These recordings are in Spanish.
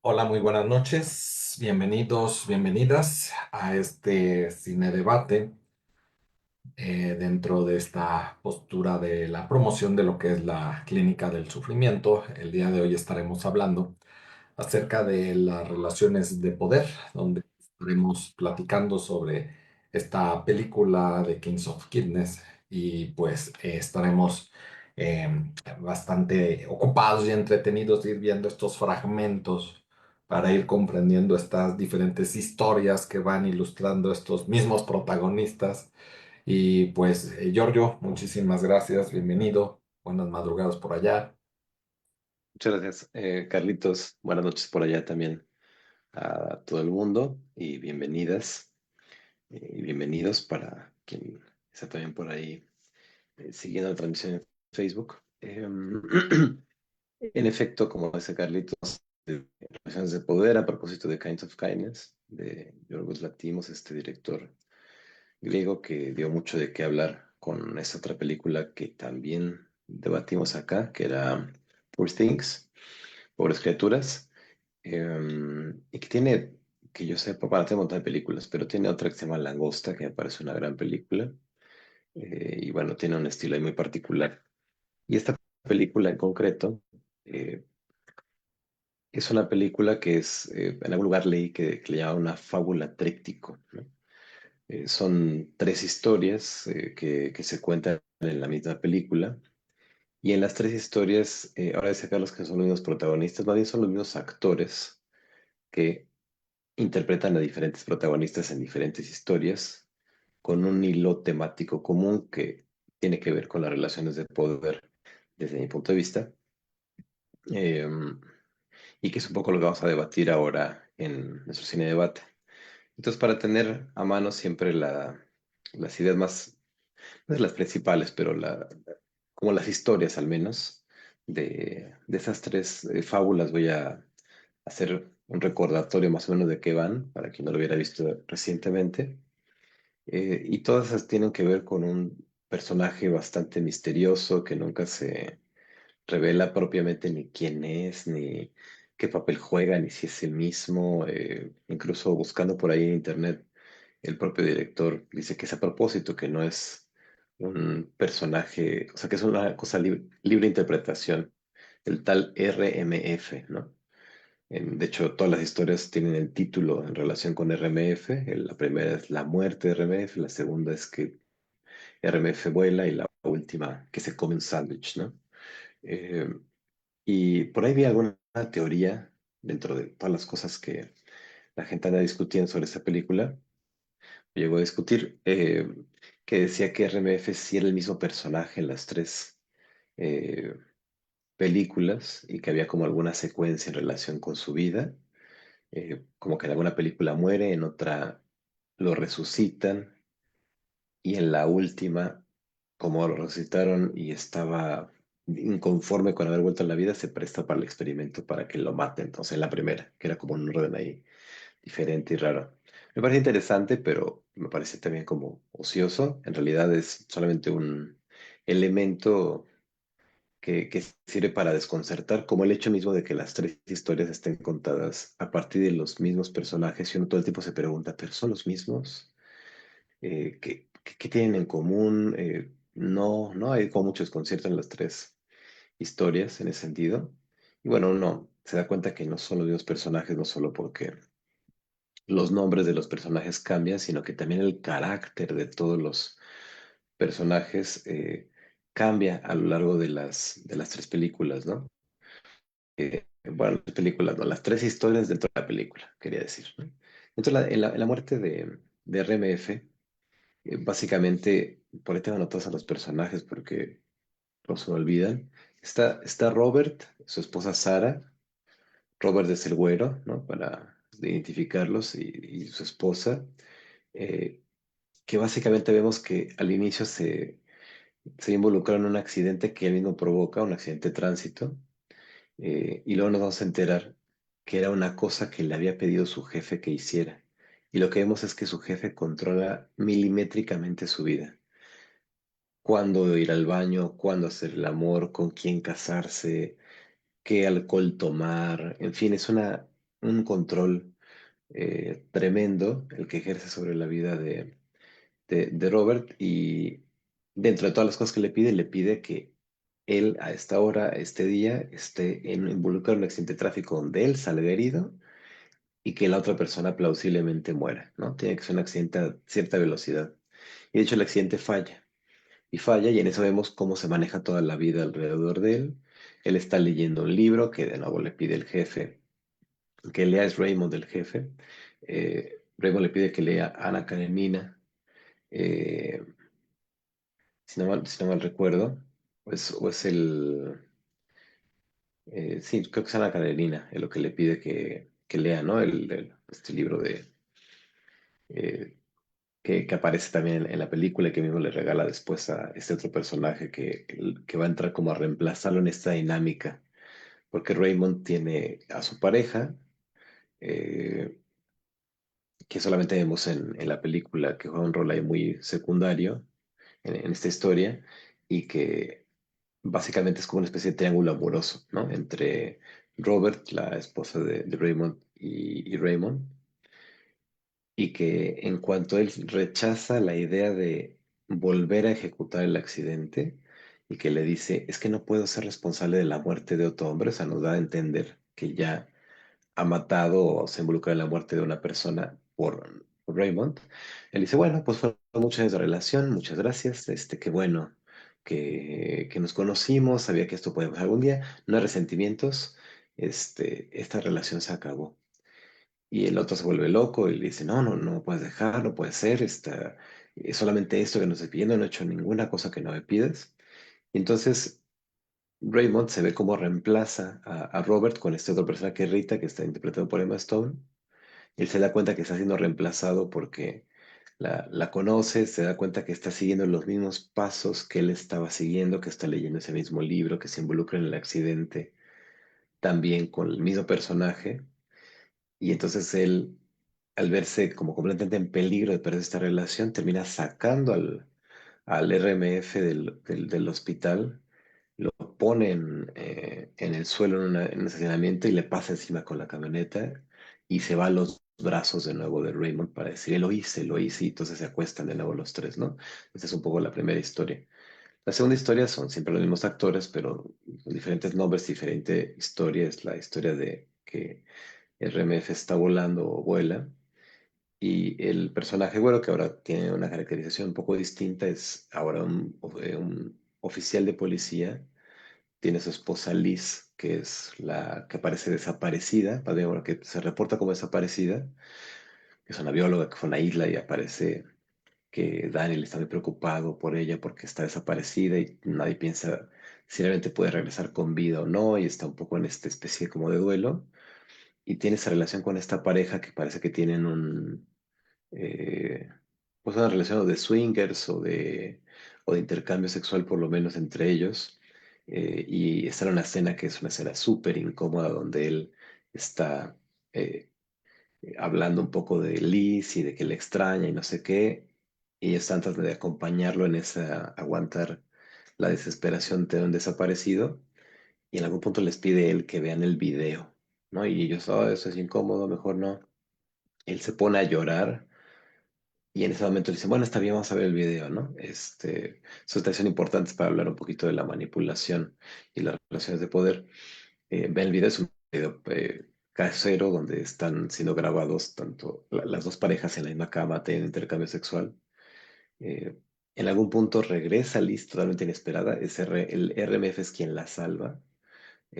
Hola, muy buenas noches. Bienvenidos, bienvenidas a este cine debate dentro de esta postura de la promoción de lo que es la clínica del sufrimiento. El día de hoy estaremos hablando acerca de las relaciones de poder, donde estaremos platicando sobre esta película de Kings of Kindness y pues estaremos eh, bastante ocupados y entretenidos de ir viendo estos fragmentos para ir comprendiendo estas diferentes historias que van ilustrando estos mismos protagonistas. Y pues, Giorgio, muchísimas gracias, bienvenido, buenas madrugadas por allá. Muchas gracias, Carlitos. Buenas noches por allá también a todo el mundo y bienvenidas y bienvenidos para quien está también por ahí siguiendo la transmisión en Facebook. En efecto, como dice Carlitos, relaciones de poder a propósito de Kinds of Kindness de Yorgos Lanthimos, este director griego que dio mucho de qué hablar con esa otra película que también debatimos acá, que era Poor Things, Pobres Criaturas. Y que tiene, que yo sepa, bueno, tiene un montón de películas, pero tiene otra que se llama Langosta, que me parece una gran película. Y bueno, tiene un estilo ahí muy particular. Y esta película en concreto eh, es una película que es, en algún lugar leí que le llama una fábula tríptico, ¿no? Son tres historias que se cuentan en la misma película. Y en las tres historias, ahora de sacar los que son los mismos protagonistas, más bien son los mismos actores que interpretan a diferentes protagonistas en diferentes historias con un hilo temático común que tiene que ver con las relaciones de poder desde mi punto de vista, eh, y que es un poco lo que vamos a debatir ahora en nuestro cine debate. Entonces, para tener a mano siempre las ideas más, no las principales, pero como las historias al menos, de esas tres fábulas, voy a hacer un recordatorio más o menos de qué van, para quien no lo hubiera visto recientemente. Y todas esas tienen que ver con un personaje bastante misterioso que nunca se revela propiamente ni quién es, ni qué papel juega, ni si es el mismo. Incluso buscando por ahí en internet, el propio director dice que es a propósito, que no es un personaje, o sea, que es una cosa libre interpretación, el tal RMF, ¿no? De hecho, todas las historias tienen el título en relación con RMF. La primera es la muerte de RMF, la segunda es que RMF vuela y la última que se come un sándwich, ¿no? Eh, y por ahí vi alguna teoría dentro de todas las cosas que la gente anda discutiendo sobre esta película. Llegó a discutir que decía que RMF sí era el mismo personaje en las tres eh, películas y que había como alguna secuencia en relación con su vida, como que en alguna película muere, en otra lo resucitan y en la última, como lo resucitaron y estaba inconforme con haber vuelto a la vida, se presta para el experimento para que lo maten. Entonces, en la primera, que era como un orden ahí diferente y raro. Me parece interesante, pero me parece también como ocioso. En realidad es solamente un elemento que sirve para desconcertar, como el hecho mismo de que las tres historias estén contadas a partir de los mismos personajes y uno todo el tiempo se pregunta, ¿pero son los mismos? ¿Qué tienen en común? No, no hay como mucho desconcierto en las tres historias en ese sentido. Y bueno, uno se da cuenta que no son los mismos personajes, no solo porque los nombres de los personajes cambian, sino que también el carácter de todos los personajes cambia a lo largo de las tres películas, ¿no? Bueno, las películas, no, las tres historias dentro de la película, quería decir, ¿no? Entonces, en la muerte de RMF, básicamente, por ahí tengo anotados a los personajes porque no se me olvidan. Está Robert, su esposa Sara. Robert es el güero, ¿no? Para identificarlos y su esposa, eh, que básicamente vemos que al inicio se involucró en un accidente que él mismo provoca, un accidente de tránsito, y luego nos vamos a enterar que era una cosa que le había pedido su jefe que hiciera. Y lo que vemos es que su jefe controla milimétricamente su vida. Cuándo ir al baño, cuándo hacer el amor, con quién casarse, qué alcohol tomar, en fin, es un control tremendo el que ejerce sobre la vida de Robert, y dentro de todas las cosas que le pide que él a esta hora, este día, esté involucrado en un accidente de tráfico donde él salga herido y que la otra persona plausiblemente muera, ¿no? Tiene que ser un accidente a cierta velocidad. Y de hecho el accidente falla, y falla, y en eso vemos cómo se maneja toda la vida alrededor de él. Él está leyendo un libro que de nuevo le pide el jefe que lea, es Raymond el jefe. Raymond le pide que lea Ana Karenina, eh, si no mal recuerdo, o es sí, creo que es Ana Karenina, es lo que le pide que lea, ¿no? Este libro eh, que aparece también en la película y que mismo le regala después a este otro personaje que va a entrar como a reemplazarlo en esta dinámica, porque Raymond tiene a su pareja, eh, que solamente vemos en la película, que juega un rol ahí muy secundario en esta historia, y que básicamente es como una especie de triángulo amoroso, ¿no? Entre Robert, la esposa de Raymond, y Raymond, y que en cuanto él rechaza la idea de volver a ejecutar el accidente, y que le dice, es que no puedo ser responsable de la muerte de otro hombre, o sea, nos da a entender que ya ha matado o se involucra en la muerte de una persona por Raymond. Él dice, bueno, pues fue mucha de relación, muchas gracias, qué bueno que nos conocimos, sabía que esto podía pasar algún día, no hay resentimientos, esta relación se acabó. Y el otro se vuelve loco y le dice, no, no, no puedes dejar, no puede ser, es solamente esto que nos estoy pidiendo, no he hecho ninguna cosa que no me pides. Y entonces Raymond se ve como reemplaza a Robert con este otro personaje que es Rita, que está interpretado por Emma Stone. Él se da cuenta que está siendo reemplazado porque la conoce, se da cuenta que está siguiendo los mismos pasos que él estaba siguiendo, que está leyendo ese mismo libro, que se involucra en el accidente también con el mismo personaje. Y entonces él, al verse como completamente en peligro de perder esta relación, termina sacando al RMF del hospital, lo pone en el suelo en un estacionamiento y le pasa encima con la camioneta y se va a los brazos de nuevo de Raymond para decir, lo hice, y entonces se acuestan de nuevo los tres, ¿no? Esa es un poco la primera historia. La segunda historia son siempre los mismos actores, pero con diferentes nombres, diferente historia. Es la historia de que RMF está volando o vuela, y el personaje güero, que ahora tiene una caracterización un poco distinta, es ahora un oficial de policía. Tiene su esposa Liz, que es la que aparece desaparecida, bueno, que se reporta como desaparecida, que es una bióloga que fue a una isla y aparece que Daniel está muy preocupado por ella porque está desaparecida y nadie piensa si realmente puede regresar con vida o no, y está un poco en esta especie como de duelo. Y tiene esa relación con esta pareja que parece que tienen eh, pues una relación de swingers o de intercambio sexual por lo menos entre ellos. Y está en una escena que es una escena súper incómoda donde él está eh, hablando un poco de Liz y de que le extraña y no sé qué, y ellos están tratando de acompañarlo en esa, aguantar la desesperación de un desaparecido, y en algún punto les pide él que vean el video, ¿no? Y ellos, oh, eso es incómodo, mejor no. Él se pone a llorar, y en ese momento le dicen, bueno, está bien, vamos a ver el video, ¿no? Son situaciones importantes para hablar un poquito de la manipulación y las relaciones de poder. Ven el video, es un video casero donde están siendo grabados tanto las dos parejas en la misma cama, tienen intercambio sexual. Eh, en algún punto regresa Liz totalmente inesperada, el RMF es quien la salva,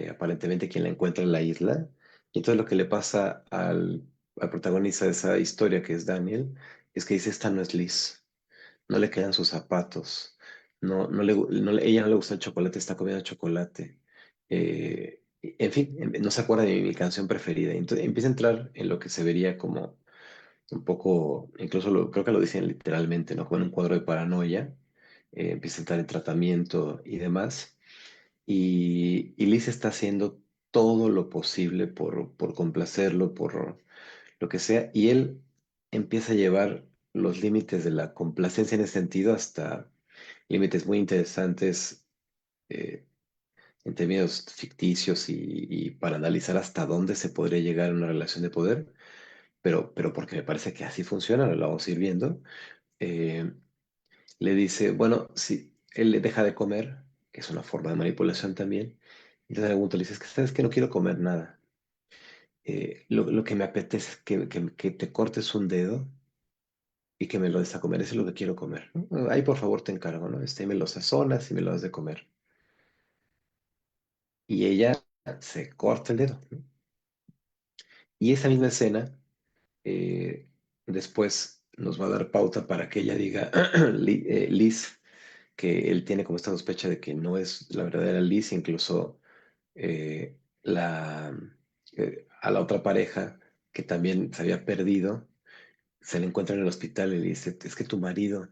aparentemente quien la encuentra en la isla. Y entonces lo que le pasa al protagonista de esa historia, que es Daniel, es que dice, esta no es Liz, no le quedan sus zapatos, ella no le gusta el chocolate, está comiendo chocolate. En fin, no se acuerda de mi canción preferida. Entonces empieza a entrar en lo que se vería como un poco, incluso creo que lo dicen literalmente, ¿no? Como en un cuadro de paranoia. Empieza a entrar en tratamiento y demás. Y Liz está haciendo todo lo posible por complacerlo, por lo que sea, y él empieza a llevar los límites de la complacencia en ese sentido hasta límites muy interesantes, eh, en términos ficticios y para analizar hasta dónde se podría llegar a una relación de poder, pero porque me parece que así funciona, lo vamos a ir viendo. eh, Le dice, bueno, si él le deja de comer, que es una forma de manipulación también, y entonces le dice, es que sabes que no quiero comer nada. Lo que me apetece es que te cortes un dedo y que me lo des a comer, eso es lo que quiero comer, ¿no? Ahí por favor te encargo, ¿no? Me lo sazonas y me lo das de comer. Y ella se corta el dedo, ¿no? Y esa misma escena eh, después nos va a dar pauta para que ella diga, Liz, que él tiene como esta sospecha de que no es la verdadera Liz, incluso eh, la, a la otra pareja que también se había perdido, se le encuentra en el hospital y le dice, es que tu marido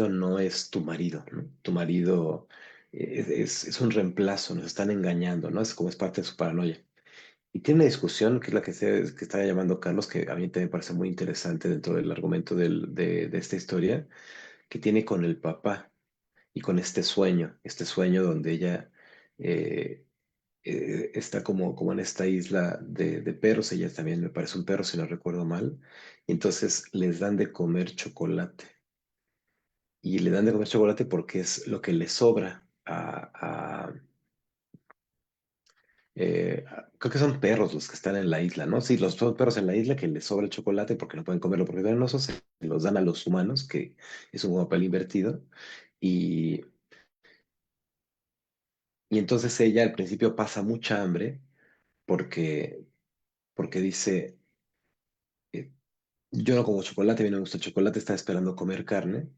no es tu marido, ¿no? Tu marido es un reemplazo, nos están engañando, ¿no? Es como es parte de su paranoia. Y tiene una discusión, que es la que está llamando Carlos, que a mí también me parece muy interesante dentro del argumento de esta historia, que tiene con el papá y con este sueño donde ella eh, está como en esta isla de perros, ella también me parece un perro, si no recuerdo mal, y entonces les dan de comer chocolate. Y le dan de comer chocolate porque es lo que le sobra creo que son perros los que están en la isla, ¿no? Sí, los son perros en la isla que les sobra el chocolate porque no pueden comerlo porque es venenoso, se los dan a los humanos, que es un papel invertido. Y, y entonces ella al principio pasa mucha hambre porque, porque dice, eh, yo no como chocolate, a mí no me gusta el chocolate, está esperando comer carne,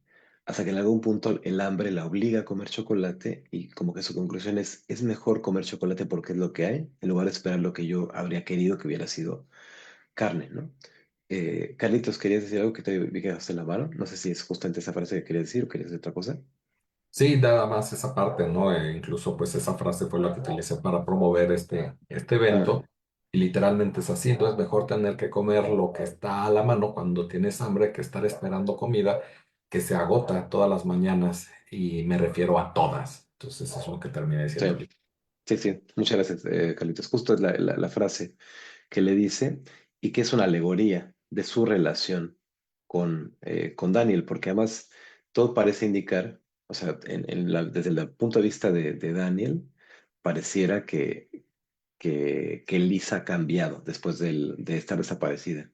hasta que en algún punto el hambre la obliga a comer chocolate y como que su conclusión es mejor comer chocolate porque es lo que hay, en lugar de esperar lo que yo habría querido que hubiera sido carne, ¿no? Carlitos, ¿querías decir algo que te vi que dejaste en la mano? No sé si es justamente esa frase que querías decir o querías decir otra cosa. Sí, nada más esa parte, ¿no? Incluso pues esa frase fue la que utilicé para promover este Ah, evento y literalmente es así, entonces mejor tener que comer lo que está a la mano cuando tienes hambre que estar esperando comida que se agota todas las mañanas y me refiero a todas. Entonces eso es lo que terminé sí, diciendo. sí, sí. Muchas gracias, Carlitos. Justo es la frase que le dice y que es una alegoría de su relación con Daniel, porque además todo parece indicar, o sea, desde el punto de vista de Daniel, pareciera que Lisa ha cambiado después de estar desaparecida.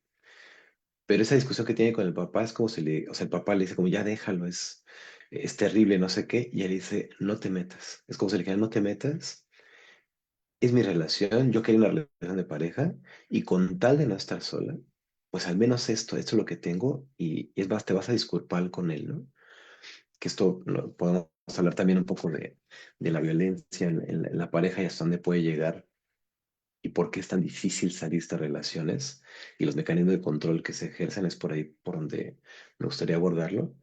Pero esa discusión que tiene con el papá es como si le, o sea, el papá le dice como ya déjalo, es terrible, no sé qué, y él dice, no te metas. Es como si le dijera, no te metas, es mi relación, yo quería una relación de pareja, y con tal de no estar sola, pues al menos esto es lo que tengo, y es más, te vas a disculpar con él, ¿no? Que esto podemos hablar también un poco de la violencia en la pareja y hasta dónde puede llegar y por qué es tan difícil salir de estas relaciones y los mecanismos de control que se ejercen es por ahí por donde me gustaría abordarlo.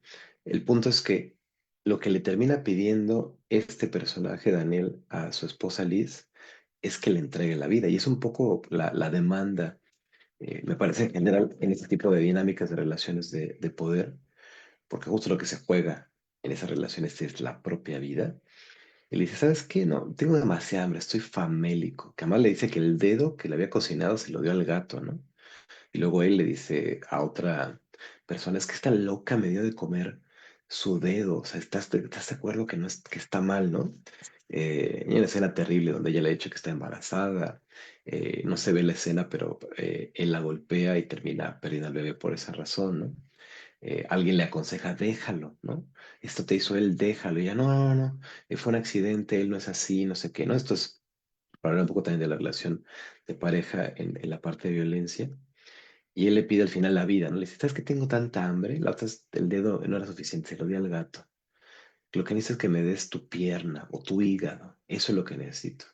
El punto es que lo que le termina pidiendo este personaje, Daniel, a su esposa Liz, es que le entregue la vida y es un poco la demanda, me parece en general, en este tipo de dinámicas de relaciones de poder, porque justo lo que se juega en esas relaciones es la propia vida. Y le dice, ¿sabes qué? No, tengo demasiada hambre, estoy famélico. Que además le dice que el dedo que le había cocinado se lo dio al gato, ¿no? Y luego él le dice a otra persona, es que esta loca me dio de comer su dedo. O sea, ¿estás de acuerdo que no es, que está mal, ¿no? Y hay una escena terrible donde ella le ha dicho que está embarazada. No se ve la escena, pero él la golpea y termina perdiendo al bebé por esa razón, ¿no? Alguien le aconseja, déjalo, ¿no? Esto te hizo él, déjalo. Y ya, no, no, no, fue un accidente, él no es así, no sé qué, ¿no? Esto es para hablar un poco también de la relación de pareja en la parte de violencia. Y él le pide al final la vida, ¿no? Le dice, ¿sabes que tengo tanta hambre? La otra, el dedo no era suficiente, se lo di al gato. Lo que necesito es que me des tu pierna o tu hígado. Eso es lo que necesito.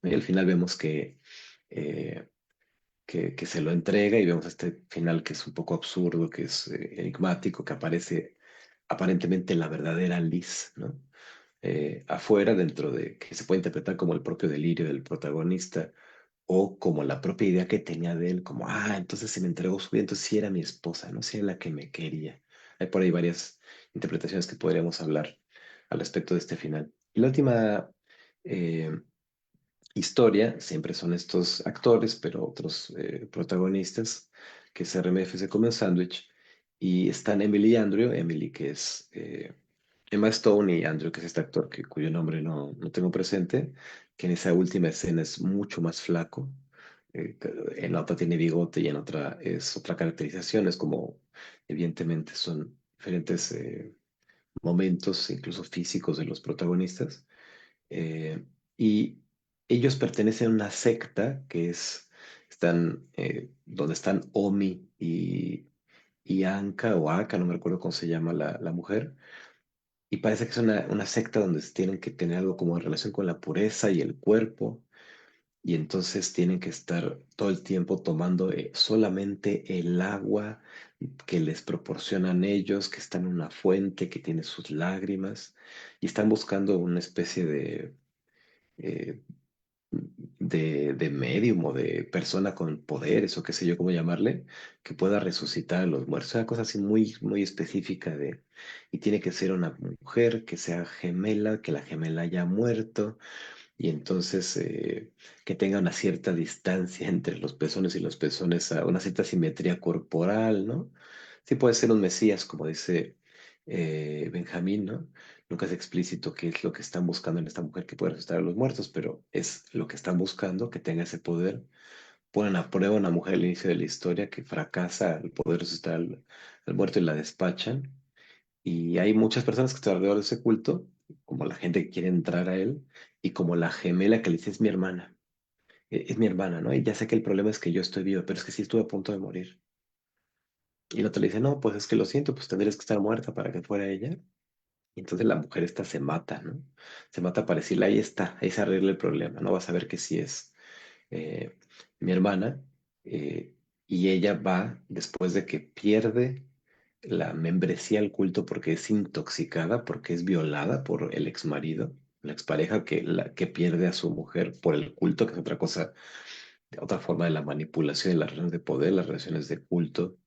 Y al final vemos eh, que se lo entrega y vemos este final que es un poco absurdo, que es enigmático, que aparece aparentemente la verdadera Liz, ¿no? Afuera, dentro de que se puede interpretar como el propio delirio del protagonista o como la propia idea que tenía de él, como, entonces se me entregó su vida, entonces sí era mi esposa, ¿no? Sí era la que me quería. Hay por ahí varias interpretaciones que podríamos hablar al respecto de este final. Y la última eh, historia siempre son estos actores, pero otros protagonistas, que es RMF se come un sándwich, y están Emily y Andrew, Emily que es Emma Stone y Andrew que es este actor cuyo nombre no tengo presente, que en esa última escena es mucho más flaco, en la otra tiene bigote y en otra es otra caracterización, es como evidentemente son diferentes momentos, incluso físicos de los protagonistas. Y ellos pertenecen a una secta donde están Omi y Anka o Aka, no me recuerdo cómo se llama la mujer. Y parece que es una secta donde tienen que tener algo como relación con la pureza y el cuerpo. Y entonces tienen que estar todo el tiempo tomando solamente el agua que les proporcionan ellos, que está en una fuente, que tiene sus lágrimas. Y están buscando una especie eh, de medium o de persona con poderes o qué sé yo cómo llamarle, que pueda resucitar a los muertos. Una cosa así muy, muy específica y tiene que ser una mujer que sea gemela, que la gemela haya muerto y entonces que tenga una cierta distancia entre los pezones y los pezones, una cierta simetría corporal, ¿no? Sí puede ser un mesías, como dice Benjamín, ¿no? Nunca es explícito qué es lo que están buscando en esta mujer que puede resucitar a los muertos, pero es lo que están buscando, que tenga ese poder. Ponen a prueba a una mujer al inicio de la historia que fracasa al poder resucitar al muerto y la despachan. Y hay muchas personas que están alrededor de ese culto, como la gente que quiere entrar a él, y como la gemela que le dice es mi hermana, es mi hermana, ¿no? Y ya sé que el problema es que yo estoy vivo, pero es que sí estuve a punto de morir. Y el otro le dice, no, pues es que lo siento, pues tendrías que estar muerta para que fuera ella. Y entonces la mujer esta se mata, ¿no? Se mata para decirle, ahí está, ahí se arregla el problema, ¿no? Vas a ver que sí es eh, mi hermana. eh, y ella va, después de que pierde la membresía al culto porque es intoxicada, porque es violada por el exmarido, la expareja que pierde a su mujer por el culto, que es otra cosa, otra forma de la manipulación de las relaciones de poder, las relaciones de culto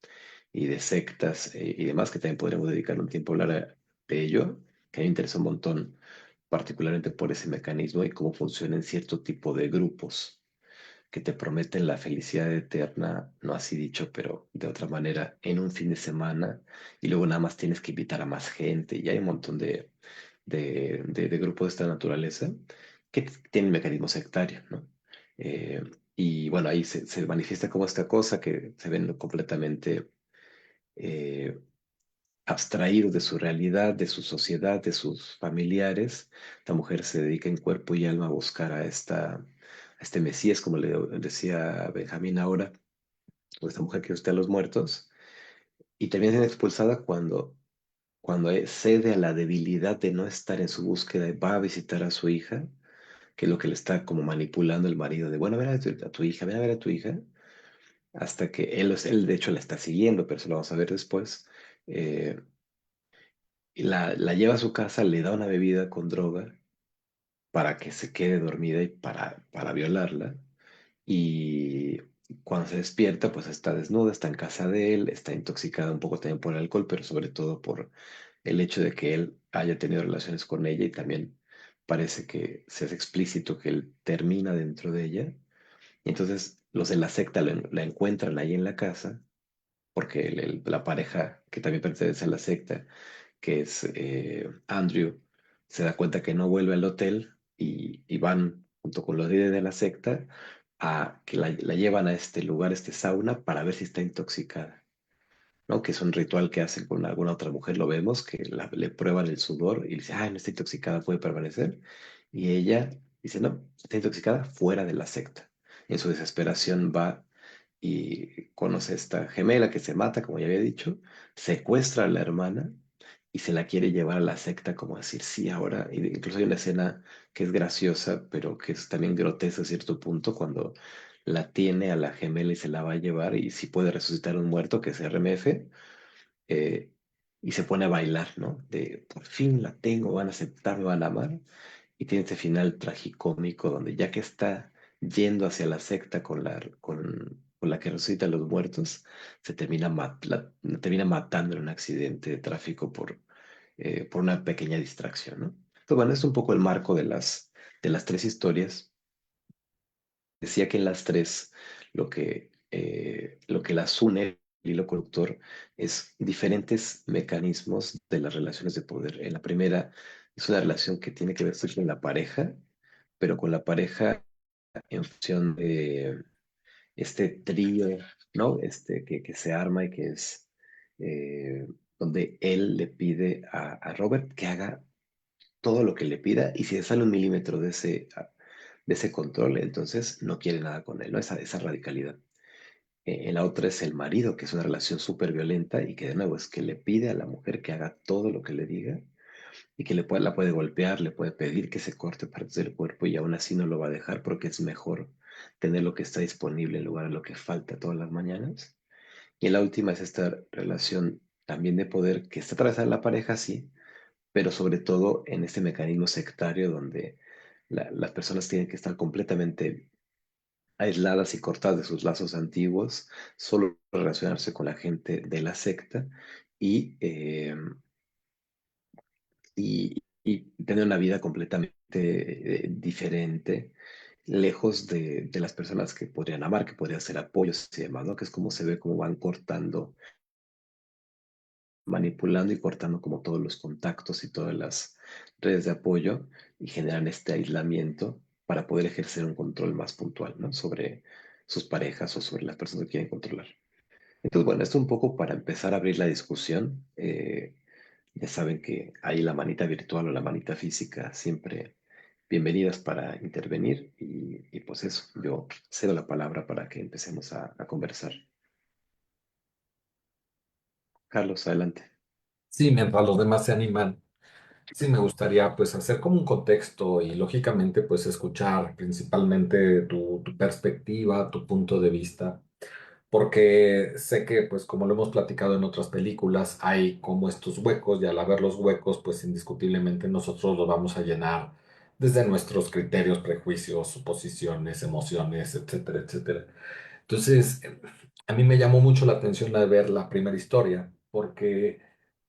y de sectas y demás, que también podríamos dedicar un tiempo a hablar de ello, que a mí me interesa un montón, particularmente por ese mecanismo y cómo funcionan cierto tipo de grupos que te prometen la felicidad eterna, no así dicho, pero de otra manera, en un fin de semana, y luego nada más tienes que invitar a más gente, y hay un montón de grupos de esta naturaleza que tienen mecanismos sectarios, ¿no? Eh, y bueno, ahí se manifiesta como esta cosa que se ven completamente eh, abstraídos de su realidad, de su sociedad, de sus familiares. La mujer se dedica en cuerpo y alma a buscar a este Mesías, como le decía Benjamín ahora, o esta mujer que está a los muertos, y termina siendo expulsada cuando cede a la debilidad de no estar en su búsqueda y va a visitar a su hija, que es lo que le está como manipulando el marido, de, bueno, ven a tu hija, ven a ver a tu hija, hasta que él de hecho la está siguiendo, pero eso lo vamos a ver después. Eh, y la lleva a su casa, le da una bebida con droga para que se quede dormida y para violarla. Y cuando se despierta, pues está desnuda, está en casa de él, está intoxicada un poco también por el alcohol, pero sobre todo por el hecho de que él haya tenido relaciones con ella y también parece que se hace explícito que él termina dentro de ella. Y entonces los de la secta la encuentran ahí en la casa, porque la pareja que también pertenece a la secta que es Andrew, se da cuenta que no vuelve al hotel y van junto con los líderes de la secta a que la llevan a este lugar, este sauna, para ver si está intoxicada, ¿no? Que es un ritual que hacen con alguna otra mujer, lo vemos, que le prueban el sudor y le dice, ay, no está intoxicada, puede permanecer. Y ella dice, no, está intoxicada fuera de la secta. En su desesperación va y conoce a esta gemela que se mata, como ya había dicho, secuestra a la hermana y se la quiere llevar a la secta, como decir, sí, ahora. Y incluso hay una escena que es graciosa, pero que es también grotesca a cierto punto, cuando la tiene a la gemela y se la va a llevar y si puede resucitar un muerto, que es RMF, eh, y se pone a bailar, ¿no? De por fin la tengo, van a aceptar, me van a amar. Y tiene este final tragicómico donde ya que está yendo hacia la secta con la que resucita a los muertos, se termina, la termina matando en un accidente de tráfico por una pequeña distracción, ¿no? bueno, es un poco el marco de las tres historias. Decía que en las tres lo que las une, el hilo conductor, es diferentes mecanismos de las relaciones de poder. En la primera es una relación que tiene que ver sí con la pareja, pero con la pareja en función de este trío, ¿no? Que se arma y que es donde él le pide a Robert que haga todo lo que le pida y si sale un milímetro de ese control, entonces no quiere nada con él, ¿no? Esa radicalidad. En la otra es el marido, que es una relación súper violenta y que de nuevo es que le pide a la mujer que haga todo lo que le diga y que la puede golpear, le puede pedir que se corte partes del cuerpo y aún así no lo va a dejar porque es mejor tener lo que está disponible en lugar de lo que falta todas las mañanas. Y la última es esta relación también de poder que está atravesada en la pareja, sí, pero sobre todo en este mecanismo sectario donde las personas tienen que estar completamente aisladas y cortadas de sus lazos antiguos, solo relacionarse con la gente de la secta y, eh, y tener una vida completamente diferente, lejos de las personas que podrían amar, que podrían ser apoyos y demás, ¿no? Que es como se ve cómo van cortando, manipulando y cortando como todos los contactos y todas las redes de apoyo y generan este aislamiento para poder ejercer un control más puntual, ¿no? Sobre sus parejas o sobre las personas que quieren controlar. Entonces, bueno, esto un poco para empezar a abrir la discusión. Ya saben que hay la manita virtual o la manita física siempre bienvenidas para intervenir y pues eso, yo cedo la palabra para que empecemos a conversar. Carlos, adelante. Sí, mientras los demás se animan. Sí, me gustaría pues hacer como un contexto y lógicamente pues escuchar principalmente tu perspectiva, tu punto de vista, porque sé que pues como lo hemos platicado en otras películas, hay como estos huecos y al haber los huecos pues indiscutiblemente nosotros los vamos a llenar desde nuestros criterios, prejuicios, suposiciones, emociones, etcétera, etcétera. Entonces, a mí me llamó mucho la atención la de ver la primera historia, porque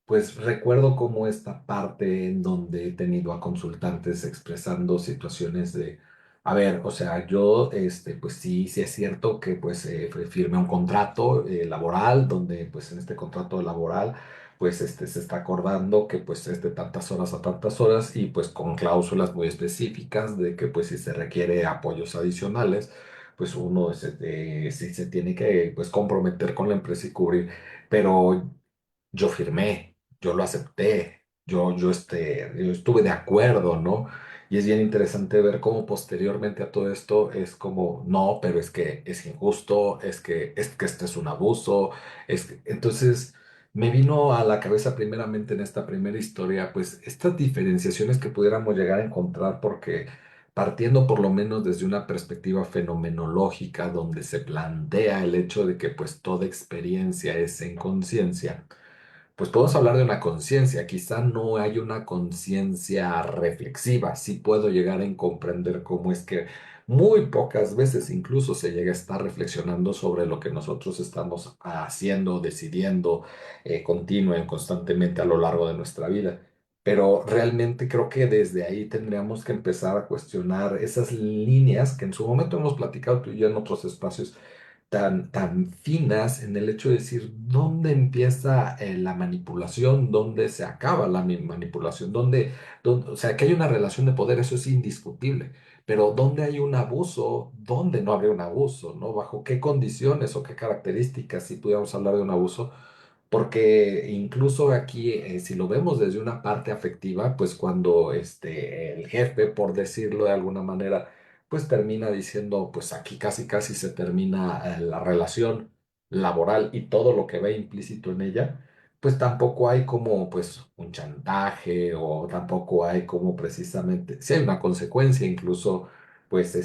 pues recuerdo como esta parte en donde he tenido a consultantes expresando situaciones de, a ver, o sea, yo, pues sí, sí es cierto que pues firmé un contrato laboral, donde pues en este contrato laboral pues se está acordando que pues es de tantas horas a tantas horas y pues con cláusulas muy específicas de que pues si se requiere apoyos adicionales pues uno sí se tiene que pues comprometer con la empresa y cubrir, pero yo firmé, yo lo acepté, yo estuve de acuerdo, ¿no? Y es bien interesante ver cómo posteriormente a todo esto es como, no, pero es que es injusto, es que esto es un abuso, entonces me vino a la cabeza primeramente en esta primera historia, pues estas diferenciaciones que pudiéramos llegar a encontrar porque partiendo por lo menos desde una perspectiva fenomenológica donde se plantea el hecho de que pues toda experiencia es en conciencia, pues podemos hablar de una conciencia, quizá no hay una conciencia reflexiva, sí puedo llegar a comprender cómo es que muy pocas veces incluso se llega a estar reflexionando sobre lo que nosotros estamos haciendo, decidiendo, continua y constantemente a lo largo de nuestra vida. Pero realmente creo que desde ahí tendríamos que empezar a cuestionar esas líneas que en su momento hemos platicado tú y yo en otros espacios tan finas en el hecho de decir dónde empieza la manipulación, dónde se acaba la manipulación, o sea, que hay una relación de poder, eso es indiscutible, pero dónde hay un abuso, dónde no habría un abuso, ¿no? Bajo qué condiciones o qué características, si pudiéramos hablar de un abuso, porque incluso aquí, si lo vemos desde una parte afectiva, pues cuando el jefe, por decirlo de alguna manera, pues termina diciendo, pues aquí casi casi se termina la relación laboral y todo lo que ve implícito en ella, pues tampoco hay como pues un chantaje o tampoco hay como precisamente, si hay una consecuencia, incluso pues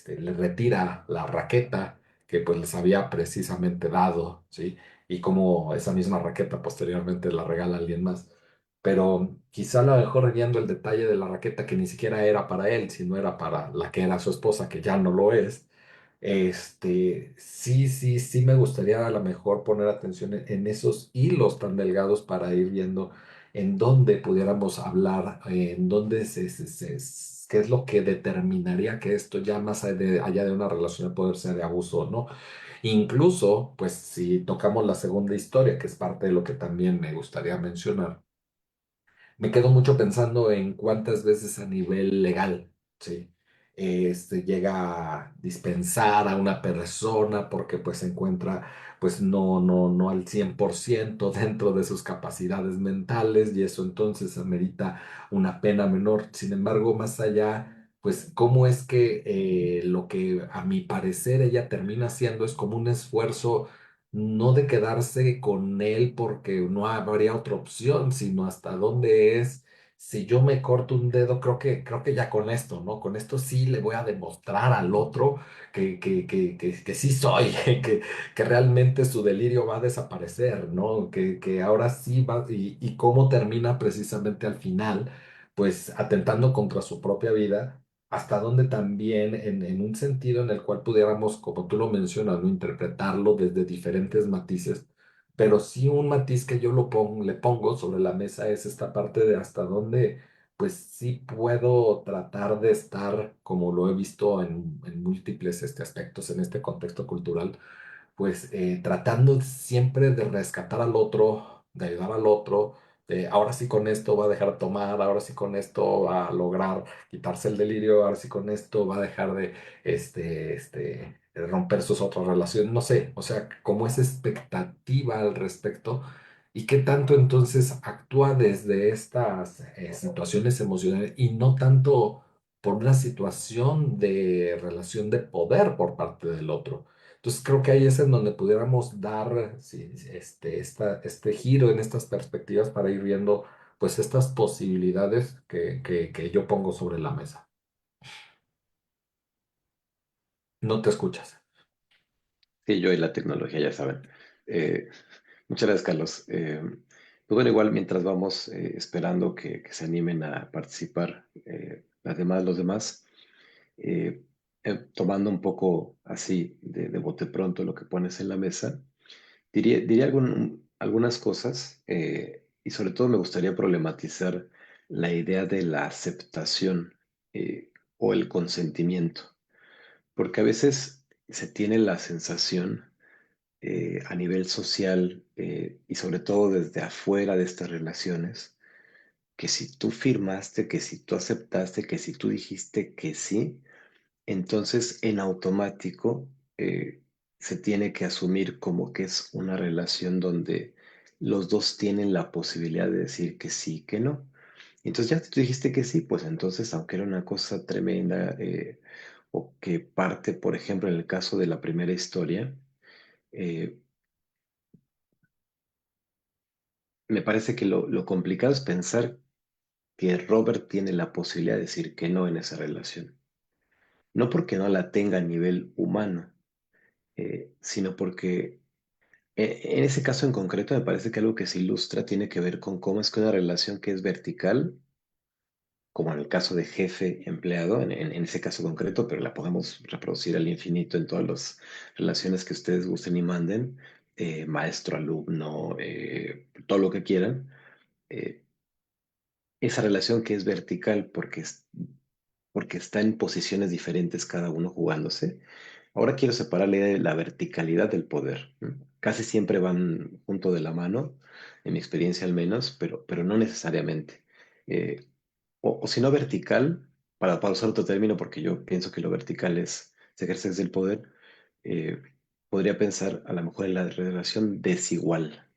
le retira la raqueta que pues les había precisamente dado, ¿sí? Y como esa misma raqueta posteriormente la regala a alguien más. Pero quizá a lo mejor viendo el detalle de la raqueta que ni siquiera era para él, sino era para la que era su esposa, que ya no lo es. Sí, sí, sí me gustaría a lo mejor poner atención en esos hilos tan delgados para ir viendo en dónde pudiéramos hablar, en dónde qué es lo que determinaría que esto ya más allá de una relación de poder sea de abuso o no. Incluso, pues si tocamos la segunda historia, que es parte de lo que también me gustaría mencionar, me quedo mucho pensando en cuántas veces a nivel legal, ¿sí? Llega a dispensar a una persona porque pues se encuentra pues no al 100% dentro de sus capacidades mentales y eso entonces amerita una pena menor. Sin embargo, más allá, pues cómo es que lo que a mi parecer ella termina haciendo es como un esfuerzo no de quedarse con él porque no habría otra opción, sino hasta dónde es. Si yo me corto un dedo, creo que ya con esto, ¿no? Con esto sí le voy a demostrar al otro que sí soy, que realmente su delirio va a desaparecer, ¿no? Que ahora sí va, y cómo termina precisamente al final, pues atentando contra su propia vida hasta donde también en un sentido en el cual pudiéramos, como tú lo mencionas, ¿no? Interpretarlo desde diferentes matices, pero sí un matiz que yo le pongo sobre la mesa es esta parte de hasta dónde, pues sí puedo tratar de estar, como lo he visto en múltiples aspectos en este contexto cultural, pues tratando siempre de rescatar al otro, de ayudar al otro, de ahora sí con esto va a dejar de tomar, ahora sí con esto va a lograr quitarse el delirio, ahora sí con esto va a dejar de romper sus otras relaciones, no sé, o sea, como esa expectativa al respecto y qué tanto entonces actúa desde estas situaciones emocionales y no tanto por una situación de relación de poder por parte del otro. Entonces creo que ahí es en donde pudiéramos dar sí, este giro en estas perspectivas para ir viendo pues estas posibilidades que yo pongo sobre la mesa. No te escuchas. Sí, yo y la tecnología, ya saben. Eh, Muchas gracias, Carlos. Pues bueno, igual mientras vamos esperando que se animen a participar los demás, eh, tomando un poco así de bote pronto lo que pones en la mesa, diría algunas cosas y sobre todo me gustaría problematizar la idea de la aceptación o el consentimiento, porque a veces se tiene la sensación a nivel social y sobre todo desde afuera de estas relaciones, que si tú firmaste, que si tú aceptaste, que si tú dijiste que sí, entonces en automático se tiene que asumir como que es una relación donde los dos tienen la posibilidad de decir que sí, que no. Entonces ya tú dijiste que sí, pues entonces aunque era una cosa tremenda o que parte, por ejemplo, en el caso de la primera historia, eh, me parece que lo complicado es pensar que Robert tiene la posibilidad de decir que no en esa relación. No porque no la tenga a nivel humano, sino porque en ese caso en concreto me parece que algo que se ilustra tiene que ver con cómo es que una relación que es vertical, como en el caso de jefe-empleado, en ese caso concreto, pero la podemos reproducir al infinito en todas las relaciones que ustedes gusten y manden, maestro-alumno, todo lo que quieran. eh, Esa relación que es vertical porque está en posiciones diferentes cada uno jugándose. Ahora quiero separar la idea de la verticalidad del poder, ¿no? Casi siempre van junto de la mano, en mi experiencia al menos, pero no necesariamente. Eh, o si no vertical, para usar otro término, porque yo pienso que lo vertical se ejerce desde el poder, eh, podría pensar a lo mejor en la relación desigual,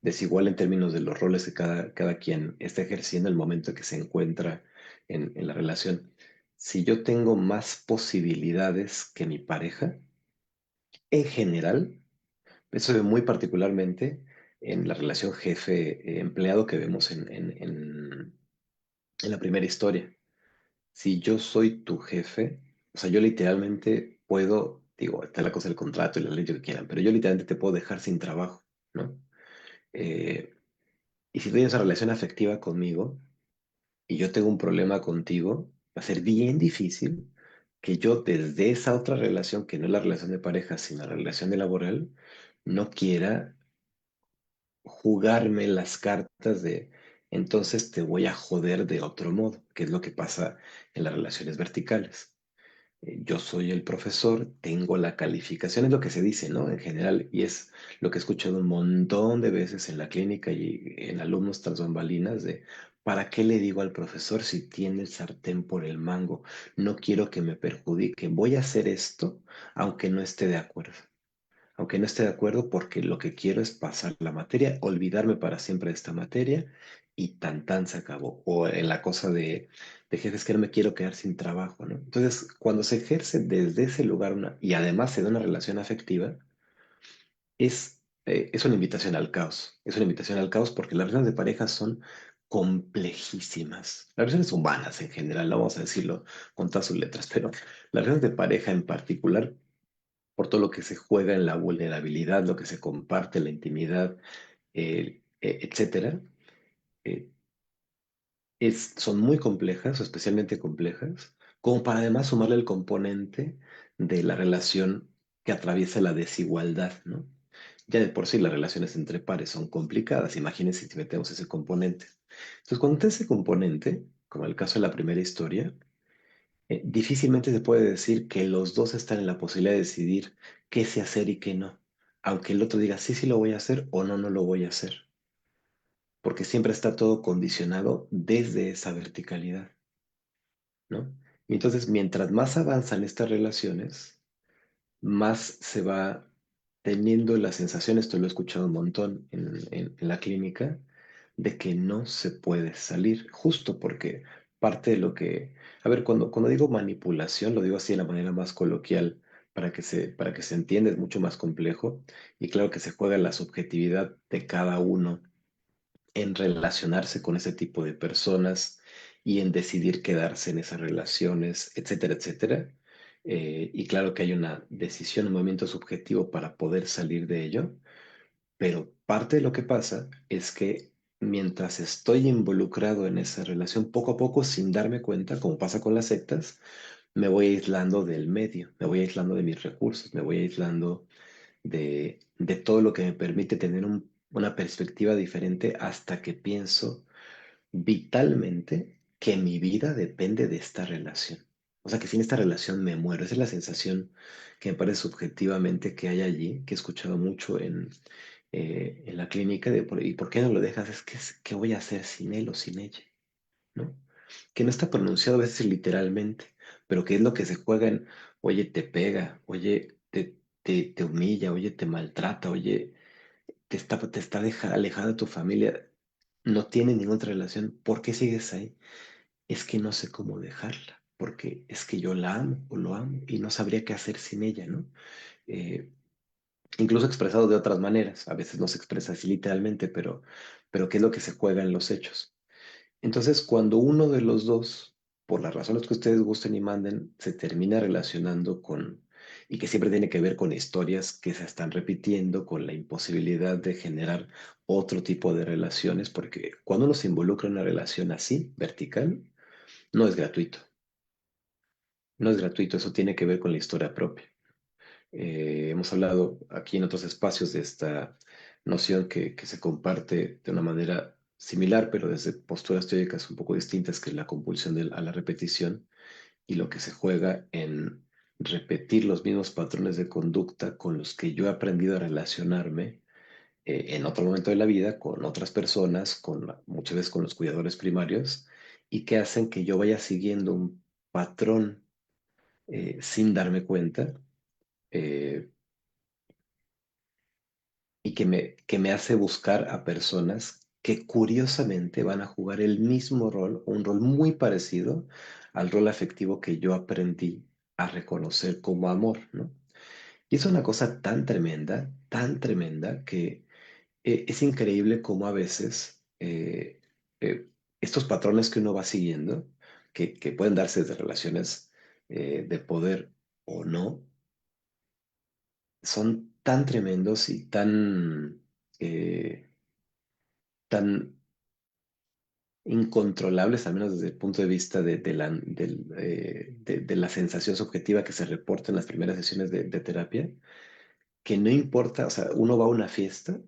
desigual en términos de los roles que cada quien está ejerciendo en el momento que se encuentra en la relación. Si yo tengo más posibilidades que mi pareja, en general, eso se ve muy particularmente en la relación jefe-empleado que vemos en la primera historia. Si yo soy tu jefe, o sea, yo literalmente puedo, digo, está la cosa del contrato y la ley lo que quieran, pero yo literalmente te puedo dejar sin trabajo, ¿no? Eh, y si tienes una relación afectiva conmigo y yo tengo un problema contigo, va a ser bien difícil que yo desde esa otra relación, que no es la relación de pareja, sino la relación de laboral, no quiera jugarme las cartas de entonces te voy a joder de otro modo, que es lo que pasa en las relaciones verticales. Yo soy el profesor, tengo la calificación, es lo que se dice, ¿no? En general, y es lo que he escuchado un montón de veces en la clínica y en alumnos tras bambalinas de, ¿para qué le digo al profesor si tiene el sartén por el mango? No quiero que me perjudique, voy a hacer esto aunque no esté de acuerdo. Aunque no esté de acuerdo porque lo que quiero es pasar la materia, olvidarme para siempre de esta materia y tan tan se acabó. O en la cosa de jefes que no me quiero quedar sin trabajo, ¿no? Entonces, cuando se ejerce desde ese lugar y además se da una relación afectiva, es una invitación al caos. Es una invitación al caos porque las relaciones de pareja son complejísimas. Las relaciones humanas en general, no vamos a decirlo con todas sus letras, pero las relaciones de pareja en particular por todo lo que se juega en la vulnerabilidad, lo que se comparte, la intimidad, etcétera, eh, son muy complejas, o especialmente complejas, como para además sumarle el componente de la relación que atraviesa la desigualdad, ¿no? Ya de por sí las relaciones entre pares son complicadas, imagínense si metemos ese componente. Entonces, cuando está ese componente, como el caso de la primera historia, difícilmente se puede decir que los dos están en la posibilidad de decidir qué se hacer y qué no, aunque el otro diga sí, sí lo voy a hacer o no, no lo voy a hacer, porque siempre está todo condicionado desde esa verticalidad, ¿no? Y entonces, mientras más avanzan estas relaciones, más se va teniendo la sensación, esto lo he escuchado un montón en la clínica, de que no se puede salir, justo porque parte de lo que, a ver, cuando digo manipulación, lo digo así de la manera más coloquial, para que se entienda, es mucho más complejo, y claro que se juega la subjetividad de cada uno en relacionarse con ese tipo de personas y en decidir quedarse en esas relaciones, etcétera, etcétera. Y claro que hay una decisión, un movimiento subjetivo para poder salir de ello, pero parte de lo que pasa es que mientras estoy involucrado en esa relación, poco a poco, sin darme cuenta, como pasa con las sectas, me voy aislando del medio, me voy aislando de mis recursos, me voy aislando de todo lo que me permite tener una perspectiva diferente hasta que pienso vitalmente que mi vida depende de esta relación. O sea, que sin esta relación me muero. Esa es la sensación que me parece subjetivamente que hay allí, que he escuchado mucho en la clínica de, ¿y por qué no lo dejas? Es que, ¿qué voy a hacer sin él o sin ella? ¿No? Que no está pronunciado a veces literalmente, pero que es lo que se juega en, oye, te pega, oye, te humilla, oye, te maltrata, oye, te está alejada de tu familia, no tiene ninguna otra relación, ¿por qué sigues ahí? Es que no sé cómo dejarla, porque es que yo la amo o lo amo y no sabría qué hacer sin ella, ¿no? Eh, Incluso expresado de otras maneras, a veces no se expresa así literalmente, pero ¿qué es lo que se juega en los hechos? Entonces, cuando uno de los dos, por las razones que ustedes gusten y manden, se termina relacionando y que siempre tiene que ver con historias que se están repitiendo, con la imposibilidad de generar otro tipo de relaciones, porque cuando uno se involucra en una relación así, vertical, no es gratuito. No es gratuito, eso tiene que ver con la historia propia. Hemos hablado aquí en otros espacios de esta noción que se comparte de una manera similar, pero desde posturas teóricas un poco distintas, que es la compulsión a la repetición y lo que se juega en repetir los mismos patrones de conducta con los que yo he aprendido a relacionarme en otro momento de la vida con otras personas, muchas veces con los cuidadores primarios, y que hacen que yo vaya siguiendo un patrón sin darme cuenta. eh, y que me hace buscar a personas que curiosamente van a jugar el mismo rol, o un rol muy parecido al rol afectivo que yo aprendí a reconocer como amor, ¿no? Y es una cosa tan tremenda, que es increíble cómo a veces estos patrones que uno va siguiendo, que pueden darse desde relaciones de poder o no, son tan tremendos y tan incontrolables, al menos desde el punto de vista de la sensación subjetiva que se reporta en las primeras sesiones de terapia, que no importa, o sea, uno va a una fiesta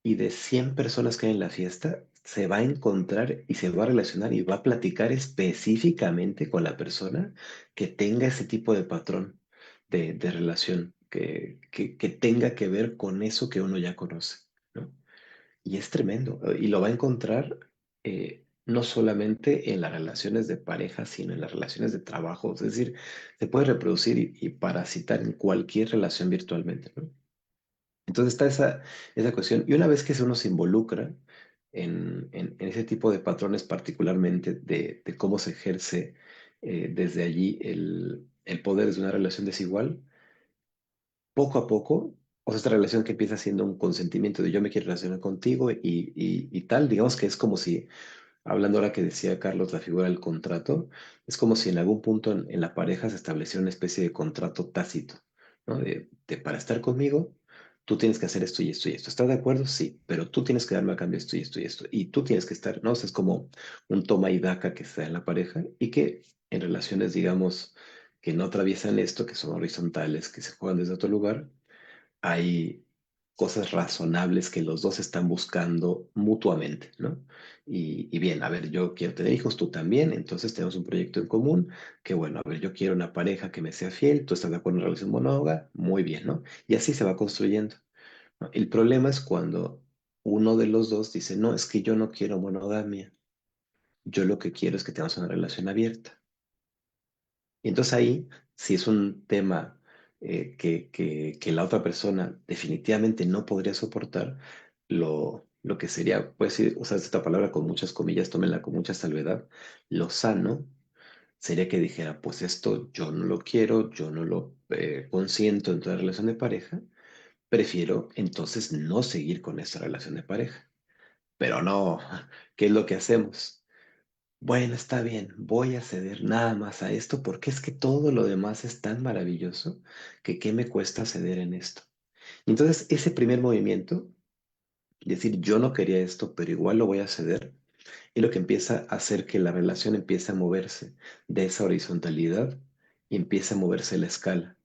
y de 100 personas que hay en la fiesta, se va a encontrar y se va a relacionar y va a platicar específicamente con la persona que tenga ese tipo de patrón de relación, que tenga que ver con eso que uno ya conoce, ¿no? Y es tremendo. Y lo va a encontrar no solamente en las relaciones de pareja, sino en las relaciones de trabajo. Es decir, se puede reproducir y parasitar en cualquier relación virtualmente, ¿no? Entonces está esa cuestión. Y una vez que uno se involucra en ese tipo de patrones, particularmente de cómo se ejerce desde allí el poder de una relación desigual, poco a poco, o sea, esta relación que empieza siendo un consentimiento de yo me quiero relacionar contigo y tal, digamos que es como si, hablando ahora que decía Carlos, la figura del contrato, es como si en algún punto en la pareja se estableciera una especie de contrato tácito, ¿no? De para estar conmigo, tú tienes que hacer esto y esto y esto. ¿Estás de acuerdo? Sí, pero tú tienes que darme a cambio esto y esto y esto. Y tú tienes que estar, ¿no? O sea, es como un toma y daca que se da en la pareja y que en relaciones, digamos, que no atraviesan esto, que son horizontales, que se juegan desde otro lugar, hay cosas razonables que los dos están buscando mutuamente, ¿no? Y bien, a ver, yo quiero tener hijos, tú también, entonces tenemos un proyecto en común, que bueno, a ver, yo quiero una pareja que me sea fiel, tú estás de acuerdo en una relación monógama, muy bien, ¿no? Y así se va construyendo, ¿no? El problema es cuando uno de los dos dice, no, es que yo no quiero monogamia, yo lo que quiero es que tengamos una relación abierta. Y entonces ahí, si es un tema que la otra persona definitivamente no podría soportar, lo que sería, pues usar esta palabra con muchas comillas, tómenla con mucha salvedad, lo sano sería que dijera, pues esto yo no lo quiero, yo no lo consiento en toda relación de pareja, prefiero entonces no seguir con esta relación de pareja. Pero no, ¿qué es lo que hacemos? Bueno, está bien, voy a ceder nada más a esto porque es que todo lo demás es tan maravilloso que qué me cuesta ceder en esto. Y entonces, ese primer movimiento, decir yo no quería esto, pero igual lo voy a ceder, es lo que empieza a hacer que la relación empiece a moverse de esa horizontalidad y empieza a moverse la escala.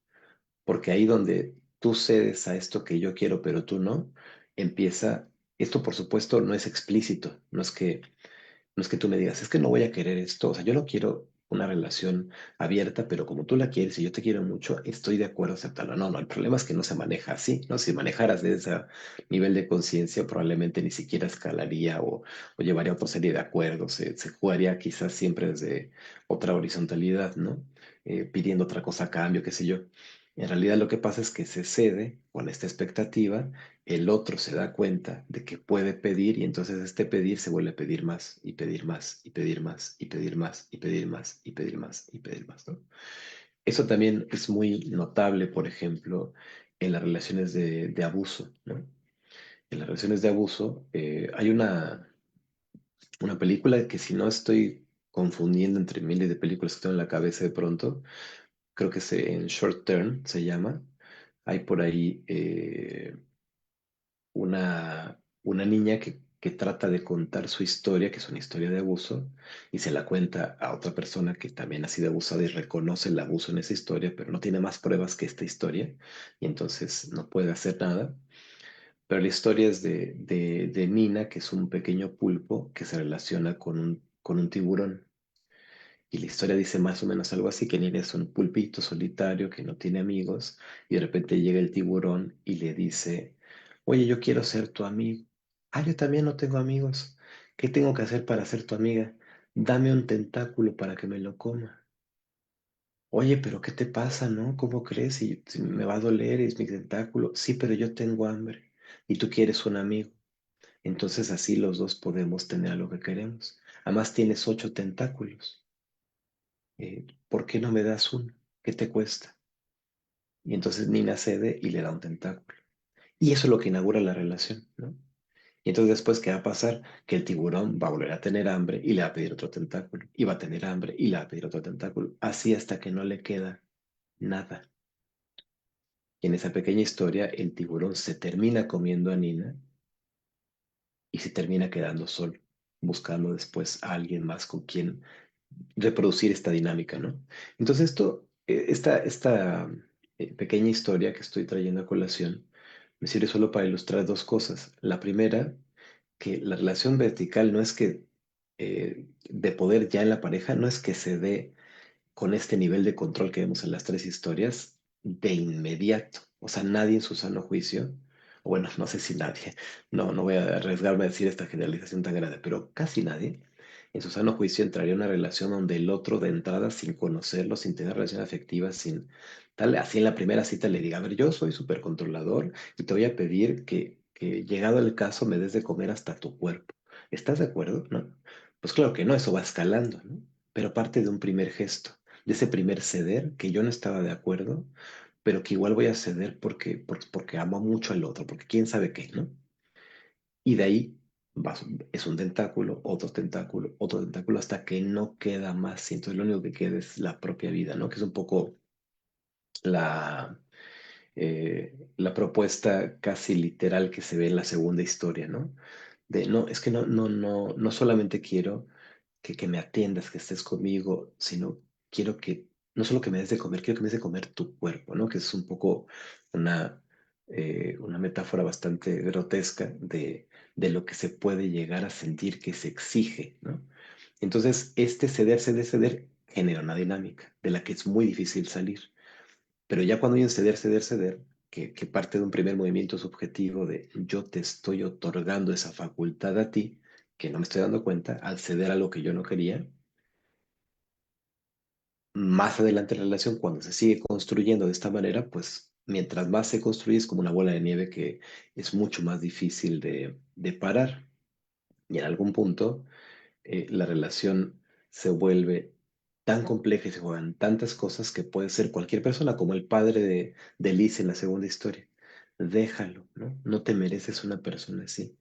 Porque ahí donde tú cedes a esto que yo quiero, pero tú no, empieza, esto por supuesto no es explícito, no es que tú me digas, es que no voy a querer esto, o sea, yo no quiero una relación abierta, pero como tú la quieres y yo te quiero mucho, estoy de acuerdo a aceptarlo. No, no, el problema es que no se maneja así, ¿no? Si manejaras de ese nivel de conciencia, probablemente ni siquiera escalaría o llevaría otra serie de acuerdos, se jugaría quizás siempre desde otra horizontalidad, ¿no? Pidiendo otra cosa a cambio, qué sé yo. En realidad lo que pasa es que se cede con esta expectativa, el otro se da cuenta de que puede pedir y entonces este pedir se vuelve a pedir más y pedir más y pedir más y pedir más y pedir más y pedir más y pedir más, ¿no? Eso también es muy notable, por ejemplo, en las relaciones de abuso, ¿no? En las relaciones de abuso hay una película que si no estoy confundiendo entre miles de películas que tengo en la cabeza de pronto, creo que en Short Term se llama, hay por ahí una niña que trata de contar su historia, que es una historia de abuso, y se la cuenta a otra persona que también ha sido abusada y reconoce el abuso en esa historia, pero no tiene más pruebas que esta historia, y entonces no puede hacer nada. Pero la historia es de Nina, que es un pequeño pulpo que se relaciona con un tiburón. Y la historia dice más o menos algo así, que Nina es un pulpito solitario que no tiene amigos y de repente llega el tiburón y le dice, oye, yo quiero ser tu amigo. Ah, yo también no tengo amigos. ¿Qué tengo que hacer para ser tu amiga? Dame un tentáculo para que me lo coma. Oye, pero ¿qué te pasa, no? ¿Cómo crees? Si me va a doler, es mi tentáculo. Sí, pero yo tengo hambre y tú quieres un amigo. Entonces así los dos podemos tener lo que queremos. Además tienes 8 tentáculos. ¿Por qué no me das uno? ¿Qué te cuesta? Y entonces Nina cede y le da un tentáculo. Y eso es lo que inaugura la relación, ¿no? Y entonces después, ¿qué va a pasar? Que el tiburón va a volver a tener hambre y le va a pedir otro tentáculo. Y va a tener hambre y le va a pedir otro tentáculo. Así hasta que no le queda nada. Y en esa pequeña historia, el tiburón se termina comiendo a Nina y se termina quedando solo, buscando después a alguien más con quien reproducir esta dinámica, ¿no? Entonces esta pequeña historia que estoy trayendo a colación me sirve solo para ilustrar dos cosas. La primera, que la relación vertical no es que de poder ya en la pareja, no es que se dé con este nivel de control que vemos en las tres historias de inmediato. O sea, nadie en su sano juicio, o bueno, no sé si nadie, no voy a arriesgarme a decir esta generalización tan grande, pero casi nadie en su sano juicio entraría en una relación donde el otro de entrada, sin conocerlo, sin tener relación afectiva, sin tal, así en la primera cita le diga, a ver, yo soy súper controlador y te voy a pedir que llegado el caso me des de comer hasta tu cuerpo. ¿Estás de acuerdo? ¿No? Pues claro que no, eso va escalando, ¿no? Pero parte de un primer gesto, de ese primer ceder que yo no estaba de acuerdo, pero que igual voy a ceder porque amo mucho al otro, porque quién sabe qué, ¿no? Y de ahí es un tentáculo, otro tentáculo, hasta que no queda más. Y entonces lo único que queda es la propia vida, ¿no? Que es un poco la, la propuesta casi literal que se ve en la segunda historia, ¿no? De no, es que no solamente quiero que me atiendas, que estés conmigo, sino quiero que, no solo que me des de comer, quiero que me des de comer tu cuerpo, ¿no? Que es un poco una, una metáfora bastante grotesca de lo que se puede llegar a sentir que se exige, ¿no? Entonces, este ceder genera una dinámica de la que es muy difícil salir. Pero ya cuando hay un ceder, que parte de un primer movimiento subjetivo de yo te estoy otorgando esa facultad a ti, que no me estoy dando cuenta, al ceder a lo que yo no quería, más adelante en la relación, cuando se sigue construyendo de esta manera, pues mientras más se construye es como una bola de nieve que es mucho más difícil de parar. Y en algún punto la relación se vuelve tan compleja y se juegan tantas cosas que puede ser cualquier persona, como el padre de Liz en la segunda historia. Déjalo, ¿no? No te mereces una persona así.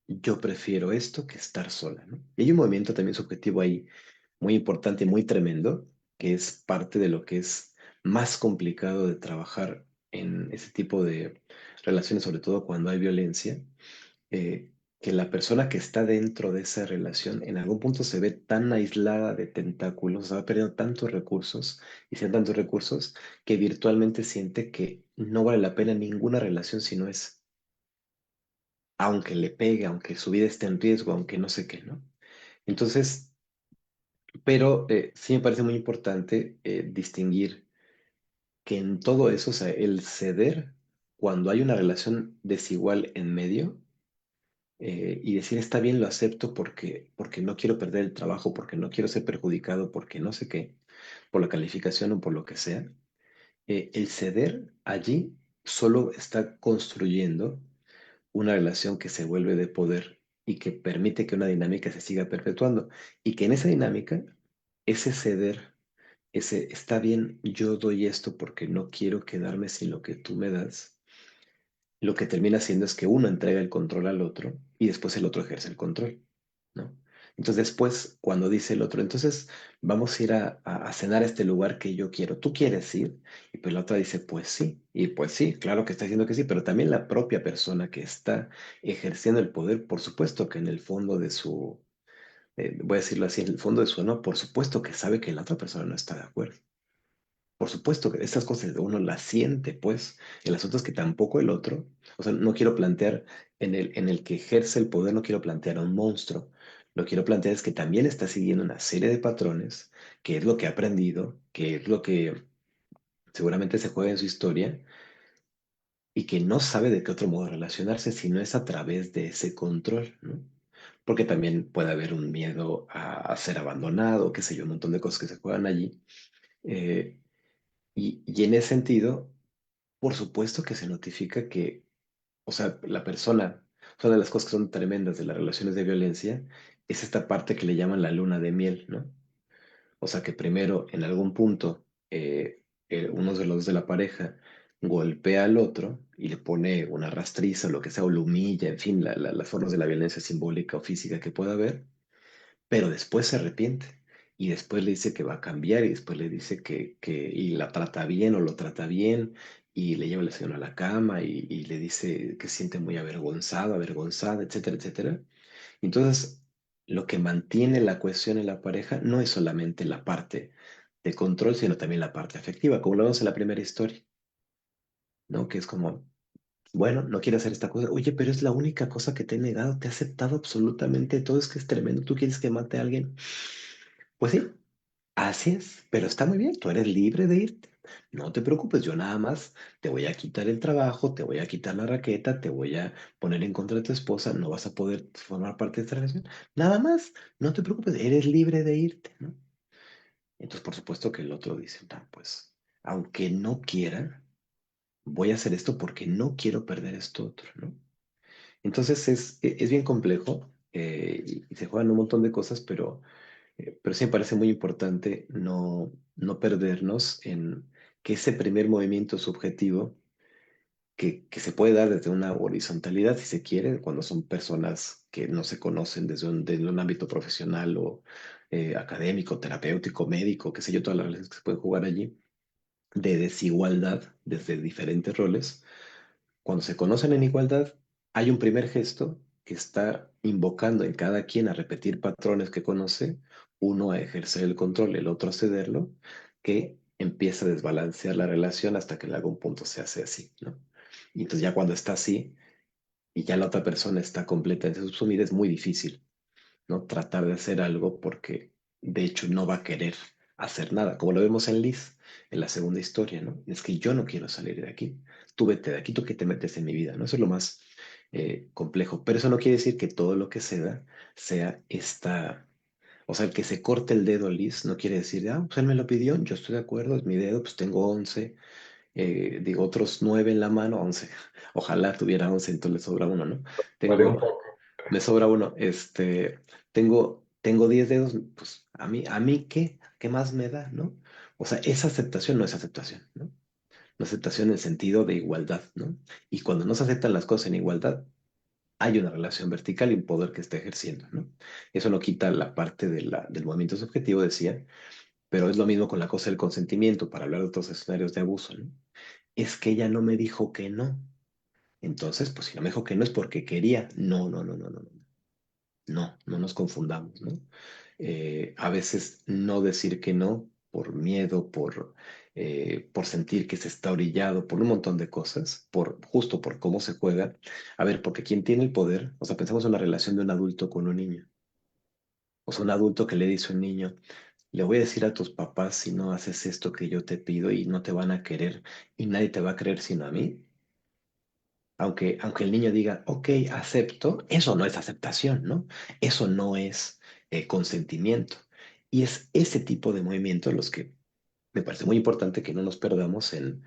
Yo prefiero esto que estar sola, ¿no? Y hay un movimiento también subjetivo ahí muy importante y muy tremendo, que es parte de lo que es más complicado de trabajar en ese tipo de relaciones, sobre todo cuando hay violencia, que la persona que está dentro de esa relación en algún punto se ve tan aislada de tentáculos, o sea, va perdiendo tantos recursos y sean tantos recursos que virtualmente siente que no vale la pena ninguna relación si no es, aunque le pegue, aunque su vida esté en riesgo, aunque no sé qué, ¿no? Entonces, pero sí me parece muy importante distinguir que en todo eso, o sea, el ceder cuando hay una relación desigual en medio, y decir está bien, lo acepto porque no quiero perder el trabajo, porque no quiero ser perjudicado, porque no sé qué, por la calificación o por lo que sea, el ceder allí solo está construyendo una relación que se vuelve de poder y que permite que una dinámica se siga perpetuando y que en esa dinámica, ese ceder, ese está bien, yo doy esto porque no quiero quedarme sin lo que tú me das, lo que termina haciendo es que uno entrega el control al otro y después el otro ejerce el control, ¿no? Entonces después, cuando dice el otro, entonces vamos a ir a cenar a este lugar que yo quiero, ¿tú quieres ir? Y pues la otra dice, pues sí, y pues sí, claro que está diciendo que sí, pero también la propia persona que está ejerciendo el poder, por supuesto que en el fondo de su, voy a decirlo así, en el fondo de su no, por supuesto que sabe que la otra persona no está de acuerdo. Por supuesto que estas cosas uno las siente, pues. El asunto es que tampoco el otro, o sea, no quiero plantear en el que ejerce el poder, no quiero plantear a un monstruo. Lo que quiero plantear es que también está siguiendo una serie de patrones, que es lo que ha aprendido, que es lo que seguramente se juega en su historia, y que no sabe de qué otro modo relacionarse si no es a través de ese control, ¿no? Porque también puede haber un miedo a ser abandonado, qué sé yo, un montón de cosas que se juegan allí. Eh, y en ese sentido, por supuesto que se notifica que, o sea, la persona, una de las cosas que son tremendas de las relaciones de violencia es esta parte que le llaman la luna de miel, ¿no? O sea, que primero, en algún punto, uno de los de la pareja golpea al otro y le pone una rastriza o lo que sea, o lo humilla, en fin, las formas de la violencia simbólica o física que pueda haber, pero después se arrepiente y después le dice que va a cambiar y después le dice y la trata bien o lo trata bien y le lleva el señor a la cama y le dice que se siente muy avergonzado, avergonzada, etcétera, etcétera. Entonces, lo que mantiene la cohesión en la pareja no es solamente la parte de control, sino también la parte afectiva, como lo vemos en la primera historia, ¿no? Que es como Bueno, no quiere hacer esta cosa. Oye, pero es la única cosa que te he negado. Te he aceptado absolutamente todo. Es que es tremendo. ¿Tú quieres que mate a alguien? Pues sí, así es. Pero está muy bien. Tú eres libre de irte. No te preocupes. Yo nada más te voy a quitar el trabajo, te voy a quitar la raqueta, te voy a poner en contra de tu esposa. No vas a poder formar parte de esta relación. Nada más. No te preocupes. Eres libre de irte, ¿no? Entonces, por supuesto que el otro dice, "Ah, pues, aunque no quiera, voy a hacer esto porque no quiero perder esto otro, ¿no?" Entonces es bien complejo y se juegan un montón de cosas, pero sí me parece muy importante no perdernos en que ese primer movimiento subjetivo que se puede dar desde una horizontalidad, si se quiere, cuando son personas que no se conocen desde un ámbito profesional o académico, terapéutico, médico, qué sé yo, todas las relaciones que se pueden jugar allí, de desigualdad desde diferentes roles. Cuando se conocen en igualdad, hay un primer gesto que está invocando en cada quien a repetir patrones que conoce, uno a ejercer el control, el otro a cederlo, que empieza a desbalancear la relación hasta que en algún punto se hace así, ¿no? Y entonces ya cuando está así y ya la otra persona está completamente subsumida, es muy difícil, ¿no? Tratar de hacer algo porque de hecho no va a querer hacer nada, como lo vemos en Liz, en la segunda historia, ¿no? Es que yo no quiero salir de aquí, tú vete de aquí, tú que te metes en mi vida, ¿no? Eso es lo más complejo, pero eso no quiere decir que todo lo que se da sea esta, o sea, el que se corte el dedo Liz no quiere decir, ah, pues él me lo pidió, yo estoy de acuerdo, es mi dedo, pues tengo 11, digo, otros 9 en la mano, 11, ojalá tuviera 11, entonces le sobra uno, ¿no? Varía un Tengo poco. me sobra uno. Tengo 10 dedos, pues a mí ¿qué más me da, no? O sea, esa aceptación no es aceptación, ¿no? No aceptación en el sentido de igualdad, ¿no? Y cuando no se aceptan las cosas en igualdad, hay una relación vertical y un poder que está ejerciendo, ¿no? Eso no quita la parte del movimiento subjetivo, decía, pero es lo mismo con la cosa del consentimiento, para hablar de otros escenarios de abuso, ¿no? Es que ella no me dijo que no. Entonces, pues si no me dijo que no es porque quería. No, no, no, no, no, no. No, no nos confundamos, ¿no? A veces no decir que no por miedo, por sentir que se está orillado, por un montón de cosas, justo por cómo se juega. A ver, porque quien tiene el poder, o sea, pensamos en la relación de un adulto con un niño. O sea, un adulto que le dice a un niño, le voy a decir a tus papás si no haces esto que yo te pido y no te van a querer y nadie te va a creer sino a mí. Aunque el niño diga, ok, acepto, eso no es aceptación, ¿no? Eso no es consentimiento. Y es ese tipo de movimientos los que me parece muy importante que no nos perdamos en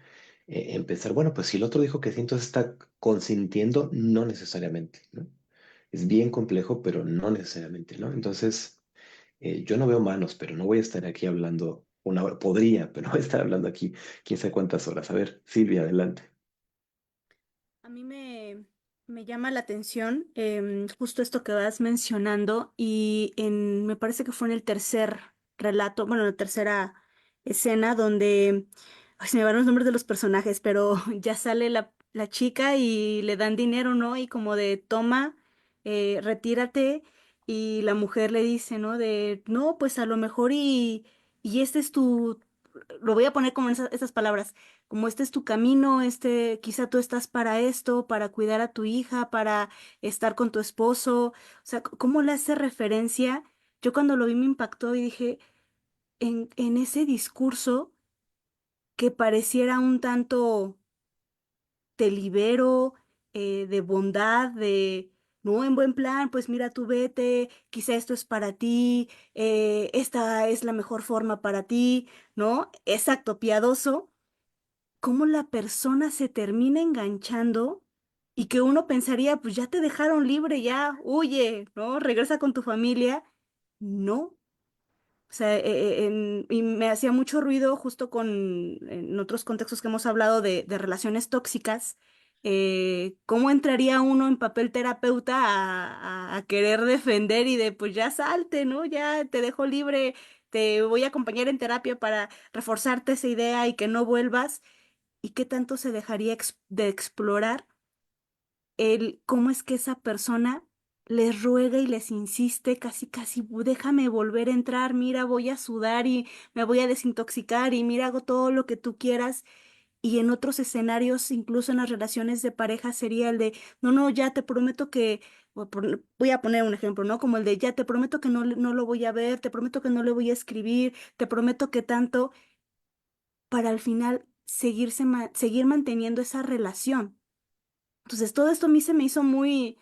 pensar, bueno, pues si el otro dijo que sí, entonces está consintiendo, no necesariamente, ¿no? Es bien complejo, pero no necesariamente, ¿no? Entonces, yo no veo manos, pero no voy a estar aquí hablando una hora. Podría, pero no voy a estar hablando aquí quién sabe cuántas horas. A ver, Silvia, adelante. A mí me llama la atención justo esto que vas mencionando y me parece que fue en el tercer relato, bueno, en la tercera escena donde, ay, se me van los nombres de los personajes, pero ya sale la chica y le dan dinero, ¿no? Y como de toma, retírate y la mujer le dice, ¿no? De, no, pues a lo mejor y este es tu, lo voy a poner como en esas palabras como este es tu camino, este, quizá tú estás para esto, para cuidar a tu hija, para estar con tu esposo, o sea, ¿cómo le hace referencia? Yo cuando lo vi me impactó y dije, en ese discurso que pareciera un tanto te libero, de bondad, de, no, en buen plan, pues mira, tú vete, quizá esto es para ti, esta es la mejor forma para ti, ¿no? Exacto, piadoso cómo la persona se termina enganchando y que uno pensaría, pues ya te dejaron libre, ya huye, ¿no? Regresa con tu familia. No. O sea, y me hacía mucho ruido justo en otros contextos que hemos hablado de relaciones tóxicas, cómo entraría uno en papel terapeuta a querer defender y de pues ya salte, ¿no? Ya te dejo libre, te voy a acompañar en terapia para reforzarte esa idea y que no vuelvas y qué tanto se dejaría de explorar el cómo es que esa persona les ruega y les insiste, casi, casi, déjame volver a entrar, mira, voy a sudar y me voy a desintoxicar y mira, hago todo lo que tú quieras y en otros escenarios, incluso en las relaciones de pareja, sería el de, no, no, ya te prometo que, voy a poner un ejemplo, ¿no? Como el de, ya te prometo que no, no lo voy a ver, te prometo que no le voy a escribir, te prometo que tanto, para al final seguir manteniendo esa relación. Entonces, todo esto a mí se me hizo muy,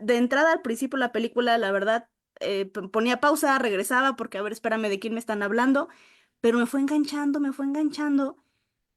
de entrada al principio la película, la verdad, ponía pausa, regresaba porque, a ver, espérame, ¿de quién me están hablando? Pero me fue enganchando,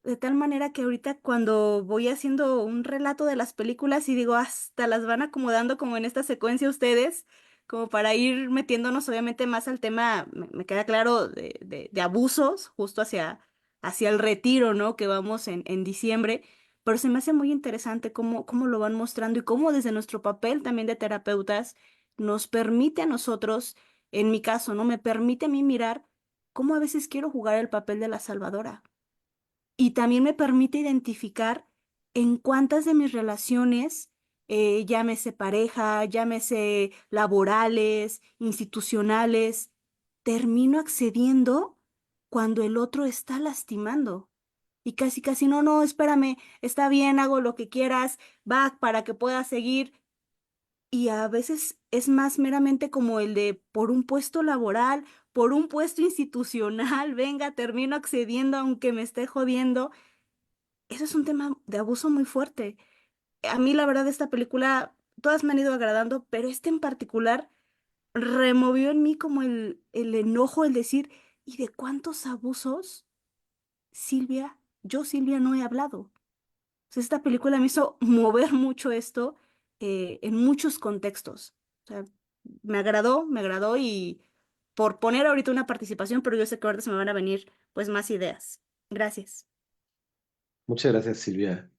de tal manera que ahorita cuando voy haciendo un relato de las películas y digo, hasta las van acomodando como en esta secuencia ustedes, como para ir metiéndonos obviamente más al tema, me queda claro, de abusos, justo hacia el retiro, ¿no? Que vamos en diciembre, pero se me hace muy interesante cómo lo van mostrando y cómo desde nuestro papel también de terapeutas nos permite a nosotros, en mi caso, ¿no? Me permite a mí mirar cómo a veces quiero jugar el papel de la salvadora y también me permite identificar en cuántas de mis relaciones, llámese pareja, llámese laborales, institucionales, termino accediendo cuando el otro está lastimando. Y casi, casi, no, no, espérame, está bien, hago lo que quieras, va para que puedas seguir. Y a veces es más meramente como el de por un puesto laboral, por un puesto institucional, venga, termino accediendo aunque me esté jodiendo. Eso es un tema de abuso muy fuerte. A mí, la verdad, esta película, todas me han ido agradando, pero este en particular removió en mí como el enojo, el decir, ¿y de cuántos abusos, Silvia, Silvia, no he hablado? Sea, esta película me hizo mover mucho esto en muchos contextos. O sea, me agradó y por poner ahorita una participación, pero yo sé que ahorita se me van a venir pues más ideas. Gracias. Muchas gracias, Silvia.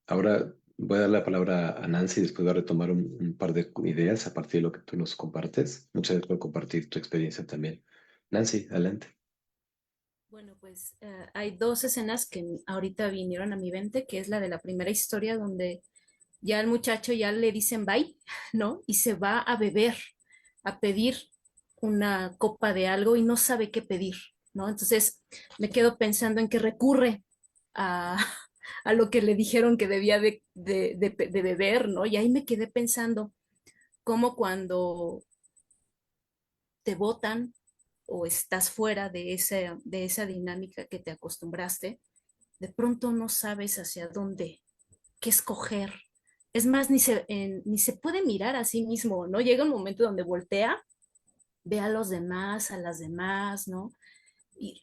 Ahora voy a dar la palabra a Nancy, después voy a retomar un par de ideas a partir de lo que tú nos compartes. Muchas gracias por compartir tu experiencia también. Nancy, adelante. Bueno, pues hay dos escenas que ahorita vinieron a mi mente, que es la de la primera historia donde ya el muchacho ya le dicen bye, ¿no? Y se va a beber, a pedir una copa de algo y no sabe qué pedir, ¿no? Entonces me quedo pensando en que recurre a, a lo que le dijeron que debía de beber, ¿no? Y ahí me quedé pensando cómo cuando te botan o estás fuera de esa dinámica que te acostumbraste, de pronto no sabes hacia dónde, qué escoger. Es más, ni se puede mirar a sí mismo, ¿no? Llega un momento donde voltea, ve a los demás, a las demás, ¿no? Y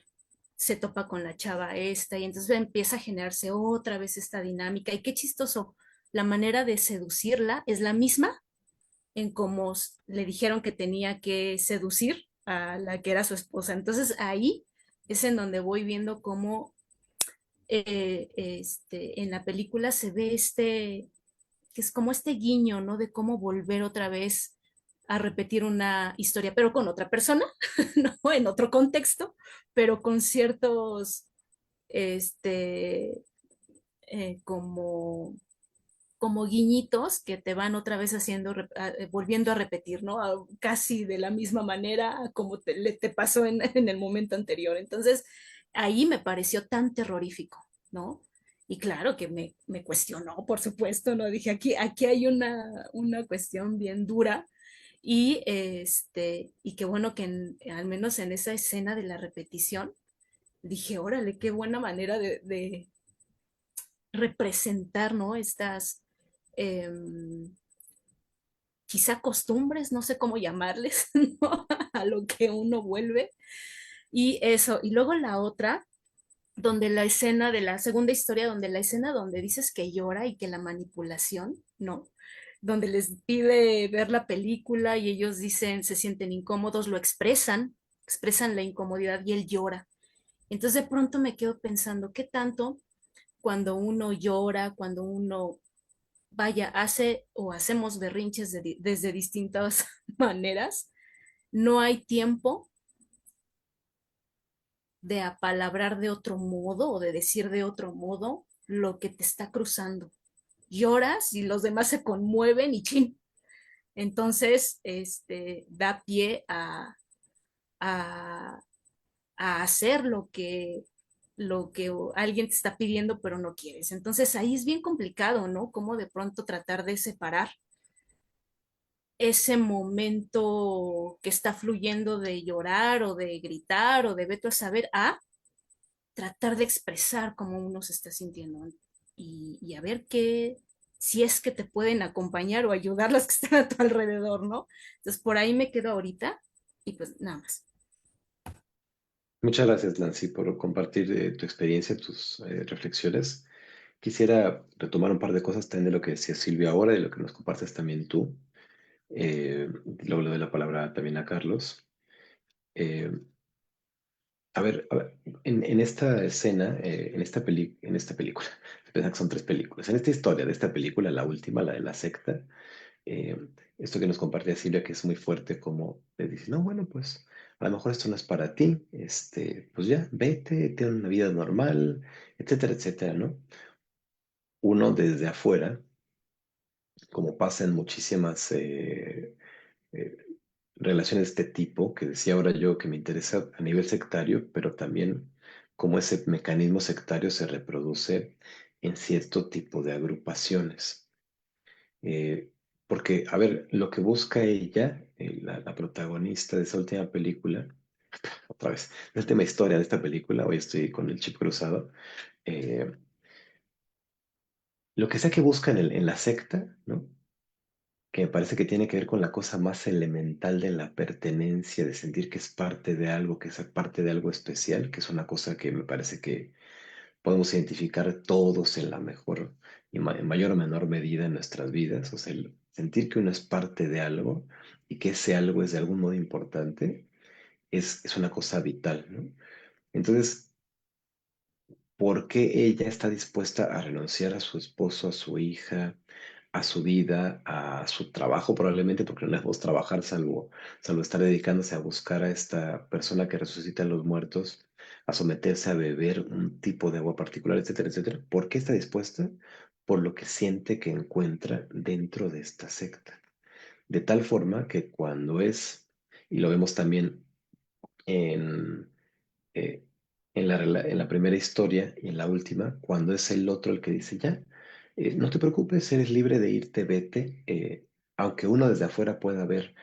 se topa con la chava esta y entonces empieza a generarse otra vez esta dinámica. Y qué chistoso, la manera de seducirla es la misma en cómo le dijeron que tenía que seducir a la que era su esposa. Entonces ahí es en donde voy viendo cómo en la película se ve que es como este guiño, ¿no? De cómo volver otra vez a repetir una historia, pero con otra persona, ¿no? En otro contexto, pero con ciertos, este, como guiñitos que te van otra vez haciendo, volviendo a repetir, ¿no? Casi de la misma manera como te pasó en el momento anterior. Entonces, ahí me pareció tan terrorífico, ¿no? Y claro que me cuestionó, por supuesto, ¿no? Dije, aquí hay una cuestión bien dura y qué bueno que al menos en esa escena de la repetición, dije, órale, qué buena manera de representar, ¿no? Estas eh, quizá costumbres, no sé cómo llamarles, ¿no? A lo que uno vuelve. Y eso, y luego la otra, donde la escena de la segunda historia, donde la escena donde dices que llora y que la manipulación, ¿no? Donde les pide ver la película y ellos dicen, se sienten incómodos, lo expresan la incomodidad y él llora. Entonces de pronto me quedo pensando, ¿qué tanto cuando uno llora, cuando uno vaya, hace o hacemos berrinches desde distintas maneras, no hay tiempo de apalabrar de otro modo o de decir de otro modo lo que te está cruzando. Lloras y los demás se conmueven y chin. Entonces, da pie a hacer lo que alguien te está pidiendo pero no quieres. Entonces ahí es bien complicado, ¿no? Cómo de pronto tratar de separar ese momento que está fluyendo de llorar o de gritar o de vete a saber a tratar de expresar cómo uno se está sintiendo y a ver qué, si es que te pueden acompañar o ayudar las que están a tu alrededor, ¿no? Entonces por ahí me quedo ahorita y pues nada más. Muchas gracias, Nancy, por compartir tu experiencia, tus reflexiones. Quisiera retomar un par de cosas también de lo que decía Silvia ahora y lo que nos compartes también tú. Luego le doy la palabra también a Carlos. Eh, a ver, en esta escena, en esta película, pensaba que son tres películas, en esta historia de esta película, la última, la de la secta, eh, esto que nos compartía Silvia, que es muy fuerte, como le dice, no, bueno, pues a lo mejor esto no es para ti, pues ya, vete, ten una vida normal, etcétera, etcétera, ¿no? Uno desde afuera, como pasa en muchísimas eh, relaciones de este tipo, que decía ahora yo que me interesa a nivel sectario, pero también cómo ese mecanismo sectario se reproduce en cierto tipo de agrupaciones. Eh, Porque, a ver, lo que busca ella, la protagonista de esa última película, otra vez, la última historia de esta película, hoy estoy con el chip cruzado, eh, lo que sea que busca en la secta, ¿no? Que me parece que tiene que ver con la cosa más elemental de la pertenencia, de sentir que es parte de algo, que es parte de algo especial, que es una cosa que me parece que podemos identificar todos en la mejor y en mayor o menor medida en nuestras vidas. O sea, el sentir que uno es parte de algo y que ese algo es de algún modo importante es una cosa vital, ¿no? Entonces, ¿por qué ella está dispuesta a renunciar a su esposo, a su hija, a su vida, a su trabajo probablamente, porque no podemos trabajar salvo estar dedicándose a buscar a esta persona que resucita a los muertos, a someterse a beber un tipo de agua particular, etcétera, etcétera? ¿Por qué está dispuesta? Por lo que siente que encuentra dentro de esta secta. De tal forma que cuando es, y lo vemos también en eh, en la primera historia y en la última, cuando es el otro el que dice, ya, no te preocupes, eres libre de irte, vete, aunque uno desde afuera pueda ver,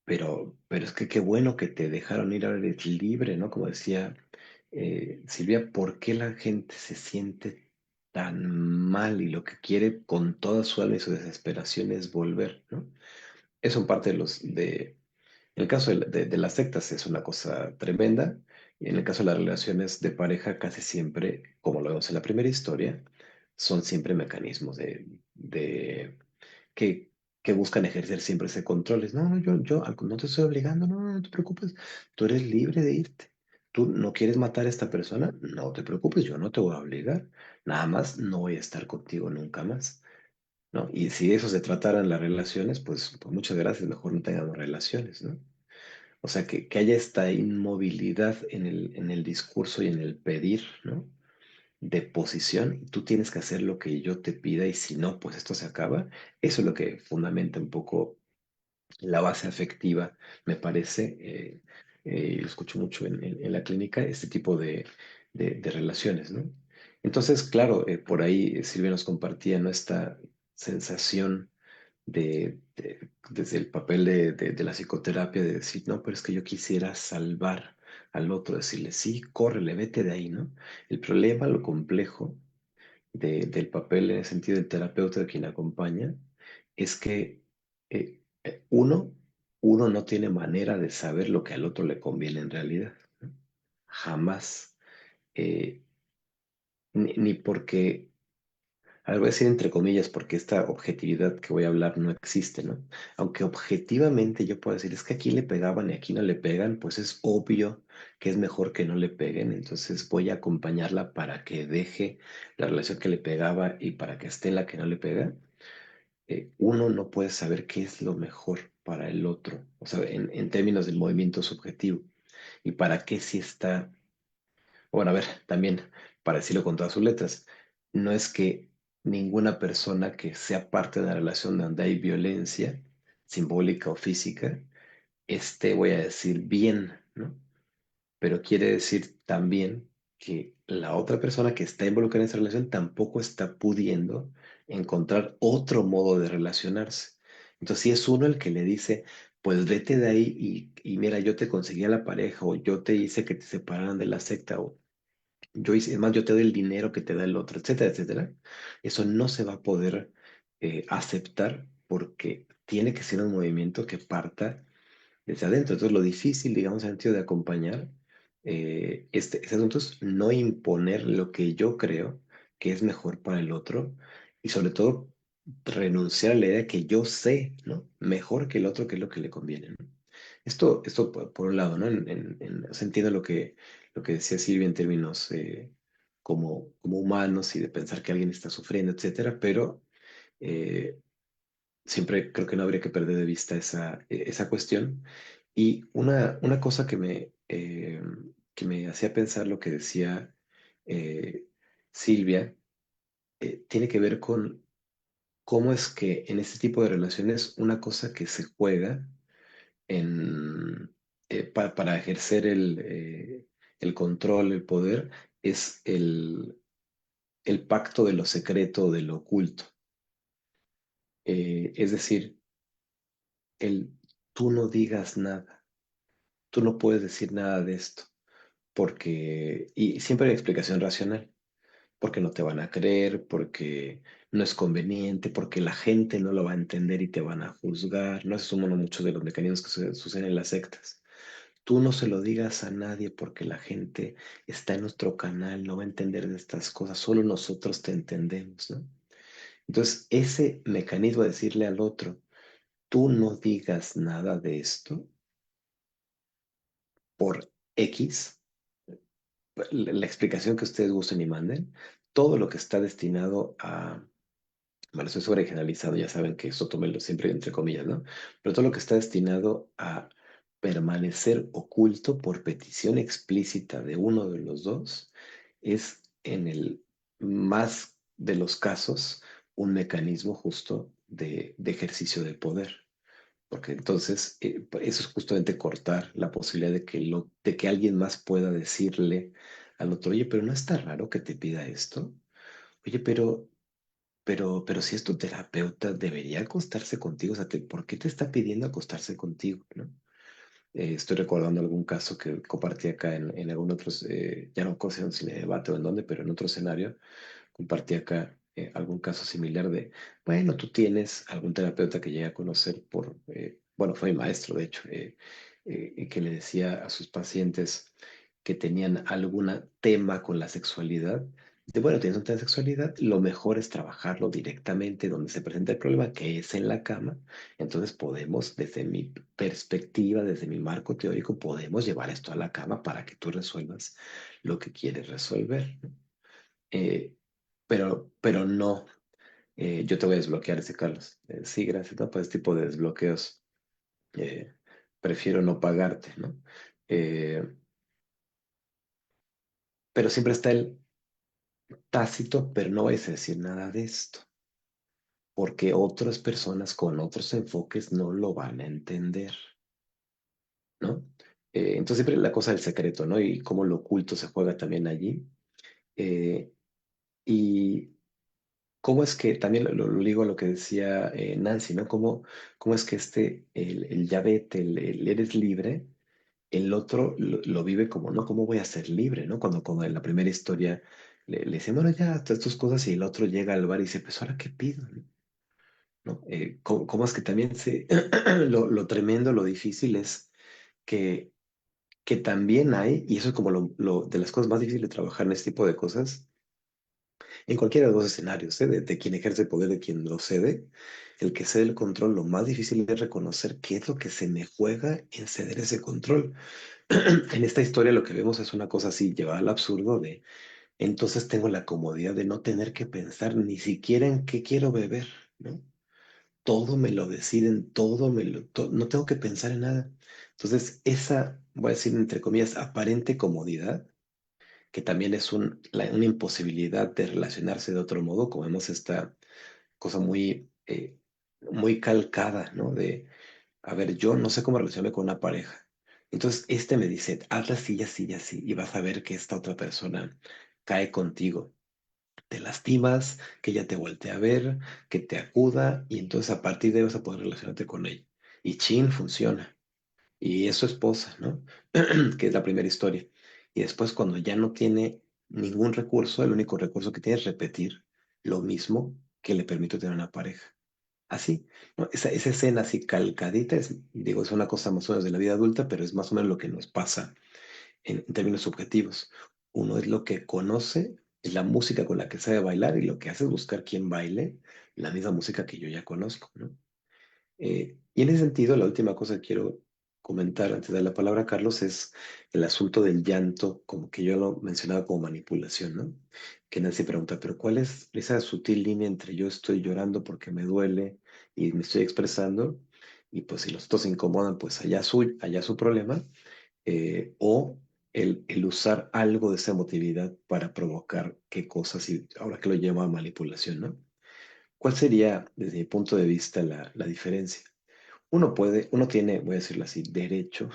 pero es que qué bueno que te dejaron ir, ahora eres libre, ¿no? Como decía Silvia, ¿por qué la gente se siente tan mal y lo que quiere con toda su alma y su desesperación es volver, ¿no? Es un parte en el caso de las sectas es una cosa tremenda, y en el caso de las relaciones de pareja casi siempre, como lo vemos en la primera historia, son siempre mecanismos que, que buscan ejercer siempre ese control. No, no, no te estoy obligando, no, no, no te preocupes, tú eres libre de irte. ¿Tú no quieres matar a esta persona? No te preocupes, yo no te voy a obligar. Nada más no voy a estar contigo nunca más, ¿no? Y si de eso se trataran las relaciones, pues muchas gracias, mejor no tengamos relaciones, ¿no? O sea, que haya esta inmovilidad en el discurso y en el pedir, ¿no? De posición, tú tienes que hacer lo que yo te pida y si no, pues esto se acaba. Eso es lo que fundamenta un poco la base afectiva, me parece, lo escucho mucho en la clínica, este tipo de relaciones, ¿no? Entonces, claro, por ahí Silvia nos compartía, ¿no? Esta sensación desde el papel de la psicoterapia, de decir, no, pero es que yo quisiera salvar al otro, decirle, sí, córrele, vete de ahí, ¿no? El problema, lo complejo del papel en el sentido del terapeuta de quien acompaña, es que uno, uno no tiene manera de saber lo que al otro le conviene en realidad, ¿no? Jamás. Eh, ni porque, a ver, voy a decir entre comillas, porque esta objetividad que voy a hablar no existe, ¿no? Aunque objetivamente yo puedo decir, es que aquí le pegaban y aquí no le pegan, pues es obvio que es mejor que no le peguen, entonces voy a acompañarla para que deje la relación que le pegaba y para que esté en la que no le pega. Uno no puede saber qué es lo mejor para el otro, o sea, en términos del movimiento subjetivo, y para qué si está, bueno, a ver, también, para decirlo con todas sus letras, no es que ninguna persona que sea parte de una relación donde hay violencia simbólica o física esté, voy a decir, bien, ¿no? Pero quiere decir también que la otra persona que está involucrada en esa relación tampoco está pudiendo encontrar otro modo de relacionarse. Entonces, si es uno el que le dice, pues vete de ahí y mira, yo te conseguí a la pareja, o yo te hice que te separaran de la secta, o yo hice, es más, yo te doy el dinero que te da el otro, etcétera, etcétera. Eso no se va a poder aceptar porque tiene que ser un movimiento que parta desde adentro. Entonces, lo difícil, digamos, en el sentido de acompañar este asunto es no imponer lo que yo creo que es mejor para el otro y sobre todo renunciar a la idea que yo sé, ¿no? Mejor que el otro, que es lo que le conviene, ¿no? Esto por un lado, ¿no? O sea, entiendo lo que decía Silvia en términos como humanos y de pensar que alguien está sufriendo, etcétera, pero eh, siempre creo que no habría que perder de vista esa cuestión. Y una cosa que me hacía pensar lo que decía eh, Silvia, tiene que ver con cómo es que en este tipo de relaciones una cosa que se juega para ejercer el control, el poder, es el pacto de lo secreto, de lo oculto. Es decir, el tú no digas nada, tú no puedes decir nada de esto, porque, y siempre hay explicación racional, porque no te van a creer, porque no es conveniente, porque la gente no lo va a entender y te van a juzgar. No se suman muchos de los mecanismos que suceden en las sectas. Tú no se lo digas a nadie porque la gente está en nuestro canal, no va a entender de estas cosas, solo nosotros te entendemos, ¿no? Entonces, ese mecanismo de decirle al otro, tú no digas nada de esto por X, la explicación que ustedes gusten y manden, todo lo que está destinado a, bueno, eso es sobre generalizado, ya saben que eso tómenlo siempre entre comillas, ¿no? Pero todo lo que está destinado a permanecer oculto por petición explícita de uno de los dos es en el más de los casos un mecanismo justo de ejercicio de poder. Porque entonces eso es justamente cortar la posibilidad de que alguien más pueda decirle al otro, oye, pero no está raro que te pida esto. Oye, pero si es tu terapeuta, debería acostarse contigo. O sea, ¿por qué te está pidiendo acostarse contigo, no? Estoy recordando algún caso que compartí acá en algún otro, ya no sé si en el debate o en dónde, pero en otro escenario, compartí acá algún caso similar de, bueno, tú tienes algún terapeuta que llega a conocer bueno, fue mi maestro, de hecho, que le decía a sus pacientes que tenían algún tema con la sexualidad, de, bueno, tienes un tema de sexualidad, lo mejor es trabajarlo directamente donde se presenta el problema, que es en la cama. Entonces podemos, desde mi perspectiva, desde mi marco teórico, podemos llevar esto a la cama para que tú resuelvas lo que quieres resolver, ¿no? Eh, pero no, yo te voy a desbloquear ese, Carlos. Sí, gracias, ¿no? Pues ese tipo de desbloqueos, eh, prefiero no pagarte, ¿no? Eh, pero siempre está el tácito, pero no vais a decir nada de esto, porque otras personas con otros enfoques no lo van a entender, ¿no? Entonces siempre la cosa del secreto, ¿no? Y cómo lo oculto se juega también allí. Eh, y cómo es que, también lo ligo a lo que decía Nancy, ¿no? Cómo es que el Yavet, el eres libre, el otro lo vive como, ¿no? ¿Cómo voy a ser libre, ¿no? Cuando en la primera historia le dice, bueno, ya, todas tus cosas, y el otro llega al bar y dice, pues, ¿ahora qué pido? ¿No? ¿Cómo es que también lo tremendo, lo difícil es que, que también hay, y eso es como de las cosas más difíciles de trabajar en este tipo de cosas, en cualquiera de los dos escenarios, ¿eh? De quien ejerce poder, de quien lo cede, el que cede el control, lo más difícil es reconocer qué es lo que se me juega en ceder ese control. En esta historia lo que vemos es una cosa así, llevada al absurdo de, entonces tengo la comodidad de no tener que pensar ni siquiera en qué quiero beber, ¿no? Todo me lo deciden, no tengo que pensar en nada. Entonces, esa, voy a decir entre comillas, aparente comodidad, que también es una imposibilidad de relacionarse de otro modo, como vemos esta cosa muy calcada, ¿no? De, a ver, yo no sé cómo relacionarme con una pareja. Entonces, me dice, hazla así, así, así, y vas a ver que esta otra persona cae contigo. Te lastimas, que ella te voltee a ver, que te acuda y entonces a partir de ahí vas a poder relacionarte con ella. Y chin, funciona. Y es su esposa, ¿no? Que es la primera historia. Y después cuando ya no tiene ningún recurso, el único recurso que tiene es repetir lo mismo que le permite tener una pareja. Así, ¿no? Esa escena así calcadita es, digo, es una cosa más o menos de la vida adulta, pero es más o menos lo que nos pasa en términos subjetivos. Uno es lo que conoce, es la música con la que sabe bailar y lo que hace es buscar quién baile la misma música que yo ya conozco, ¿no? Y en ese sentido, la última cosa que quiero comentar antes de dar la palabra a Carlos es el asunto del llanto, como que yo lo mencionaba como manipulación, ¿no? Que Nancy pregunta, pero ¿cuál es esa sutil línea entre yo estoy llorando porque me duele y me estoy expresando? Y pues si los otros se incomodan, pues allá su problema, o el usar algo de esa emotividad para provocar qué cosas, y ahora que lo llama manipulación, ¿no? ¿Cuál sería, desde mi punto de vista, la diferencia? Uno tiene, voy a decirlo así, derecho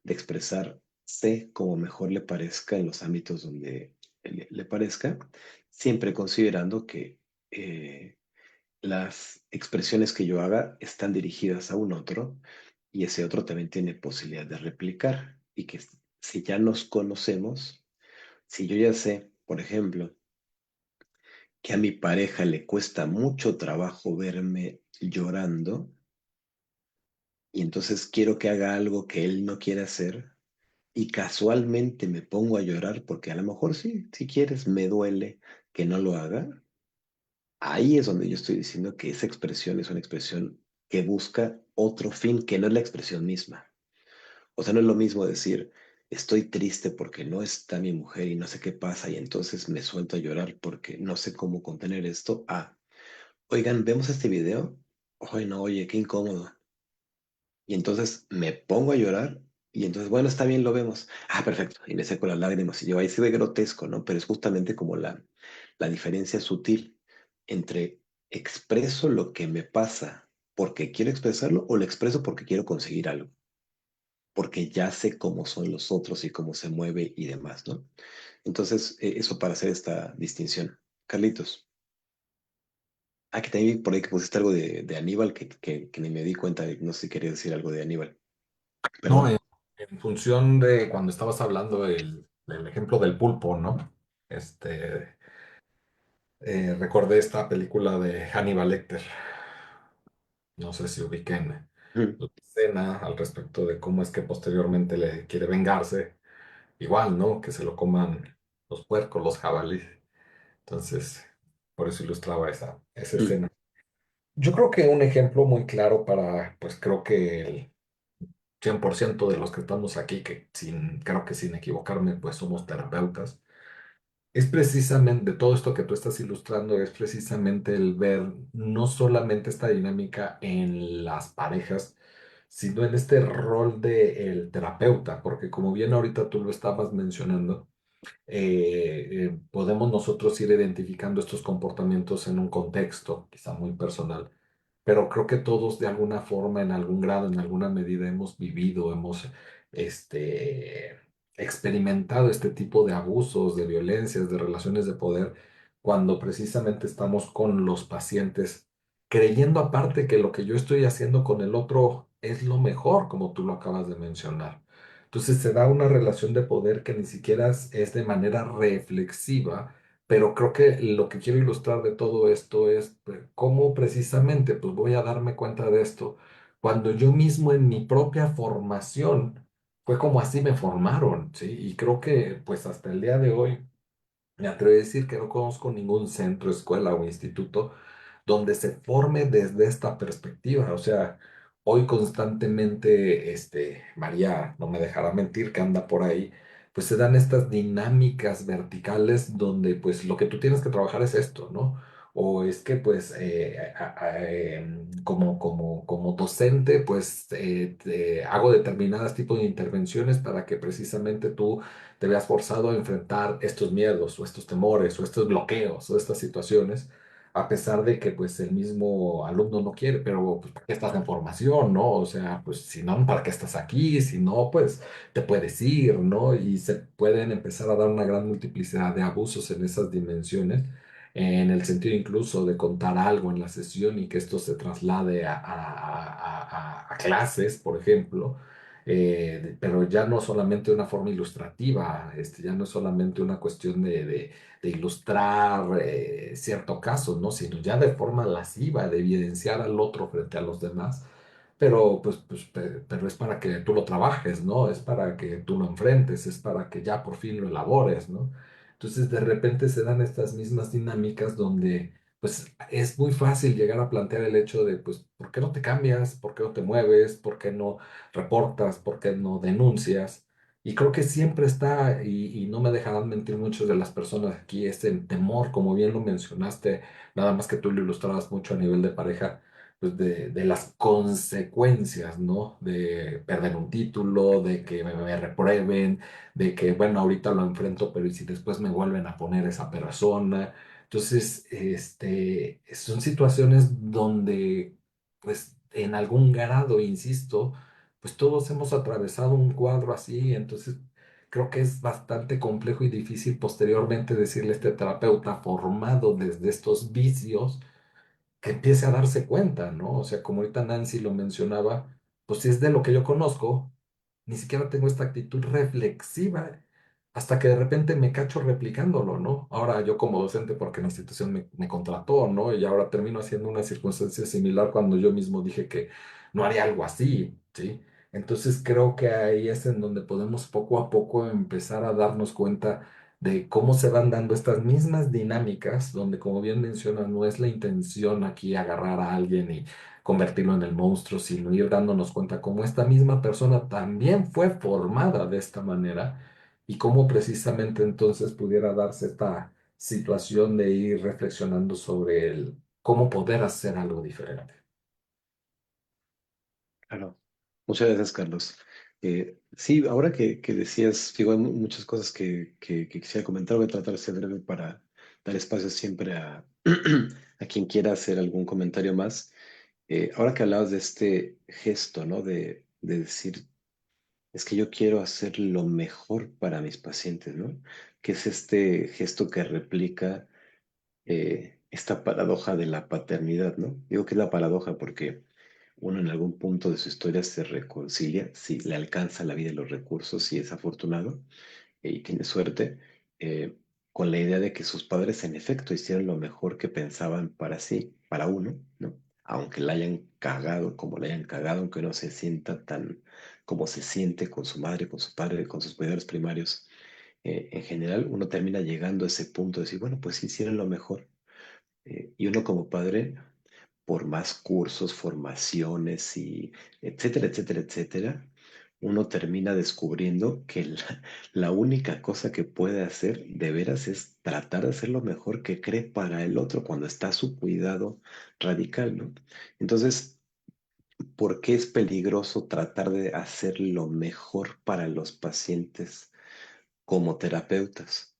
de expresarse como mejor le parezca en los ámbitos donde le parezca, siempre considerando que las expresiones que yo haga están dirigidas a un otro y ese otro también tiene posibilidad de replicar y que si ya nos conocemos, si yo ya sé, por ejemplo, que a mi pareja le cuesta mucho trabajo verme llorando y entonces quiero que haga algo que él no quiere hacer y casualmente me pongo a llorar porque a lo mejor sí, si quieres, me duele que no lo haga. Ahí es donde yo estoy diciendo que esa expresión es una expresión que busca otro fin que no es la expresión misma. O sea, no es lo mismo decir, estoy triste porque no está mi mujer y no sé qué pasa y entonces me suelto a llorar porque no sé cómo contener esto. Oigan, ¿vemos este video? Oye, no, oye, qué incómodo. Y entonces me pongo a llorar y entonces, bueno, está bien, lo vemos. Perfecto. Y me seco las lágrimas y yo ahí se ve grotesco, ¿no? Pero es justamente como la diferencia sutil entre expreso lo que me pasa porque quiero expresarlo o lo expreso porque quiero conseguir algo, porque ya sé cómo son los otros y cómo se mueve y demás, ¿no? Entonces, eso para hacer esta distinción. Carlitos. Que también por ahí que pusiste algo de Aníbal que ni me di cuenta, no sé si quería decir algo de Aníbal. No, Perdón. en función de cuando estabas hablando del ejemplo del pulpo, ¿no? Este, recordé esta película de Hannibal Lecter. No sé si ubiquen Ujú. la escena al respecto de cómo es que posteriormente le quiere vengarse. Igual, ¿no? Que se lo coman los puercos, los jabalíes. Entonces, por eso ilustraba esa Mm. escena. Yo creo que un ejemplo muy claro para, pues creo que el 100% de los que estamos aquí, creo que sin equivocarme, pues somos terapeutas, es precisamente de todo esto que tú estás ilustrando, es precisamente el ver no solamente esta dinámica en las parejas, sino en este rol de el terapeuta, porque como bien ahorita tú lo estabas mencionando, podemos nosotros ir identificando estos comportamientos en un contexto, quizá muy personal, pero creo que todos de alguna forma, en algún grado, en alguna medida hemos vivido, hemos este, experimentado este tipo de abusos, de violencias, de relaciones de poder, cuando precisamente estamos con los pacientes, creyendo aparte que lo que yo estoy haciendo con el otro es lo mejor, como tú lo acabas de mencionar. Entonces se da una relación de poder que ni siquiera es de manera reflexiva, pero creo que lo que quiero ilustrar de todo esto es cómo precisamente pues voy a darme cuenta de esto cuando yo mismo en mi propia formación fue como así me formaron, ¿sí? Y creo que pues hasta el día de hoy me atrevo a decir que no conozco ningún centro, escuela o instituto donde se forme desde esta perspectiva. O sea, hoy constantemente, María no me dejará mentir que anda por ahí, pues se dan estas dinámicas verticales donde pues lo que tú tienes que trabajar es esto, ¿no? O es que pues como docente pues hago determinadas tipos de intervenciones para que precisamente tú te veas forzado a enfrentar estos miedos o estos temores o estos bloqueos o estas situaciones a pesar de que pues el mismo alumno no quiere, pero pues ¿para qué estás en formación, no? O sea, pues si no, ¿para qué estás aquí? Si no, pues te puedes ir, ¿no? Y se pueden empezar a dar una gran multiplicidad de abusos en esas dimensiones, en el sentido incluso de contar algo en la sesión y que esto se traslade a clases, por ejemplo. Pero ya no solamente de una forma ilustrativa, ya no es solamente una cuestión de ilustrar cierto caso, ¿no? Sino ya de forma lasciva, de evidenciar al otro frente a los demás. Pero, pero es para que tú lo trabajes, ¿no? Es para que tú lo enfrentes, es para que ya por fin lo elabores, ¿no? Entonces, de repente se dan estas mismas dinámicas donde, pues, es muy fácil llegar a plantear el hecho de, pues, ¿por qué no te cambias? ¿Por qué no te mueves? ¿Por qué no reportas? ¿Por qué no denuncias? Y creo que siempre está, y no me dejarán mentir muchas de las personas aquí, ese temor, como bien lo mencionaste, nada más que tú lo ilustrabas mucho a nivel de pareja, pues de las consecuencias, ¿no? De perder un título, de que me reprueben, de que, bueno, ahorita lo enfrento, pero ¿y si después me vuelven a poner esa persona? Entonces, son situaciones donde, pues, en algún grado, insisto, pues todos hemos atravesado un cuadro así, entonces creo que es bastante complejo y difícil posteriormente decirle a este terapeuta formado desde estos vicios que empiece a darse cuenta, ¿no? O sea, como ahorita Nancy lo mencionaba, pues si es de lo que yo conozco, ni siquiera tengo esta actitud reflexiva hasta que de repente me cacho replicándolo, ¿no? Ahora yo como docente, porque la institución me contrató, ¿no? Y ahora termino haciendo una circunstancia similar cuando yo mismo dije que no haría algo así, ¿sí? Entonces creo que ahí es en donde podemos poco a poco empezar a darnos cuenta de cómo se van dando estas mismas dinámicas, donde como bien mencionas, no es la intención aquí agarrar a alguien y convertirlo en el monstruo, sino ir dándonos cuenta cómo esta misma persona también fue formada de esta manera y cómo precisamente entonces pudiera darse esta situación de ir reflexionando sobre el cómo poder hacer algo diferente. Claro. Muchas gracias, Carlos. Sí, ahora que decías, digo, hay muchas cosas que quisiera comentar. Voy a tratar de ser breve para dar espacio siempre a, a quien quiera hacer algún comentario más. Ahora que hablabas de este gesto, ¿no? De decir, es que yo quiero hacer lo mejor para mis pacientes, ¿no? Que es este gesto que replica esta paradoja de la paternidad, ¿no? Digo que es la paradoja porque uno en algún punto de su historia se reconcilia, si le alcanza la vida y los recursos, si es afortunado y tiene suerte, eh, con la idea de que sus padres en efecto hicieron lo mejor que pensaban para sí, para uno, ¿no? Aunque la hayan cagado, como la hayan cagado, aunque no se sienta tan como se siente con su madre, con su padre, con sus cuidadores primarios, en general uno termina llegando a ese punto de decir, bueno, pues hicieron lo mejor. Y uno como padre por más cursos, formaciones y etcétera, etcétera, etcétera, uno termina descubriendo que la única cosa que puede hacer de veras es tratar de hacer lo mejor que cree para el otro cuando está a su cuidado radical, ¿no? Entonces, ¿por qué es peligroso tratar de hacer lo mejor para los pacientes como terapeutas?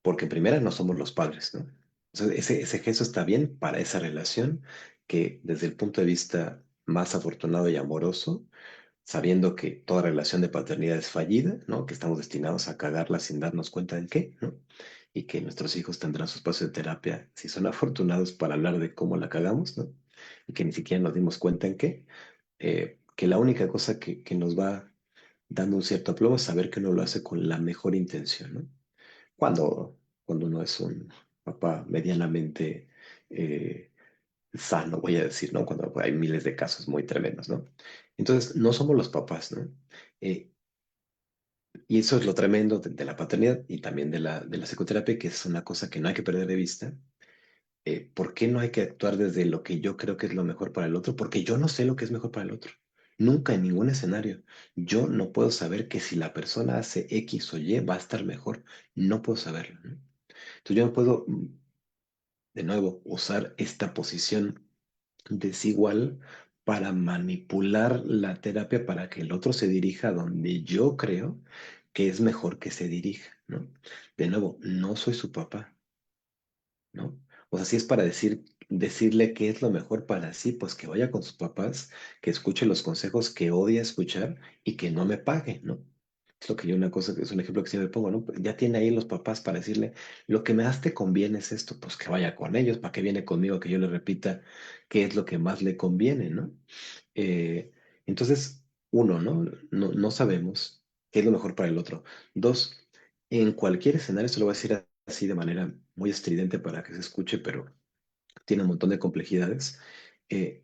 Porque en primera no somos los padres, ¿no? Entonces, ese gesto está bien para esa relación que desde el punto de vista más afortunado y amoroso, sabiendo que toda relación de paternidad es fallida, ¿no? Que estamos destinados a cagarla sin darnos cuenta en qué, ¿no? Y que nuestros hijos tendrán su espacio de terapia si son afortunados para hablar de cómo la cagamos, ¿no? Y que ni siquiera nos dimos cuenta en qué. Que la única cosa que nos va dando un cierto aplomo es saber que uno lo hace con la mejor intención, ¿no? Cuando uno es un papá medianamente sano, voy a decir, ¿no? Cuando hay miles de casos muy tremendos, ¿no? Entonces, no somos los papás, ¿no? Eh, y eso es lo tremendo de la paternidad y también de la psicoterapia, que es una cosa que no hay que perder de vista. ¿Por qué no hay que actuar desde lo que yo creo que es lo mejor para el otro? Porque yo no sé lo que es mejor para el otro. Nunca en ningún escenario. Yo no puedo saber que si la persona hace X o Y va a estar mejor. No puedo saberlo, ¿no? Entonces yo no puedo, de nuevo, usar esta posición desigual para manipular la terapia para que el otro se dirija a donde yo creo que es mejor que se dirija, ¿no? De nuevo, no soy su papá, ¿no? O sea, si es para decirle qué es lo mejor para sí, pues que vaya con sus papás, que escuche los consejos que odia escuchar y que no me pague, ¿no? Es lo que yo una cosa, es un ejemplo que siempre pongo, ¿no? Ya tiene ahí los papás para decirle, lo que más te conviene es esto, pues que vaya con ellos, ¿para qué viene conmigo que yo le repita qué es lo que más le conviene, ¿no? Eh, entonces, uno, ¿no? No sabemos qué es lo mejor para el otro. Dos, en cualquier escenario, esto lo voy a decir así de manera muy estridente para que se escuche, pero tiene un montón de complejidades. eh,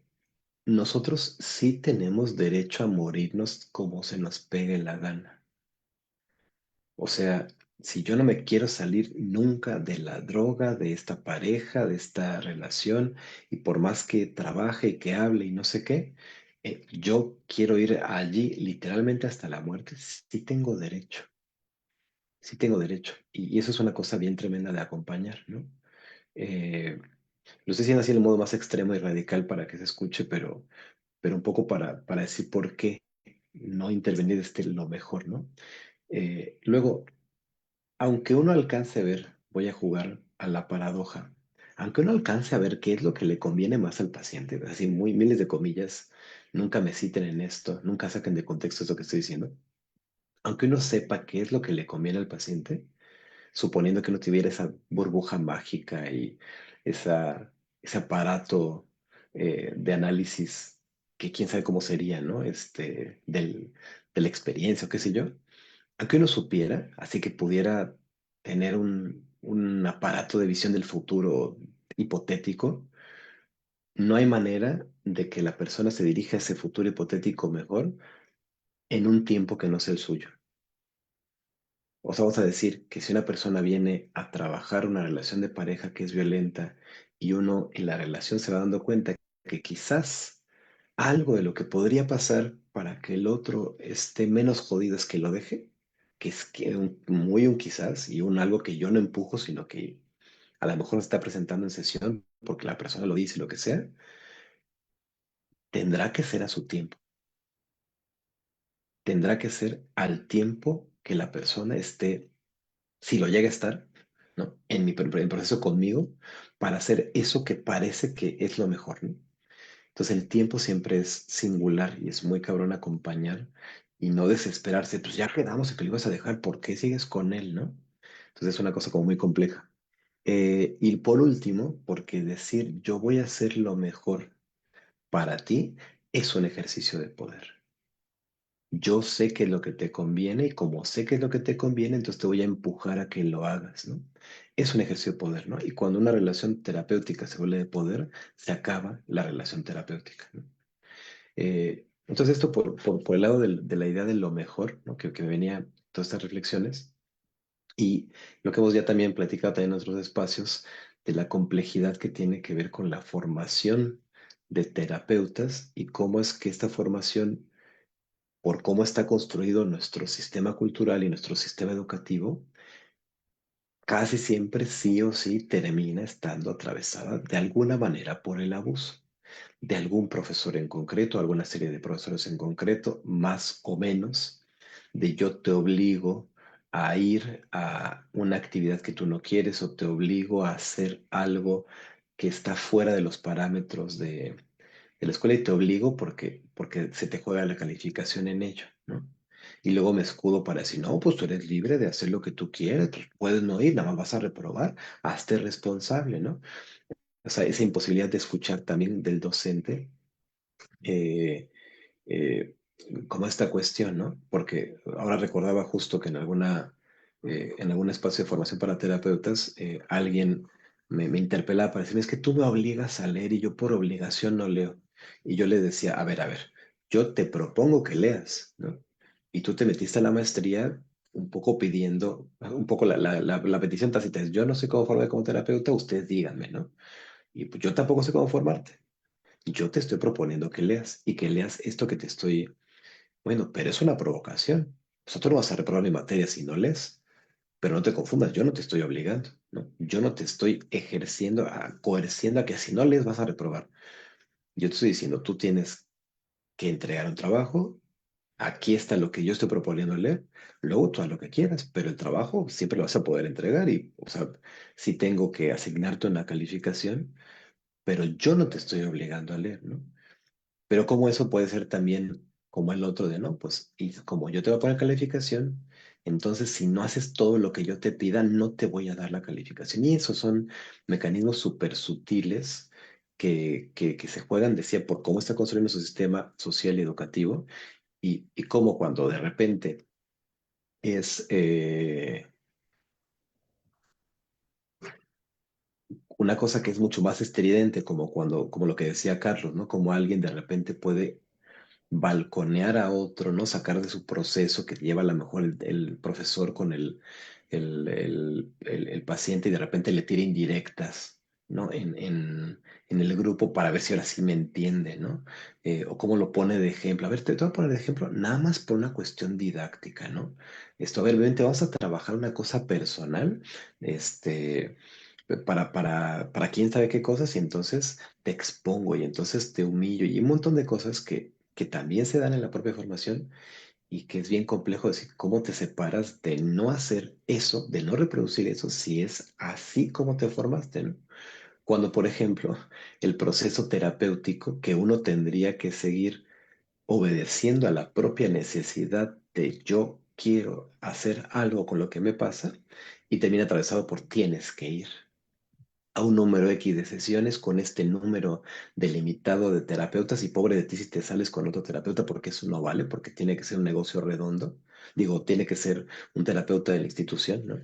Nosotros sí tenemos derecho a morirnos como se nos pegue la gana. O sea, si yo no me quiero salir nunca de la droga, de esta pareja, de esta relación, y por más que trabaje y que hable y no sé qué, yo quiero ir allí literalmente hasta la muerte, sí tengo derecho, sí tengo derecho. Y eso es una cosa bien tremenda de acompañar, ¿no? Eh, lo estoy diciendo así en el modo más extremo y radical para que se escuche, pero un poco para decir por qué no intervenir lo mejor, ¿no? Luego, aunque uno alcance a ver, voy a jugar a la paradoja, aunque uno alcance a ver qué es lo que le conviene más al paciente, así muy miles de comillas, nunca me citen en esto, nunca saquen de contexto esto que estoy diciendo, aunque uno sepa qué es lo que le conviene al paciente, suponiendo que uno tuviera esa burbuja mágica y ese aparato de análisis que quién sabe cómo sería, ¿no? De la experiencia o qué sé yo, aunque uno supiera, así que pudiera tener un aparato de visión del futuro hipotético, no hay manera de que la persona se dirija a ese futuro hipotético mejor en un tiempo que no sea el suyo. O sea, vamos a decir que si una persona viene a trabajar una relación de pareja que es violenta y uno en la relación se va dando cuenta que quizás algo de lo que podría pasar para que el otro esté menos jodido es que lo deje, que es que muy un quizás y un algo que yo no empujo, sino que a lo mejor se está presentando en sesión porque la persona lo dice, lo que sea, tendrá que ser a su tiempo, tendrá que ser al tiempo que la persona esté, si lo llega a estar, ¿no? En proceso conmigo, para hacer eso que parece que es lo mejor, ¿no? Entonces el tiempo siempre es singular y es muy cabrón acompañar y no desesperarse, pues ya quedamos en que lo ibas a dejar, ¿por qué sigues con él, no? Entonces es una cosa como muy compleja. Y por último, porque decir yo voy a hacer lo mejor para ti es un ejercicio de poder. Yo sé qué es lo que te conviene y como sé qué es lo que te conviene, entonces te voy a empujar a que lo hagas, ¿no? Es un ejercicio de poder, ¿no? Y cuando una relación terapéutica se vuelve de poder, se acaba la relación terapéutica, ¿no? Entonces esto por el lado de la idea de lo mejor, ¿no? Que venía todas estas reflexiones y lo que hemos ya también platicado también en otros espacios de la complejidad que tiene que ver con la formación de terapeutas y cómo es que esta formación por cómo está construido nuestro sistema cultural y nuestro sistema educativo, casi siempre sí o sí termina estando atravesada de alguna manera por el abuso de algún profesor en concreto, alguna serie de profesores en concreto, más o menos, de yo te obligo a ir a una actividad que tú no quieres o te obligo a hacer algo que está fuera de los parámetros de la escuela y te obligo porque se te juega la calificación en ello, ¿no? Y luego me escudo para decir, no, pues tú eres libre de hacer lo que tú quieras, pues puedes no ir, nada más vas a reprobar, hazte responsable, ¿no? O sea, esa imposibilidad de escuchar también del docente, eh, eh, como esta cuestión, ¿no? Porque ahora recordaba justo que en algún espacio de formación para terapeutas, alguien me interpelaba para decirme, es que tú me obligas a leer y yo por obligación no leo. Y yo le decía, a ver, yo te propongo que leas, ¿no? Y tú te metiste a la maestría un poco pidiendo, un poco la petición tácita es, yo no sé cómo formarme como terapeuta, ustedes díganme, ¿no? Y pues yo tampoco sé cómo formarte. Yo te estoy proponiendo que leas y que leas esto que te estoy. Bueno, pero es una provocación. Nosotros no vas a reprobar mi materia si no lees, pero no te confundas, yo no te estoy obligando, ¿no? Yo no te estoy coerciendo a que si no lees vas a reprobar. Yo te estoy diciendo, tú tienes que entregar un trabajo aquí está lo que yo estoy proponiendo leer, luego tú haz lo que quieras, pero el trabajo siempre lo vas a poder entregar y, o sea, si tengo que asignarte una calificación, pero yo no te estoy obligando a leer, ¿no? Pero como eso puede ser también como el otro de, no, pues, y como yo te voy a poner calificación, entonces si no haces todo lo que yo te pida, no te voy a dar la calificación. Y esos son mecanismos súper sutiles que se juegan, decía, por cómo está construyendo su sistema social y educativo y cómo cuando de repente es una cosa que es mucho más estridente, como cuando, como lo que decía Carlos, ¿no? Como alguien de repente puede balconear a otro, ¿no? Sacar de su proceso que lleva a lo mejor el profesor con el paciente y de repente le tira indirectas, ¿no? En el grupo para ver si ahora sí me entiende, ¿no? O cómo lo pone de ejemplo. A ver, te voy a poner de ejemplo nada más por una cuestión didáctica, ¿no? Esto, a ver, vente, vamos a trabajar una cosa personal, este, para quién sabe qué cosas y entonces te expongo y entonces te humillo y un montón de cosas que también se dan en la propia formación y que es bien complejo decir cómo te separas de no hacer eso, de no reproducir eso, si es así como te formaste, ¿no? Cuando, por ejemplo, el proceso terapéutico que uno tendría que seguir obedeciendo a la propia necesidad de yo quiero hacer algo con lo que me pasa y termina atravesado por tienes que ir a un número X de sesiones con este número delimitado de terapeutas y pobre de ti si te sales con otro terapeuta porque eso no vale, porque tiene que ser un negocio redondo. Digo, tiene que ser un terapeuta de la institución, ¿no?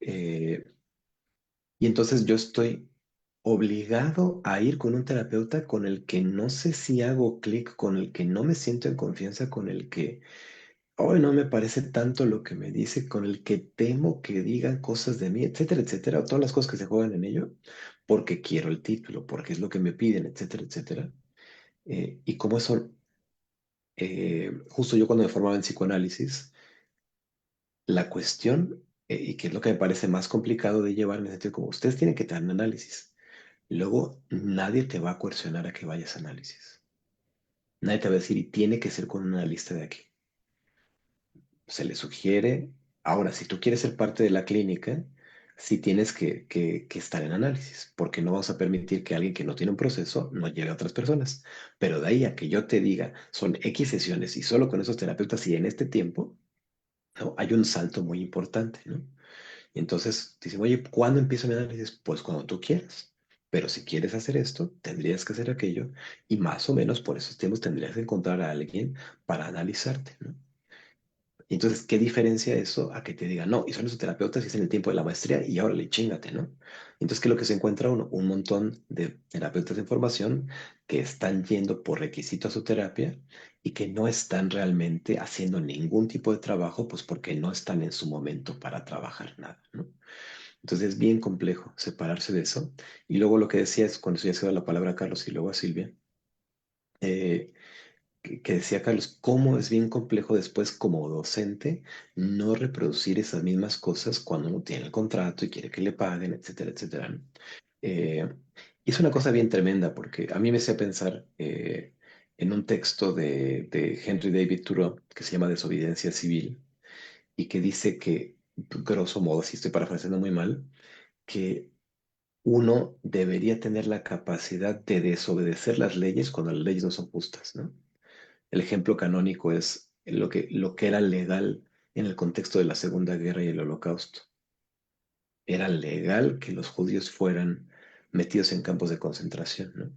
Eh, y entonces yo estoy obligado a ir con un terapeuta con el que no sé si hago clic, con el que no me siento en confianza, con el que hoy no me parece tanto lo que me dice, con el que temo que digan cosas de mí, etcétera, etcétera, todas las cosas que se juegan en ello, porque quiero el título, porque es lo que me piden, etcétera, etcétera. Y como eso, justo yo cuando me formaba en psicoanálisis, la cuestión, y que es lo que me parece más complicado de llevar en el sentido como ustedes tienen que tener un análisis, luego nadie te va a coercionar a que vayas a análisis. Nadie te va a decir, y tiene que ser con una lista de aquí. Se le sugiere. Ahora, si tú quieres ser parte de la clínica, sí tienes que estar en análisis, porque no vamos a permitir que alguien que no tiene un proceso no lleve a otras personas. Pero de ahí a que yo te diga, son X sesiones y solo con esos terapeutas y en este tiempo, ¿no? Hay un salto muy importante, ¿no? Y entonces dicen, oye, ¿cuándo empiezo mi análisis? Pues cuando tú quieras. Pero si quieres hacer esto, tendrías que hacer aquello y más o menos por esos tiempos tendrías que encontrar a alguien para analizarte, ¿no? Y entonces, ¿qué diferencia eso a que te digan, no, y son esos terapeutas y es en el tiempo de la maestría y ahora le chingate, ¿no? Entonces, ¿qué es lo que se encuentra uno? Un montón de terapeutas de formación que están yendo por requisito a su terapia y que no están realmente haciendo ningún tipo de trabajo, pues porque no están en su momento para trabajar nada, ¿no? Entonces, es bien complejo separarse de eso. Y luego lo que decía es, cuando ya se da la palabra a Carlos y luego a Silvia, eh, que decía Carlos, cómo es bien complejo después como docente no reproducir esas mismas cosas cuando uno tiene el contrato y quiere que le paguen, etcétera, etcétera, ¿no? Eh, y es una cosa bien tremenda porque a mí me hacía pensar en un texto de Henry David Thoreau que se llama Desobediencia Civil y que dice que, grosso modo, si estoy parafraseando muy mal, que uno debería tener la capacidad de desobedecer las leyes cuando las leyes no son justas, ¿no? El ejemplo canónico es lo que era legal en el contexto de la Segunda Guerra y el Holocausto. Era legal que los judíos fueran metidos en campos de concentración, ¿no?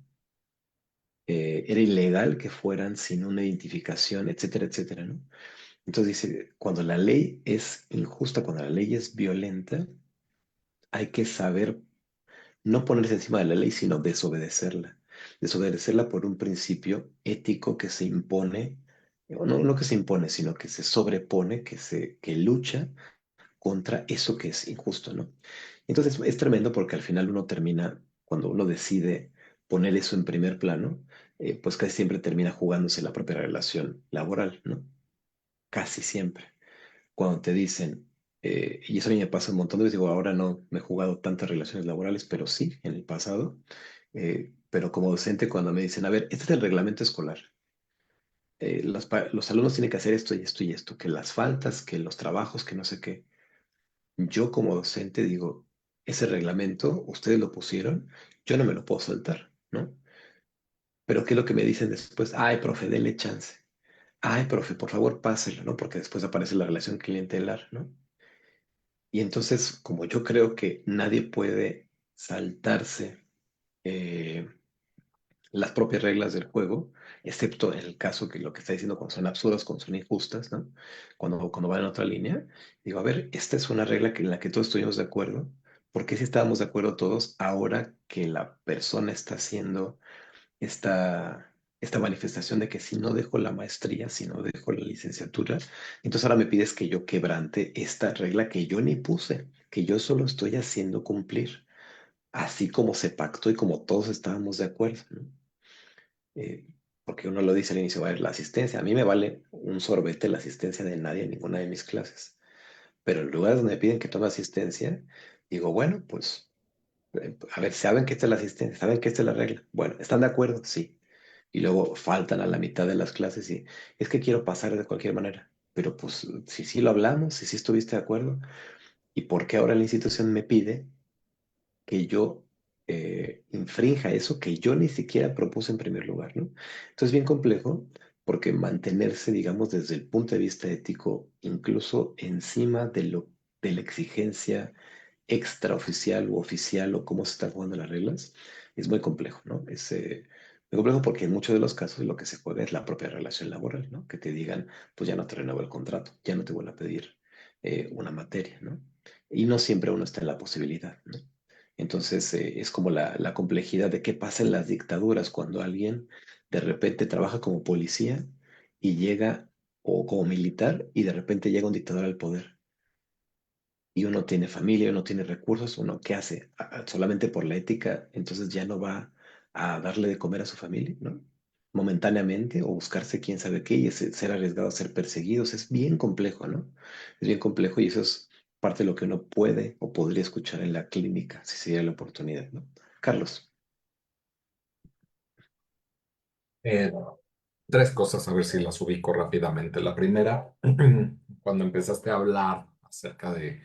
Era ilegal que fueran sin una identificación, etcétera, etcétera, ¿no? Entonces dice, cuando la ley es injusta, cuando la ley es violenta, hay que saber no ponerse encima de la ley, sino desobedecerla. Desobedecerla por un principio ético que se impone, o no, no que se impone, sino que se sobrepone, que lucha contra eso que es injusto, ¿no? Entonces es tremendo porque al final uno termina, cuando uno decide poner eso en primer plano, pues casi siempre termina jugándose la propia relación laboral, ¿no? Casi siempre cuando te dicen, y eso a mí me pasa un montón de veces, digo, ahora no me he jugado tantas relaciones laborales, pero sí, en el pasado, pero como docente cuando me dicen, a ver, este es el reglamento escolar, los alumnos tienen que hacer esto y esto y esto, que las faltas, que los trabajos, que no sé qué. Yo como docente digo, ese reglamento, ustedes lo pusieron, yo no me lo puedo saltar, ¿no? Pero ¿qué es lo que me dicen después? Ay, profe, denle chance. Ay, profe, por favor, páselo, ¿no? Porque después aparece la relación clientelar, ¿no? Y entonces, como yo creo que nadie puede saltarse eh, las propias reglas del juego, excepto en el caso que lo que está diciendo cuando son absurdas, cuando son injustas, ¿no? Cuando van en otra línea, digo, a ver, esta es una regla en la que todos estuvimos de acuerdo. ¿Por qué si estábamos de acuerdo todos ahora que la persona está haciendo esta manifestación de que si no dejo la maestría, si no dejo la licenciatura, entonces ahora me pides que yo quebrante esta regla que yo ni puse, que yo solo estoy haciendo cumplir, así como se pactó y como todos estábamos de acuerdo, ¿no? Eh, Porque uno lo dice al inicio, a ver, la asistencia, a mí me vale un sorbete la asistencia de nadie en ninguna de mis clases, pero en lugares donde me piden que tome asistencia, digo, bueno, pues, a ver, ¿saben que esta es la asistencia? ¿Saben que esta es la regla? Bueno, ¿están de acuerdo? Sí. Y luego faltan a la mitad de las clases y es que quiero pasar de cualquier manera. Pero pues si sí lo hablamos, si sí estuviste de acuerdo, ¿y por qué ahora la institución me pide que yo infrinja eso que yo ni siquiera propuse en primer lugar, ¿no? Entonces, bien complejo, porque mantenerse, digamos, desde el punto de vista ético, incluso encima de la exigencia extraoficial u oficial o cómo se están jugando las reglas, es muy complejo, ¿no? Es muy complejo porque en muchos de los casos lo que se juega es la propia relación laboral, ¿no? Que te digan, pues ya no te renuevo el contrato, ya no te vuelvo a pedir una materia, ¿no? Y no siempre uno está en la posibilidad, ¿no? Entonces, es como la complejidad de qué pasa en las dictaduras cuando alguien de repente trabaja como policía y llega, o como militar, y de repente llega un dictador al poder. Y uno tiene familia, uno tiene recursos, uno ¿qué hace? Solamente por la ética, entonces ya no va a darle de comer a su familia, ¿no? Momentáneamente, o buscarse quién sabe qué, y ser arriesgado a ser perseguidos. Es bien complejo, ¿no? Es bien complejo y eso es parte de lo que uno puede o podría escuchar en la clínica, si se diera la oportunidad, ¿no? Carlos. Eh, Tres cosas, a ver si las ubico rápidamente. La primera, cuando empezaste a hablar acerca de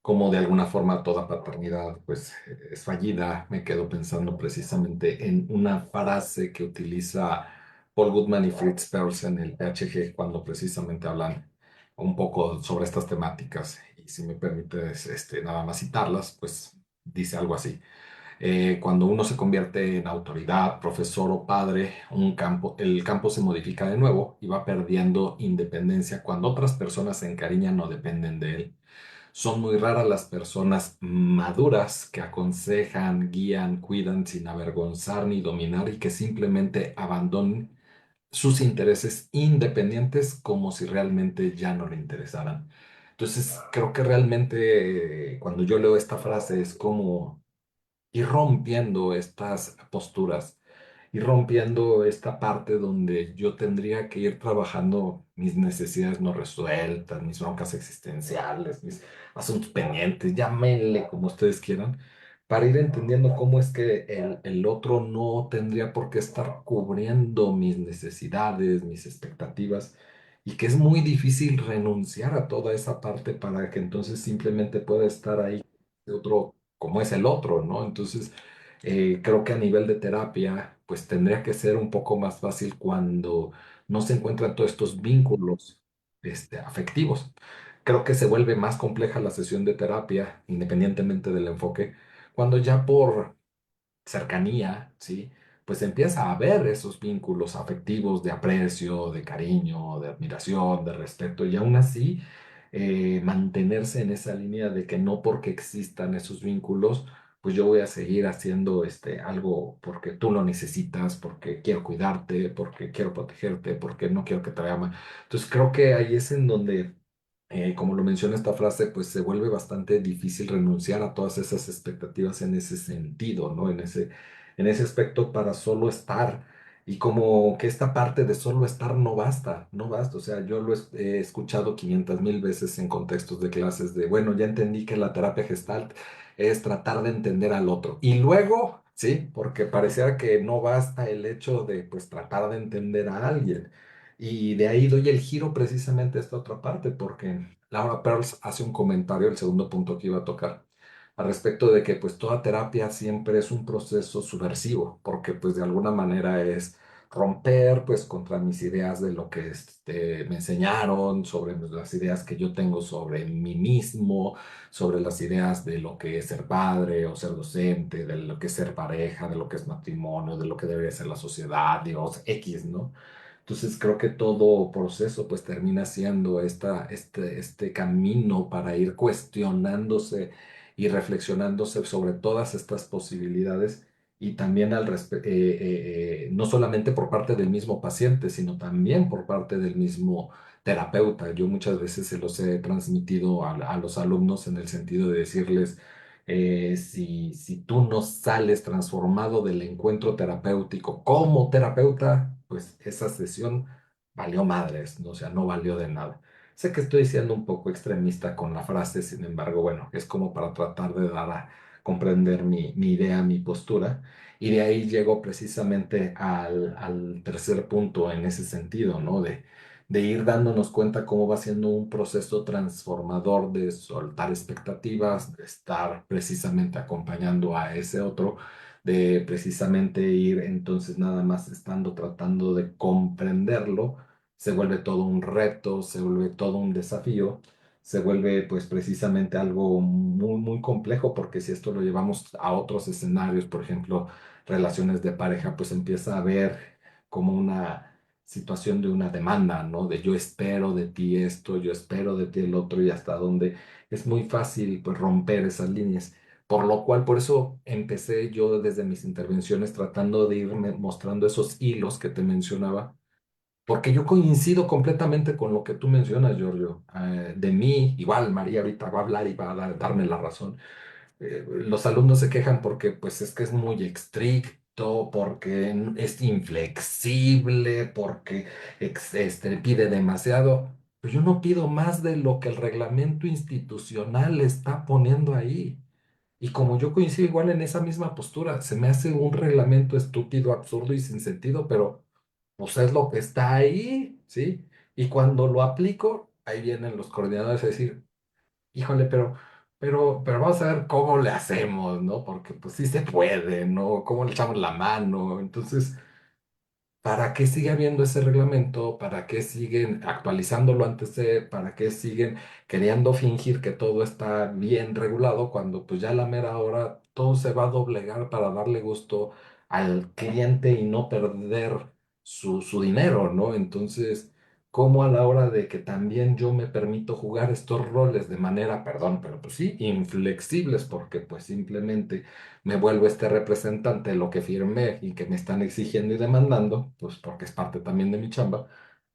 cómo de alguna forma toda paternidad pues es fallida, me quedo pensando precisamente en una frase que utiliza Paul Goodman y Fritz Perls en el PHG cuando precisamente hablan un poco sobre estas temáticas. Y si me permites nada más citarlas, pues dice algo así. Cuando uno se convierte en autoridad, profesor o padre, el campo se modifica de nuevo y va perdiendo independencia cuando otras personas se encariñan o dependen de él. Son muy raras las personas maduras que aconsejan, guían, cuidan sin avergonzar ni dominar y que simplemente abandonen sus intereses independientes como si realmente ya no le interesaran. Entonces, creo que realmente cuando yo leo esta frase es como ir rompiendo estas posturas, ir rompiendo esta parte donde yo tendría que ir trabajando mis necesidades no resueltas, mis broncas existenciales, mis asuntos pendientes, llámenle como ustedes quieran, para ir entendiendo cómo es que el otro no tendría por qué estar cubriendo mis necesidades, mis expectativas. Y que es muy difícil renunciar a toda esa parte para que entonces simplemente pueda estar ahí de otro como es el otro, ¿no? Entonces, creo que a nivel de terapia, pues tendría que ser un poco más fácil cuando no se encuentran todos estos vínculos, afectivos. Creo que se vuelve más compleja la sesión de terapia, independientemente del enfoque, cuando ya por cercanía, ¿sí? Pues empieza a haber esos vínculos afectivos de aprecio, de cariño, de admiración, de respeto, y aún así mantenerse en esa línea de que no porque existan esos vínculos, pues yo voy a seguir haciendo algo porque tú lo necesitas, porque quiero cuidarte, porque quiero protegerte, porque no quiero que te vaya mal. Entonces creo que ahí es en donde como lo menciona esta frase, pues se vuelve bastante difícil renunciar a todas esas expectativas en ese sentido, ¿no? En ese aspecto para solo estar. Y como que esta parte de solo estar no basta, no basta. O sea, yo he escuchado 500,000 veces en contextos de clases de, bueno, ya entendí que la terapia Gestalt es tratar de entender al otro. Y luego, sí, porque pareciera que no basta el hecho de, pues, tratar de entender a alguien. Y de ahí doy el giro precisamente a esta otra parte, porque Laura Pearls hace un comentario, el segundo punto que iba a tocar, al respecto de que pues toda terapia siempre es un proceso subversivo, porque pues de alguna manera es romper pues contra mis ideas de lo que me enseñaron, sobre las ideas que yo tengo sobre mí mismo, sobre las ideas de lo que es ser padre o ser docente, de lo que es ser pareja, de lo que es matrimonio, de lo que debe ser la sociedad, Dios, X, ¿no? Entonces creo que todo proceso pues termina siendo este camino para ir cuestionándose y reflexionándose sobre todas estas posibilidades y también no solamente por parte del mismo paciente, sino también por parte del mismo terapeuta. Yo muchas veces se los he transmitido a los alumnos en el sentido de decirles, si tú no sales transformado del encuentro terapéutico como terapeuta, pues esa sesión valió madres, ¿no? O sea, no valió de nada. Sé que estoy siendo un poco extremista con la frase, sin embargo, bueno, es como para tratar de dar a comprender mi idea, mi postura, y de ahí llego precisamente al tercer punto en ese sentido, ¿no? De ir dándonos cuenta cómo va siendo un proceso transformador de soltar expectativas, de estar precisamente acompañando a ese otro, de precisamente ir entonces nada más estando tratando de comprenderlo, se vuelve todo un reto, se vuelve todo un desafío, se vuelve pues precisamente algo muy, muy complejo, porque si esto lo llevamos a otros escenarios, por ejemplo, relaciones de pareja, pues empieza a ver como una situación de una demanda, ¿no? De yo espero de ti esto, yo espero de ti el otro, y hasta donde es muy fácil pues romper esas líneas. Por lo cual, por eso empecé yo desde mis intervenciones tratando de irme mostrando esos hilos que te mencionaba, porque yo coincido completamente con lo que tú mencionas, Giorgio. De mí, igual María ahorita va a hablar y va a darme la razón. Los alumnos se quejan porque pues es que es muy estricto, porque es inflexible, porque pide demasiado. Pero yo no pido más de lo que el reglamento institucional está poniendo ahí. Y como yo coincido igual en esa misma postura, se me hace un reglamento estúpido, absurdo y sin sentido, pero pues es lo que está ahí, ¿sí? Y cuando lo aplico, ahí vienen los coordinadores a decir, híjole, pero vamos a ver cómo le hacemos, ¿no? Porque pues sí se puede, ¿no? ¿Cómo le echamos la mano? Entonces, ¿para qué sigue habiendo ese reglamento? ¿Para qué siguen actualizándolo antes de? ¿Para qué siguen queriendo fingir que todo está bien regulado cuando pues ya a la mera hora todo se va a doblegar para darle gusto al cliente y no perder su dinero, ¿no? Entonces, ¿cómo a la hora de que también yo me permito jugar estos roles de manera, perdón, pero pues sí, inflexibles, porque pues simplemente me vuelvo este representante de lo que firmé y que me están exigiendo y demandando, pues porque es parte también de mi chamba,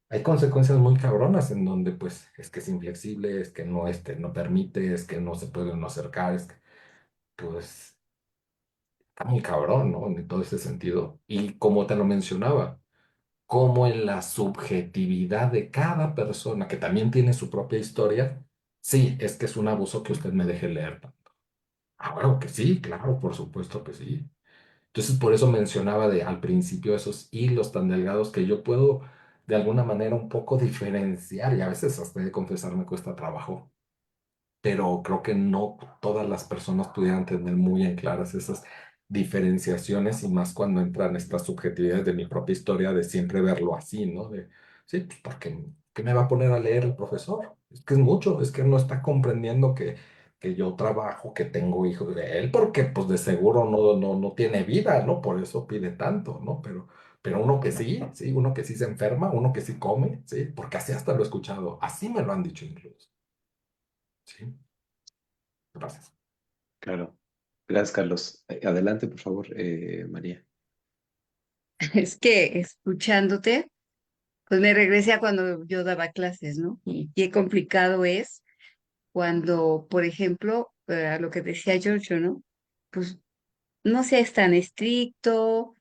hay consecuencias muy cabronas en donde pues es que es inflexible, es que no, no permite, es que no se puede uno acercar, es que pues está muy cabrón, ¿no? En todo ese sentido. Y como te lo mencionaba, como en la subjetividad de cada persona, que también tiene su propia historia, sí, es que es un abuso que usted me deje leer. Ah, bueno, que sí, claro, por supuesto que sí. Entonces, por eso mencionaba al principio esos hilos tan delgados que yo puedo de alguna manera un poco diferenciar, y a veces hasta de confesar me cuesta trabajo, pero creo que no todas las personas pudieran tener muy en claras esas diferenciaciones, y más cuando entran estas subjetividades de mi propia historia, de siempre verlo así, ¿no? De, sí, pues porque, ¿qué me va a poner a leer el profesor? Es que es mucho, es que no está comprendiendo que yo trabajo, que tengo hijos de él, porque pues de seguro no tiene vida, ¿no? Por eso pide tanto, ¿no? Pero uno que sí, sí, uno que sí se enferma, uno que sí come, sí, porque así hasta lo he escuchado, así me lo han dicho incluso, ¿sí? Gracias. Claro. Gracias, Carlos. Adelante, por favor, María. Es que escuchándote, pues me regresé a cuando yo daba clases, ¿no? Y qué complicado es cuando, por ejemplo, a lo que decía Giorgio, ¿no? Pues no seas tan estricto,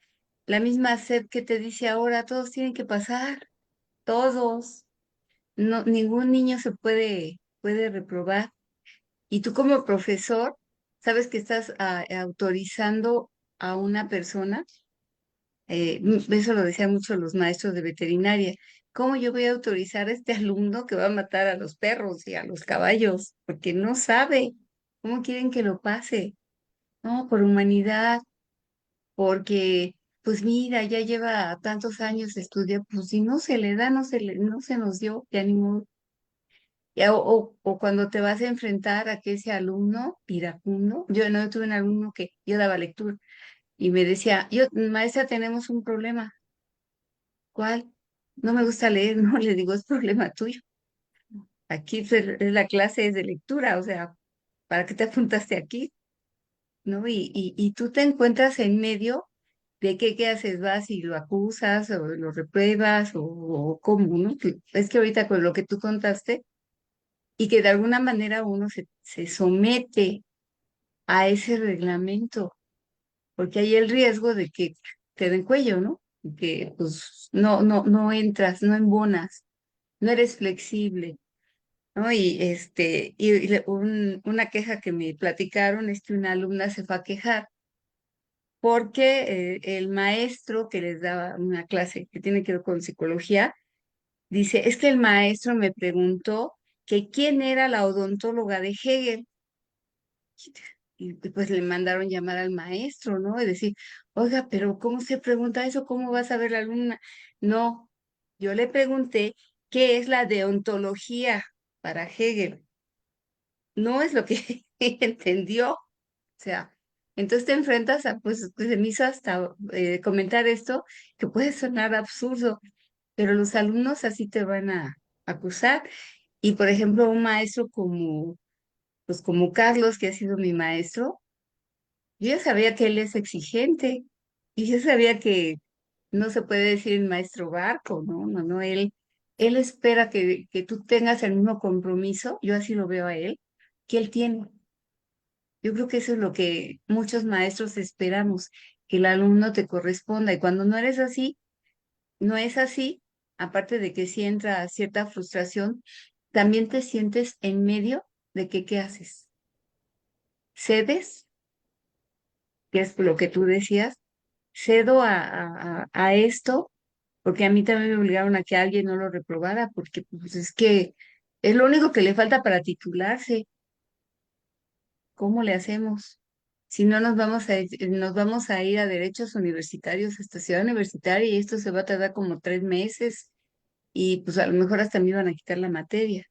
la misma SEP que te dice ahora, todos tienen que pasar, todos, no, ningún niño se puede reprobar. Y tú como profesor, sabes que estás autorizando a una persona Eso lo decían mucho los maestros de veterinaria. ¿Cómo yo voy a autorizar a este alumno que va a matar a los perros y a los caballos? Porque no sabe. ¿Cómo quieren que lo pase? No, por humanidad, porque, pues mira, ya lleva tantos años de estudio, pues si no se le da, no se nos dio, ya ni modo. O cuando te vas a enfrentar a que ese alumno iracundo, yo no yo tuve un alumno que yo daba lectura y me decía, maestra, tenemos un problema. ¿Cuál? No me gusta leer, no, le digo, es problema tuyo. Aquí es la clase es de lectura, o sea, ¿para qué te apuntaste aquí? ¿No? Y tú te encuentras en medio de qué haces, vas y lo acusas o lo repruebas o cómo, ¿no? Es que ahorita con lo que tú contaste y que de alguna manera uno se somete a ese reglamento, porque hay el riesgo de que te den cuello, ¿no? Que pues no entras, no embonas, no eres flexible, ¿no? Una queja que me platicaron es que una alumna se fue a quejar porque el maestro que les daba una clase que tiene que ver con psicología, dice, es que el maestro me preguntó que quién era la odontóloga de Hegel. Y pues le mandaron llamar al maestro, ¿no? Y decir, oiga, pero ¿cómo se pregunta eso? ¿Cómo va a saber la alumna? No, yo le pregunté qué es la deontología para Hegel. No es lo que entendió. O sea, entonces te enfrentas a, pues, se me hizo hasta comentar esto, que puede sonar absurdo, pero los alumnos así te van a acusar. Y por ejemplo, un maestro pues como Carlos, que ha sido mi maestro, yo ya sabía que él es exigente y yo sabía que no se puede decir el maestro barco, ¿no? No, no, él espera que tú tengas el mismo compromiso, yo así lo veo a él, que él tiene. Yo creo que eso es lo que muchos maestros esperamos, que el alumno te corresponda. Y cuando no eres así, no es así, aparte de que si entra cierta frustración, también te sientes en medio de que qué haces. Cedes, que es lo que tú decías, cedo a esto, porque a mí también me obligaron a que alguien no lo reprobara, porque pues, es que es lo único que le falta para titularse. ¿Cómo le hacemos? Si no nos vamos a ir a derechos universitarios, hasta Ciudad Universitaria, y esto se va a tardar como 3 meses, y pues a lo mejor hasta me iban a quitar la materia.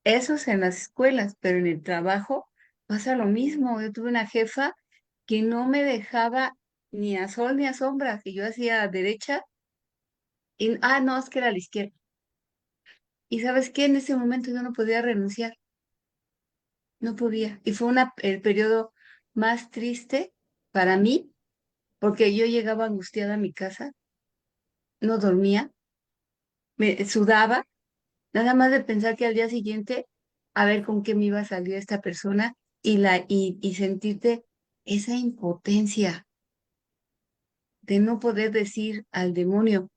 Eso es en las escuelas, pero en el trabajo pasa lo mismo. Yo tuve una jefa que no me dejaba ni a sol ni a sombra, que yo hacía derecha, no, es que era a la izquierda. Y sabes qué, en ese momento yo no podía renunciar, no podía. Y fue el periodo más triste para mí porque yo llegaba angustiada a mi casa, no dormía, me sudaba, nada más de pensar que al día siguiente a ver con qué me iba a salir esta persona y sentirte esa impotencia de no poder decir al demonio,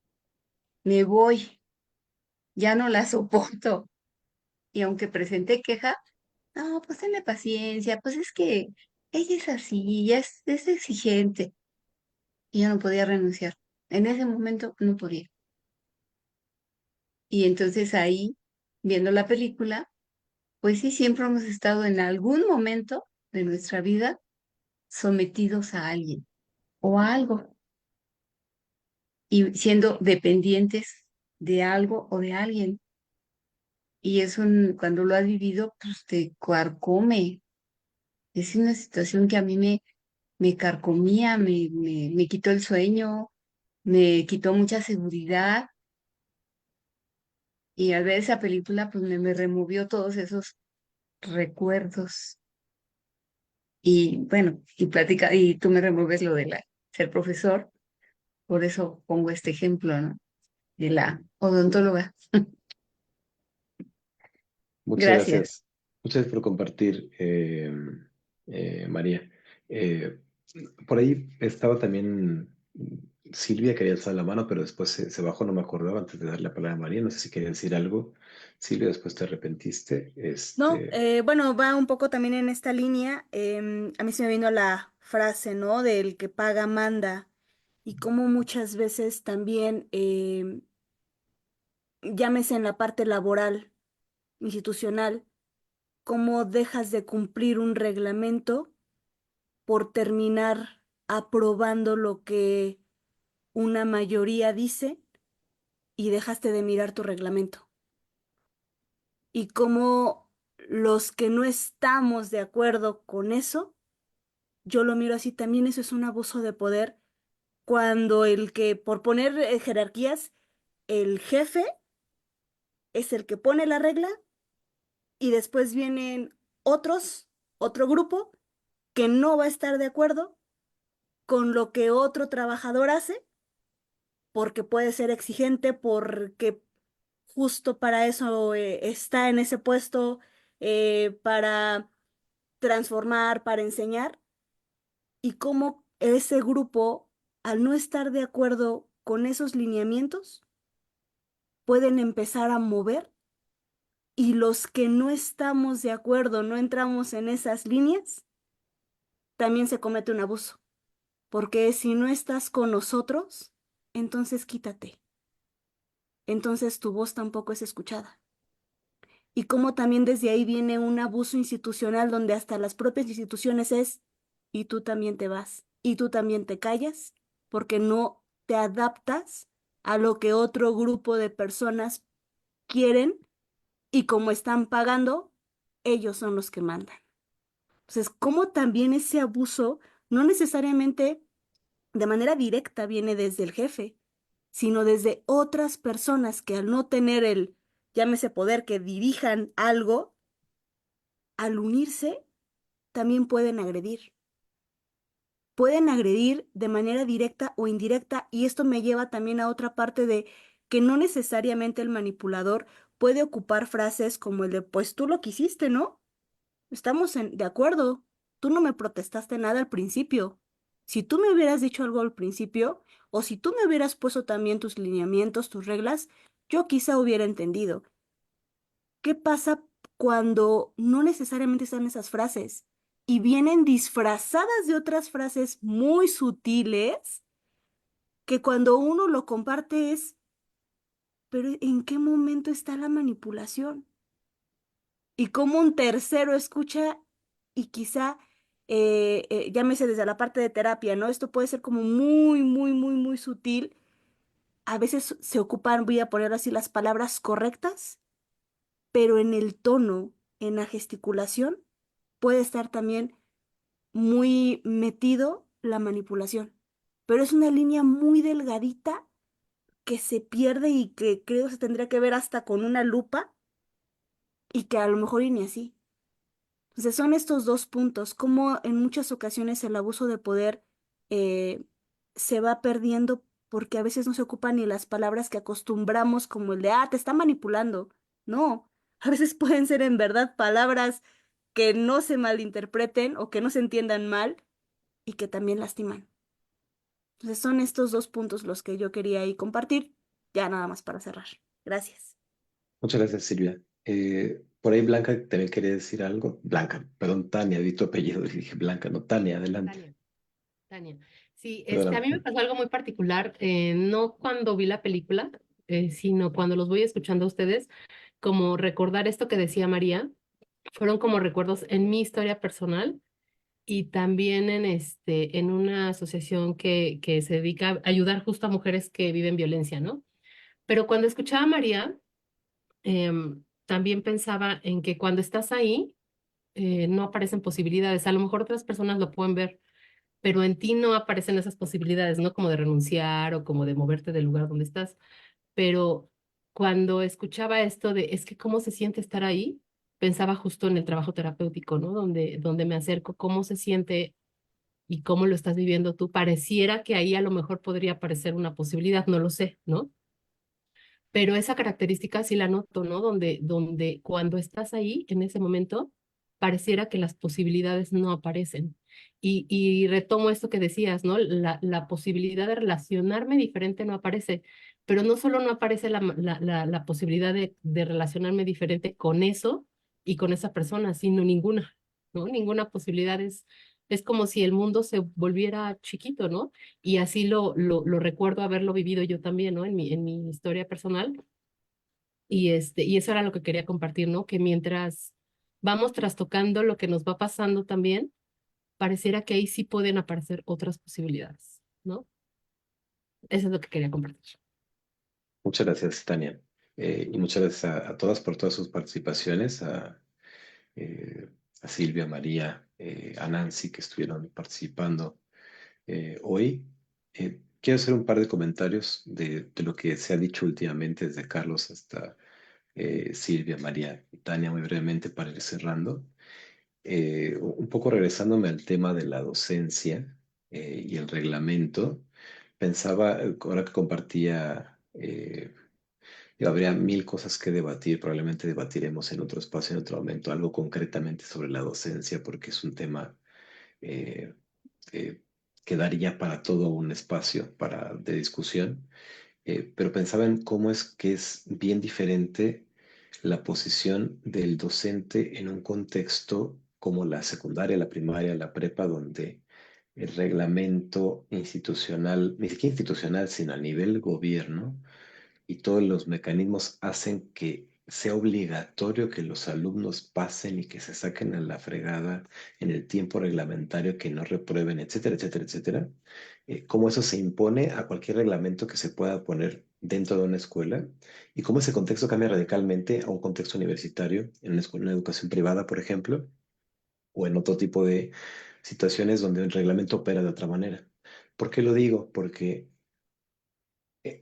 me voy, ya no la soporto. Y aunque presenté queja, no, pues tenle paciencia, pues es que ella es así, es exigente. Y yo no podía renunciar. En ese momento no podía. Y entonces ahí, viendo la película, pues sí, siempre hemos estado en algún momento de nuestra vida sometidos a alguien o a algo y siendo dependientes de algo o de alguien. Y eso cuando lo has vivido, pues te carcome. Es una situación que a mí me carcomía, me quitó el sueño, me quitó mucha seguridad. Y al ver esa película, pues me removió todos esos recuerdos. Y bueno, y tú me remueves lo de ser profesor, por eso pongo este ejemplo, ¿no? De la odontóloga. Muchas Gracias. gracias. Muchas gracias por compartir, María. Eh, por ahí estaba también Silvia, quería alzar la mano, pero después se bajó, no me acordaba antes de darle la palabra a María. No sé si quería decir algo. Silvia, después te arrepentiste. No, bueno, va un poco también en esta línea. A mí se me vino la frase, ¿no? Del que paga manda. y cómo muchas veces también, llámese en la parte laboral, institucional, cómo dejas de cumplir un reglamento por terminar aprobando lo que una mayoría dice y dejaste de mirar tu reglamento. Y cómo los que no estamos de acuerdo con eso, yo lo miro así, también eso es un abuso de poder, cuando el que, por poner jerarquías, el jefe es el que pone la regla y después vienen otros, otro grupo que no va a estar de acuerdo con lo que otro trabajador hace, porque puede ser exigente, porque justo para eso está en ese puesto, para transformar, para enseñar, y cómo ese grupo, al no estar de acuerdo con esos lineamientos, pueden empezar a mover, y los que no estamos de acuerdo, no entramos en esas líneas, también se comete un abuso, porque si no estás con nosotros, entonces quítate, entonces tu voz tampoco es escuchada. Y cómo también desde ahí viene un abuso institucional donde hasta las propias instituciones es, y tú también te vas, y tú también te callas, porque no te adaptas a lo que otro grupo de personas quieren, y como están pagando, ellos son los que mandan. Entonces, cómo también ese abuso no necesariamente de manera directa viene desde el jefe, sino desde otras personas que al no tener el, llámese poder, que dirijan algo, al unirse, también pueden agredir. Pueden agredir de manera directa o indirecta, y esto me lleva también a otra parte de que no necesariamente el manipulador puede ocupar frases como el de, pues tú lo quisiste, ¿no? Estamos de acuerdo. Tú no me protestaste nada al principio. Si tú me hubieras dicho algo al principio, o si tú me hubieras puesto también tus lineamientos, tus reglas, yo quizá hubiera entendido. ¿Qué pasa cuando no necesariamente están esas frases y vienen disfrazadas de otras frases muy sutiles que cuando uno lo comparte es, pero ¿en qué momento está la manipulación? Y cómo un tercero escucha y quizá, llámese desde la parte de terapia, ¿no? Esto puede ser como muy, muy, muy, muy sutil. A veces se ocupan, voy a poner así, las palabras correctas, pero en el tono, en la gesticulación, puede estar también muy metido la manipulación. Pero es una línea muy delgadita que se pierde y que creo se tendría que ver hasta con una lupa, y que a lo mejor y ni así. Entonces son estos dos puntos, como en muchas ocasiones el abuso de poder eh, se va perdiendo porque a veces no se ocupan ni las palabras que acostumbramos, como el de, te está manipulando. No, a veces pueden ser en verdad palabras que no se malinterpreten o que no se entiendan mal y que también lastiman. Entonces son estos dos puntos los que yo quería ahí compartir, ya nada más para cerrar. Gracias. Muchas gracias, Silvia. Por ahí Blanca también quería decir algo. Blanca, perdón, Tania, di tu apellido y dije Blanca, no, Tania, adelante. Tania, Tania. Sí, a Perdóname. mí me pasó algo muy particular, no cuando vi la película, sino cuando los voy escuchando a ustedes, como recordar esto que decía María, fueron como recuerdos en mi historia personal y también en una asociación que se dedica a ayudar justo a mujeres que viven violencia, ¿no? Pero cuando escuchaba a María, también pensaba en que cuando estás ahí, no aparecen posibilidades. A lo mejor otras personas lo pueden ver, pero en ti no aparecen esas posibilidades, ¿no? Como de renunciar o como de moverte del lugar donde estás. Pero cuando escuchaba esto de, es que cómo se siente estar ahí, pensaba justo en el trabajo terapéutico, ¿no? Donde me acerco, cómo se siente y cómo lo estás viviendo tú. Pareciera que ahí a lo mejor podría aparecer una posibilidad, no lo sé, ¿no? Pero esa característica sí la noto, ¿no? Donde cuando estás ahí, en ese momento, pareciera que las posibilidades no aparecen. Y retomo esto que decías, ¿no? La posibilidad de relacionarme diferente no aparece, pero no solo no aparece la posibilidad de relacionarme diferente con eso y con esa persona, sino ninguna, ¿no? Ninguna posibilidad es como si el mundo se volviera chiquito, ¿no? Y así lo recuerdo haberlo vivido yo también, ¿no? En mi historia personal. Y eso era lo que quería compartir, ¿no? Que mientras vamos trastocando lo que nos va pasando también, pareciera que ahí sí pueden aparecer otras posibilidades, ¿no? Eso es lo que quería compartir. Muchas gracias, Tania. Y muchas gracias a todas por todas sus participaciones, eh, a Silvia, María, a Nancy que estuvieron participando hoy. Quiero hacer un par de comentarios de lo que se ha dicho últimamente desde Carlos hasta Silvia, María y Tania muy brevemente para ir cerrando. Un poco regresándome al tema de la docencia y el reglamento, pensaba, ahora que compartía, habría mil cosas que debatir, probablemente debatiremos en otro espacio, en otro momento, algo concretamente sobre la docencia, porque es un tema eh, eh, que daría para todo un espacio de discusión. Pero pensaba en cómo es que es bien diferente la posición del docente en un contexto como la secundaria, la primaria, la prepa, donde el reglamento institucional, ni siquiera institucional, sino a nivel gobierno, y todos los mecanismos hacen que sea obligatorio que los alumnos pasen y que se saquen a la fregada en el tiempo reglamentario, que no reprueben, etcétera, etcétera, etcétera. Cómo eso se impone a cualquier reglamento que se pueda poner dentro de una escuela y cómo ese contexto cambia radicalmente a un contexto universitario, en una escuela, una educación privada, por ejemplo, o en otro tipo de situaciones donde el reglamento opera de otra manera. ¿Por qué lo digo? Porque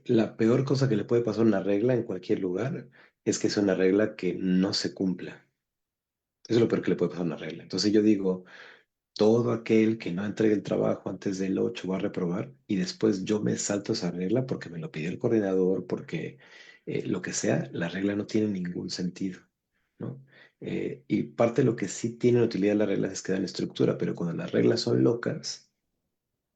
la peor cosa que le puede pasar a una regla en cualquier lugar es que sea una regla que no se cumpla. Eso es lo peor que le puede pasar a una regla. Entonces yo digo, todo aquel que no entregue el trabajo antes del 8 va a reprobar y después yo me salto esa regla porque me lo pidió el coordinador, porque lo que sea, la regla no tiene ningún sentido, ¿no? Y parte de lo que sí tiene utilidad las reglas es que dan estructura, pero cuando las reglas son locas,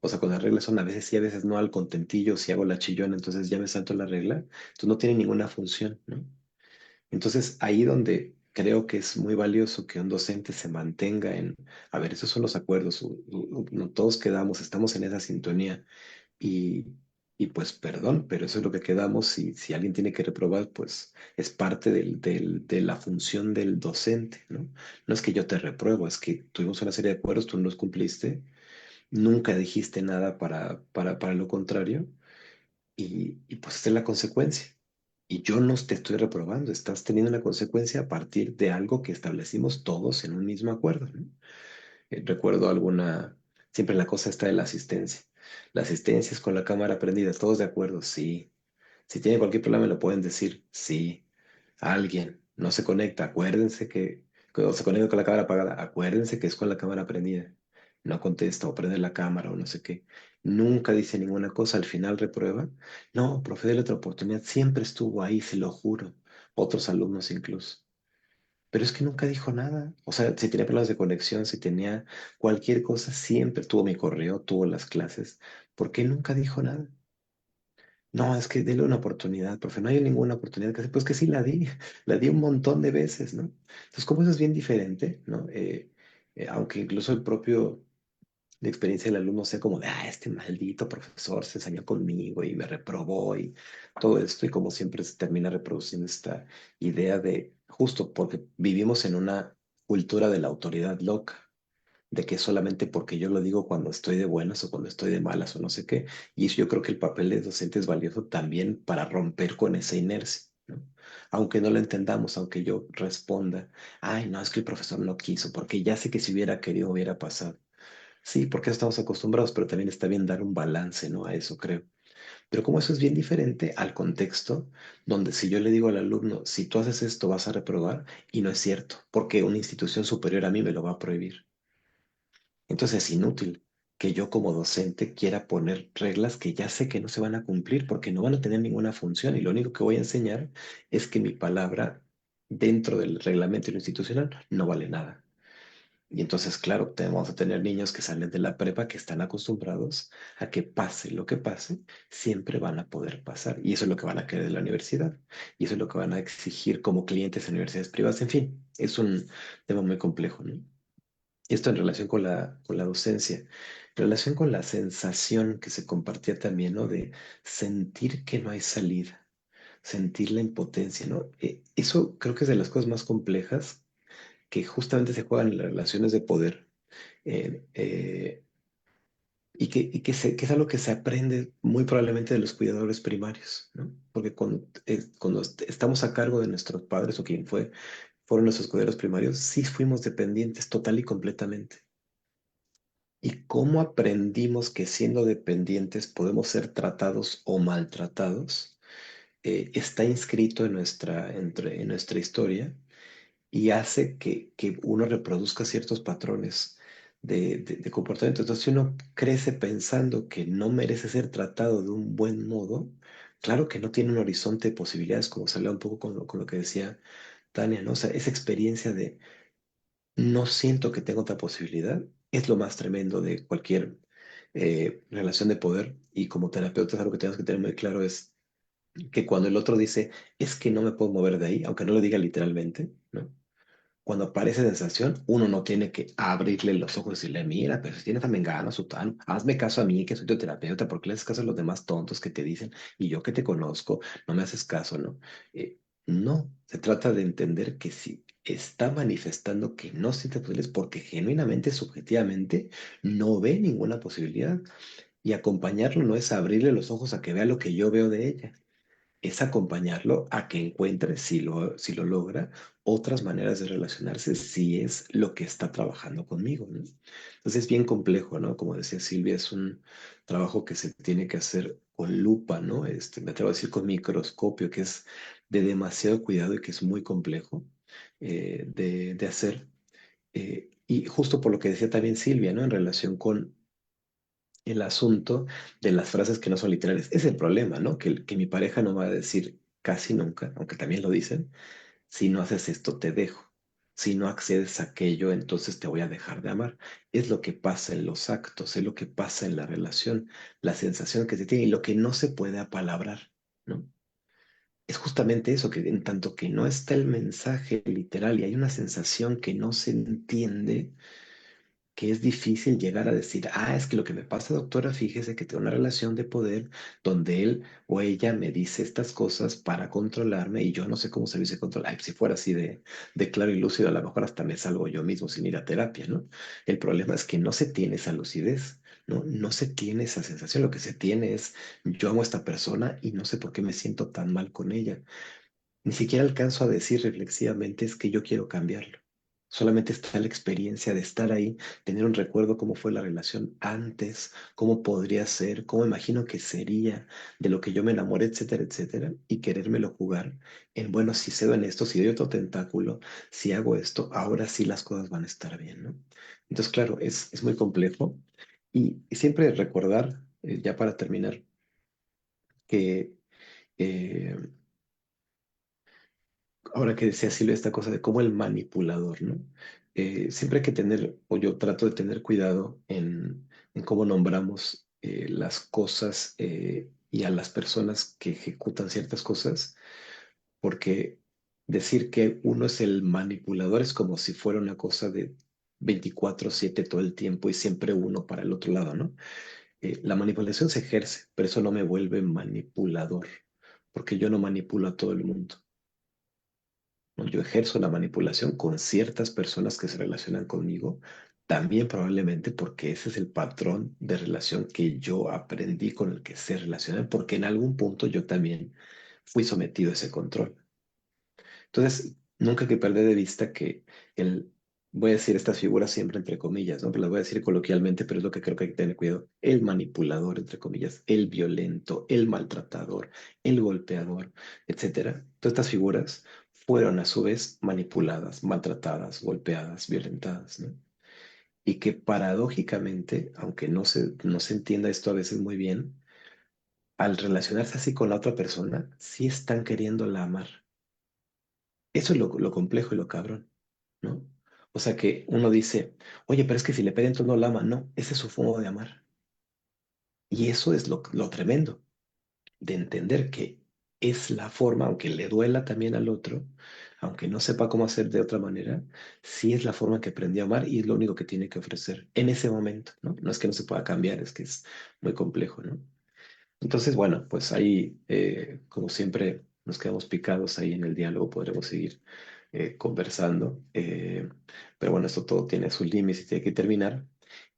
o sea, cuando las reglas son a veces sí, a veces no, al contentillo, si hago la chillona, entonces ya me salto la regla, entonces no tiene ninguna función, ¿no? Entonces, ahí donde creo que es muy valioso que un docente se mantenga en, a ver, esos son los acuerdos, no todos quedamos, estamos en esa sintonía y, y pues perdón, pero eso es lo que quedamos y si alguien tiene que reprobar, pues es parte de la función del docente, ¿no? No es que yo te repruebo, es que tuvimos una serie de acuerdos, tú no los cumpliste, nunca dijiste nada para lo contrario y pues esta es la consecuencia. Y yo no te estoy reprobando, estás teniendo una consecuencia a partir de algo que establecimos todos en un mismo acuerdo, ¿no? Recuerdo siempre la cosa está de la asistencia. La asistencia es con la cámara prendida, todos de acuerdo, sí. Si tiene cualquier problema me lo pueden decir, sí. Alguien no se conecta, acuérdense o se conecta con la cámara apagada, acuérdense que es con la cámara prendida. No contesta o prende la cámara o no sé qué. Nunca dice ninguna cosa, al final reprueba. No, profe, de otra oportunidad, siempre estuvo ahí, se lo juro. Otros alumnos incluso. Pero es que nunca dijo nada. O sea, si tenía problemas de conexión, si tenía cualquier cosa, siempre tuvo mi correo, tuvo las clases. ¿Por qué nunca dijo nada? No, es que dele una oportunidad, profe. No hay ninguna oportunidad que hacer. Pues que sí la di, la di un montón de veces, ¿no? Entonces, como eso es bien diferente, ¿no? Aunque incluso la experiencia del alumno sea como de, este maldito profesor se ensañó conmigo y me reprobó y todo esto, y como siempre se termina reproduciendo esta idea de, justo porque vivimos en una cultura de la autoridad loca, de que solamente porque yo lo digo cuando estoy de buenas o cuando estoy de malas o no sé qué. Y yo creo que el papel de docente es valioso también para romper con esa inercia, ¿no? Aunque no lo entendamos, aunque yo responda, ay, no, es que el profesor no quiso, porque ya sé que si hubiera querido hubiera pasado. Sí, porque estamos acostumbrados, pero también está bien dar un balance, ¿no? A eso creo. Pero como eso es bien diferente al contexto, donde si yo le digo al alumno, si tú haces esto vas a reprobar, y no es cierto, porque una institución superior a mí me lo va a prohibir. Entonces es inútil que yo como docente quiera poner reglas que ya sé que no se van a cumplir porque no van a tener ninguna función y lo único que voy a enseñar es que mi palabra dentro del reglamento institucional no vale nada. Y entonces, claro, vamos a tener niños que salen de la prepa que están acostumbrados a que pase lo que pase, siempre van a poder pasar. Y eso es lo que van a querer de la universidad. Y eso es lo que van a exigir como clientes en universidades privadas. En fin, es un tema muy complejo, ¿no? Esto en relación con la docencia, en relación con la sensación que se compartía también, ¿no? De sentir que no hay salida, sentir la impotencia, ¿no? Eso creo que es de las cosas más complejas que justamente se juegan en las relaciones de poder. eh, eh, que es algo que se aprende muy probablemente de los cuidadores primarios, ¿no? Porque cuando estamos a cargo de nuestros padres o quien fueron nuestros cuidadores primarios, sí fuimos dependientes total y completamente. Y cómo aprendimos que siendo dependientes podemos ser tratados o maltratados, está inscrito en nuestra historia y hace que uno reproduzca ciertos patrones de comportamiento. Entonces, si uno crece pensando que no merece ser tratado de un buen modo, claro que no tiene un horizonte de posibilidades, como salió un poco con lo que decía Tania, ¿no? O sea, esa experiencia de no siento que tengo otra posibilidad es lo más tremendo de cualquier relación de poder. Y como terapeutas, algo que tenemos que tener muy claro es que cuando el otro dice, es que no me puedo mover de ahí, aunque no lo diga literalmente, ¿no? Cuando aparece sensación, uno no tiene que abrirle los ojos y decirle, mira, pero si tienes también ganas, Sutano, hazme caso a mí, que soy tu terapeuta, ¿por qué le haces caso a los demás tontos que te dicen? Y yo que te conozco, no me haces caso, ¿no? No, se trata de entender que si está manifestando que no siente posibilidades porque genuinamente, subjetivamente, no ve ninguna posibilidad. Y acompañarlo no es abrirle los ojos a que vea lo que yo veo de ella, es acompañarlo a que encuentre, si lo logra, otras maneras de relacionarse, si es lo que está trabajando conmigo, ¿no? Entonces es bien complejo, ¿no? Como decía Silvia, es un trabajo que se tiene que hacer con lupa, ¿no? Me atrevo a decir con microscopio, que es de demasiado cuidado y que es muy complejo de hacer. Y justo por lo que decía también Silvia, ¿no? En relación con el asunto de las frases que no son literales. Es el problema, ¿no? Que mi pareja no va a decir casi nunca, aunque también lo dicen, si no haces esto, te dejo. Si no accedes a aquello, entonces te voy a dejar de amar. Es lo que pasa en los actos, es lo que pasa en la relación, la sensación que se tiene y lo que no se puede apalabrar, ¿no? Es justamente eso, que en tanto que no está el mensaje literal y hay una sensación que no se entiende, que es difícil llegar a decir, es que lo que me pasa, doctora, fíjese que tengo una relación de poder donde él o ella me dice estas cosas para controlarme y yo no sé cómo se dice controlar. Ay, si fuera así de claro y lúcido, a lo mejor hasta me salgo yo mismo sin ir a terapia, ¿no? El problema es que no se tiene esa lucidez, ¿no? No se tiene esa sensación. Lo que se tiene es, yo amo a esta persona y no sé por qué me siento tan mal con ella. Ni siquiera alcanzo a decir reflexivamente es que yo quiero cambiarlo. Solamente está la experiencia de estar ahí, tener un recuerdo cómo fue la relación antes, cómo podría ser, cómo imagino que sería, de lo que yo me enamoré, etcétera, etcétera, y querérmelo jugar en, bueno, si cedo en esto, si doy otro tentáculo, si hago esto, ahora sí las cosas van a estar bien, ¿no? Entonces, claro, es muy complejo y siempre recordar, ya para terminar, que eh, ahora que decía Silvia esta cosa de cómo el manipulador, ¿no? Siempre hay que tener, o yo trato de tener cuidado en cómo nombramos las cosas y a las personas que ejecutan ciertas cosas, porque decir que uno es el manipulador es como si fuera una cosa de 24/7 todo el tiempo y siempre uno para el otro lado, ¿no? La manipulación se ejerce, pero eso no me vuelve manipulador, porque yo no manipulo a todo el mundo, ¿no? Yo ejerzo la manipulación con ciertas personas que se relacionan conmigo, también probablemente porque ese es el patrón de relación que yo aprendí con el que se relacionan, porque en algún punto yo también fui sometido a ese control. Entonces, nunca hay que perder de vista que voy a decir estas figuras siempre entre comillas, ¿no? Pero las voy a decir coloquialmente, pero es lo que creo que hay que tener cuidado. El manipulador, entre comillas, el violento, el maltratador, el golpeador, etcétera. Todas estas figuras fueron a su vez manipuladas, maltratadas, golpeadas, violentadas, ¿no? Y que paradójicamente, aunque no se entienda esto a veces muy bien, al relacionarse así con la otra persona, sí están queriéndola amar. Eso es lo complejo y lo cabrón, ¿no? O sea que uno dice, oye, pero es que si le pega entonces no la ama. No, ese es su forma de amar. Y eso es lo tremendo, de entender que es la forma, aunque le duela también al otro, aunque no sepa cómo hacer de otra manera, sí es la forma que aprendió a amar y es lo único que tiene que ofrecer en ese momento, ¿no? No es que no se pueda cambiar, es que es muy complejo, ¿no? Entonces, bueno, pues ahí, como siempre, nos quedamos picados ahí en el diálogo, podremos seguir conversando, pero bueno, esto todo tiene sus límites y tiene que terminar.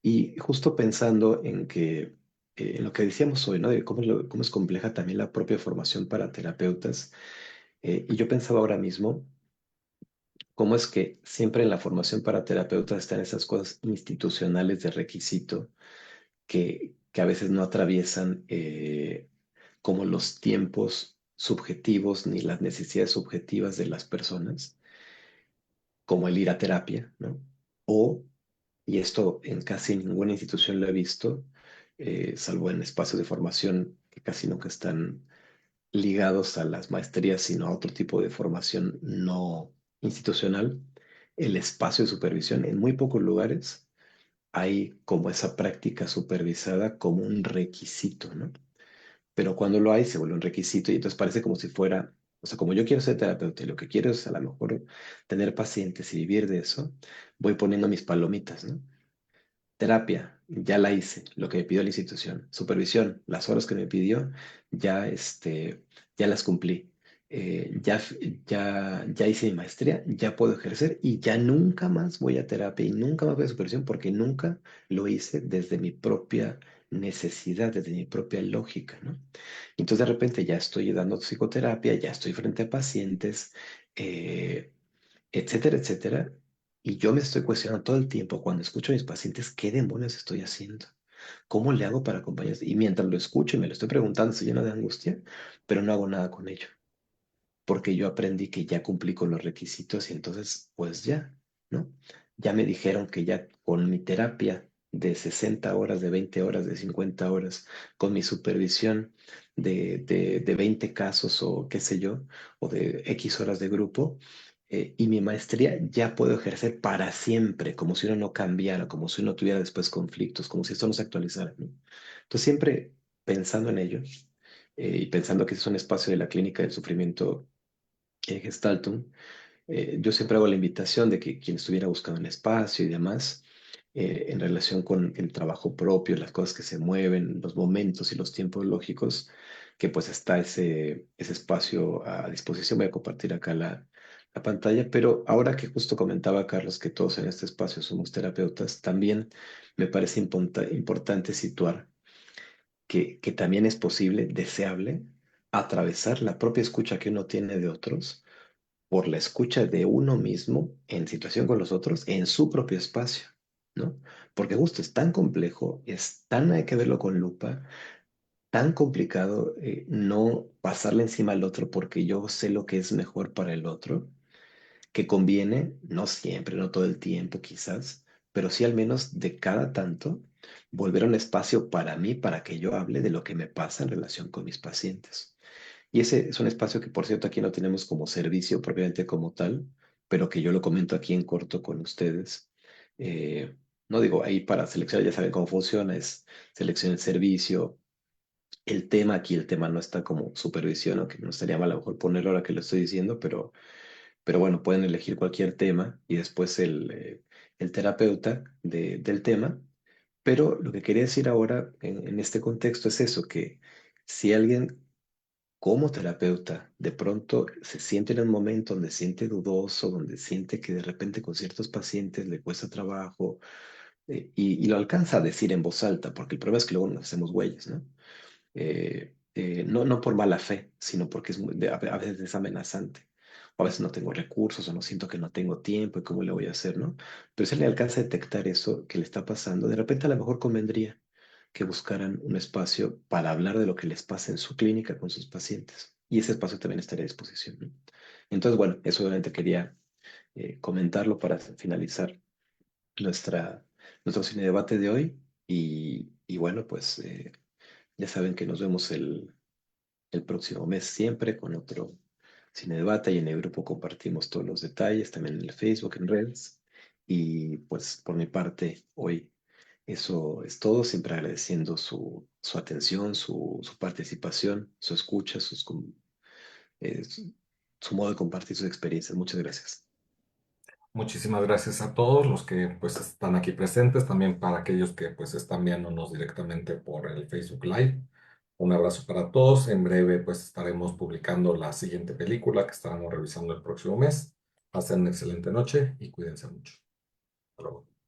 Y justo pensando en que, en lo que decíamos hoy, ¿no? De cómo es compleja también la propia formación para terapeutas, y yo pensaba ahora mismo, cómo es que siempre en la formación para terapeutas están esas cosas institucionales de requisito que a veces no atraviesan como los tiempos subjetivos ni las necesidades subjetivas de las personas, como el ir a terapia, ¿no? O, y esto en casi ninguna institución lo he visto, salvo en espacios de formación que casi nunca están ligados a las maestrías, sino a otro tipo de formación no institucional, el espacio de supervisión en muy pocos lugares hay como esa práctica supervisada como un requisito, ¿no? Pero cuando lo hay se vuelve un requisito y entonces parece como si fuera, o sea, como yo quiero ser terapeuta y lo que quiero es a lo mejor tener pacientes y vivir de eso, voy poniendo mis palomitas, ¿no? Terapia, ya la hice, lo que me pidió la institución. Supervisión, las horas que me pidió, ya, ya las cumplí. Ya hice mi maestría, ya puedo ejercer y ya nunca más voy a terapia y nunca más voy a supervisión porque nunca lo hice desde mi propia necesidad, desde mi propia lógica, ¿no? Entonces de repente ya estoy dando psicoterapia, ya estoy frente a pacientes, eh, etcétera, etcétera. Y yo me estoy cuestionando todo el tiempo cuando escucho a mis pacientes, ¿qué demonios estoy haciendo? ¿Cómo le hago para acompañarlos? Y mientras lo escucho y me lo estoy preguntando, estoy lleno de angustia, pero no hago nada con ello, porque yo aprendí que ya cumplí con los requisitos y entonces, pues ya, ¿no? Ya me dijeron que ya con mi terapia de 60 horas, de 20 horas, de 50 horas, con mi supervisión de 20 casos o qué sé yo, o de X horas de grupo, y mi maestría ya puedo ejercer para siempre, como si uno no cambiara, como si uno tuviera después conflictos, como si esto no se actualizara, ¿no? Entonces, siempre pensando en ello y pensando que ese es un espacio de la clínica del sufrimiento Gestaltum, yo siempre hago la invitación de que quien estuviera buscando un espacio y demás, en relación con el trabajo propio, las cosas que se mueven, los momentos y los tiempos lógicos, que pues está ese espacio a disposición. Voy a compartir acá la pantalla, pero ahora que justo comentaba Carlos que todos en este espacio somos terapeutas, también me parece importante situar que también es posible, deseable, atravesar la propia escucha que uno tiene de otros por la escucha de uno mismo en situación con los otros en su propio espacio, ¿no? Porque justo es tan complejo, es tan hay que verlo con lupa, tan complicado no pasarle encima al otro porque yo sé lo que es mejor para el otro, que conviene, no siempre, no todo el tiempo quizás, pero sí al menos de cada tanto, volver a un espacio para mí, para que yo hable de lo que me pasa en relación con mis pacientes. Y ese es un espacio que, por cierto, aquí no tenemos como servicio propiamente como tal, pero que yo lo comento aquí en corto con ustedes. Eh, no digo, ahí para seleccionar ya saben cómo funciona, es selección el servicio, el tema, aquí el tema no está como supervisión, o que no estaría mal a lo mejor ponerlo ahora que lo estoy diciendo, pero bueno, pueden elegir cualquier tema y después el terapeuta del tema. Pero lo que quería decir ahora en este contexto es eso, que si alguien como terapeuta de pronto se siente en un momento donde siente dudoso, donde siente que de repente con ciertos pacientes le cuesta trabajo y lo alcanza a decir en voz alta, porque el problema es que luego nos hacemos güeyes, ¿no? No por mala fe, sino porque a veces es amenazante. O a veces no tengo recursos o no siento que no tengo tiempo y cómo le voy a hacer, ¿no? Pero si le alcanza a detectar eso que le está pasando, de repente a lo mejor convendría que buscaran un espacio para hablar de lo que les pasa en su clínica con sus pacientes. Y ese espacio también estaría a disposición, ¿no? Entonces, bueno, eso obviamente quería comentarlo para finalizar nuestra, nuestro cine debate de hoy. Y bueno, pues ya saben que nos vemos el próximo mes siempre con otro cine debate y en el grupo compartimos todos los detalles, también en el Facebook, en redes. Y pues por mi parte, hoy eso es todo, siempre agradeciendo su atención, su participación, su escucha, su modo de compartir sus experiencias. Muchas gracias. Muchísimas gracias a todos los que pues están aquí presentes, también para aquellos que pues están viéndonos directamente por el Facebook Live. Un abrazo para todos. En breve pues estaremos publicando la siguiente película que estaremos revisando el próximo mes. Pasen una excelente noche y cuídense mucho. Hasta luego.